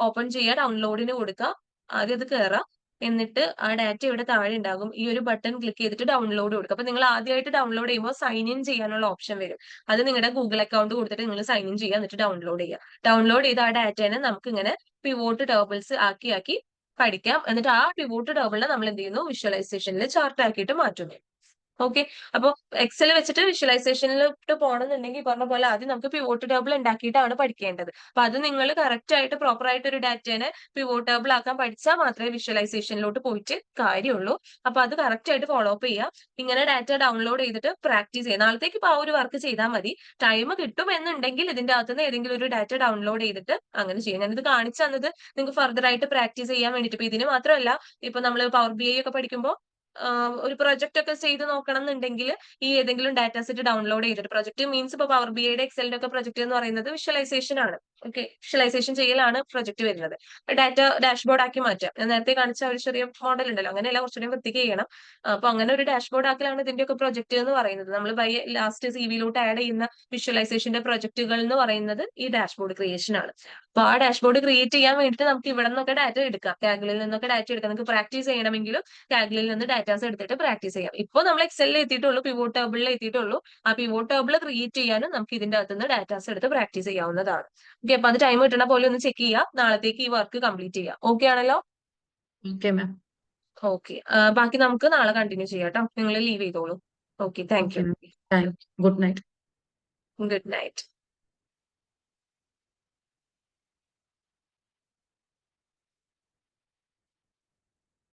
[SPEAKER 1] ഓപ്പൺ ചെയ്യുക, ഡൗൺലോഡിന് കൊടുക്കുക. ആദ്യം അത് കയറാം. എന്നിട്ട് ആ ഡാറ്റ ഇവിടെ താഴെ ഉണ്ടാകും. ഈ ഒരു ബട്ടൺ ക്ലിക്ക് ചെയ്തിട്ട് ഡൗൺലോഡ് കൊടുക്കുക. അപ്പൊ നിങ്ങൾ ആദ്യമായിട്ട് ഡൗൺലോഡ് ചെയ്യുമ്പോൾ സൈൻ ഇൻ ചെയ്യാനുള്ള ഓപ്ഷൻ വരും. അത് നിങ്ങളുടെ ഗൂഗിൾ അക്കൗണ്ട് കൊടുത്തിട്ട് നിങ്ങൾ സൈൻ ഇൻ ചെയ്യുക, എന്നിട്ട് ഡൗൺലോഡ് ചെയ്യുക. ഡൗൺലോഡ് ചെയ്ത ആ ഡാറ്റേനെ നമുക്ക് ഇങ്ങനെ പിവോട്ട് ടേബിൾസ് ആക്കി ആക്കി പഠിക്കാം. എന്നിട്ട് ആ പിവോട്ട് ടേബിളിനെ നമ്മൾ എന്ത് ചെയ്യുന്നു, വിഷ്വലൈസേഷനിൽ ചാർട്ട് ആക്കിയിട്ട് മാറ്റുന്നു. ഓക്കെ, അപ്പൊ എക്സൽ വെച്ചിട്ട് വിഷ്വലൈസേഷനിലോട്ട് പോകണമെന്നുണ്ടെങ്കിൽ പറഞ്ഞ പോലെ ആദ്യം നമുക്ക് പിവോട്ട് ടേബിൾ ഉണ്ടാക്കിയിട്ടാണ് പഠിക്കേണ്ടത്. അപ്പൊ അത് നിങ്ങൾ കറക്റ്റ് ആയിട്ട് പ്രോപ്പർ ആയിട്ട് ഒരു ഡാറ്റേനെ പിവോട്ട് ടേബിൾ ആക്കാൻ പഠിച്ചാൽ മാത്രമേ വിഷ്വലൈസേഷനിലോട്ട് പോയിട്ട് കാര്യമുള്ളൂ. അപ്പൊ അത് കറക്റ്റ് ആയിട്ട് ഫോളോ അപ്പ് ചെയ്യുക. ഇങ്ങനെ ഡാറ്റ ഡൗൺലോഡ് ചെയ്തിട്ട് പ്രാക്ടീസ് ചെയ്യുക. നാളത്തേക്ക് ഇപ്പൊ ആ ഒരു വർക്ക് ചെയ്താൽ മതി. ടൈം കിട്ടും എന്നുണ്ടെങ്കിൽ ഇതിന്റെ അകത്തുനിന്ന് ഏതെങ്കിലും ഒരു ഡാറ്റ ഡൗൺലോഡ് ചെയ്തിട്ട് അങ്ങനെ ചെയ്യാം. ഞാനിത് കാണിച്ചു തന്നത് നിങ്ങൾക്ക് ഫർദർ ആയിട്ട് പ്രാക്ടീസ് ചെയ്യാൻ വേണ്ടിയിട്ട്. ഇപ്പൊ ഇതിന് മാത്രമല്ല, ഇപ്പൊ നമ്മൾ പവർ ബി ഐ ഒക്കെ പഠിക്കുമ്പോൾ ഒരു പ്രൊജക്ട് ഒക്കെ ചെയ്ത് നോക്കണം എന്നുണ്ടെങ്കിൽ ഈ ഏതെങ്കിലും ഡാറ്റാ സെറ്റ് ഡൗൺലോഡ് ചെയ്തിട്ട്, പ്രൊജക്ട് മീൻസ് ഇപ്പൊ പവർ ബി ഐയുടെ എക്സലിന്റെ ഒക്കെ പ്രൊജക്ട് എന്ന് പറയുന്നത് വിഷ്വലൈസേഷൻ ആണ്. ഓക്കെ, വിഷ്വലൈസേഷൻ ചെയ്യലാണ് പ്രൊജക്ട് വരുന്നത്. ഡാറ്റ ഡാഷ്ബോർഡ് ആക്കി മാറ്റാം. ഞാൻ നേരത്തെ കാണിച്ച ഒരു ചെറിയ മോഡൽ ഉണ്ടല്ലോ, അങ്ങനെയല്ല, കുറച്ചുകൂടി വൃത്തിക്ക് ചെയ്യണം. അപ്പൊ അങ്ങനെ ഒരു ഡാഷ്ബോർഡ് ആക്കലാണ് ഇതിന്റെ ഒക്കെ പ്രൊജക്ട് എന്ന് പറയുന്നത്. നമ്മൾ ബൈ ലാസ്റ്റ് സിവിയിലോട്ട് ആഡ് ചെയ്യുന്ന വിഷ്വലൈസേഷന്റെ പ്രൊജക്ടുകൾ എന്ന് പറയുന്നത് ഈ ഡാഷ്ബോർഡ് ക്രിയേഷൻ ആണ്. അപ്പൊ ആ ഡാഷ്ബോർഡ് ക്രിയേറ്റ് ചെയ്യാൻ വേണ്ടിയിട്ട് നമുക്ക് ഇവിടെ നിന്നൊക്കെ ഡാറ്റ എടുക്കാം, കാഗിളിൽ നിന്നൊക്കെ ഡാറ്റ എടുക്കാം. നമുക്ക് പ്രാക്ടീസ് ചെയ്യണമെങ്കിലും കാഗിളിൽ നിന്ന് ഡാറ്റാസ് എടുത്തിട്ട് പ്രാക്ടീസ് ചെയ്യാം. ഇപ്പോൾ നമ്മൾ എക്സലിൽ എത്തിയിട്ടുള്ളൂ, പിവോട്ട് ടേബിളിൽ എത്തിയിട്ടുള്ളൂ. ആ പിവോട്ട് ടേബിൾ ക്രിയേറ്റ് ചെയ്യാനും നമുക്ക് ഇതിന്റെ അകത്തുനിന്ന് ഡാറ്റാസ് എടുത്ത് പ്രാക്ടീസ് ചെയ്യാവുന്നതാണ്. ഓക്കെ, അപ്പൊ അത് ടൈം കിട്ടണ പോലെ ഒന്ന് ചെക്ക് ചെയ്യുക. നാളത്തേക്ക് ഈ വർക്ക് കംപ്ലീറ്റ് ചെയ്യാം. ഓക്കെ ആണല്ലോ?
[SPEAKER 2] Okay ma'am.
[SPEAKER 1] ഓക്കെ, ബാക്കി നമുക്ക് നാളെ കണ്ടിന്യൂ ചെയ്യാം കേട്ടോ. നിങ്ങൾ ലീവ് ചെയ്തോളൂ. Okay, thank
[SPEAKER 2] okay
[SPEAKER 1] you.
[SPEAKER 2] Ma'am. Thank. Good night.
[SPEAKER 1] Good night.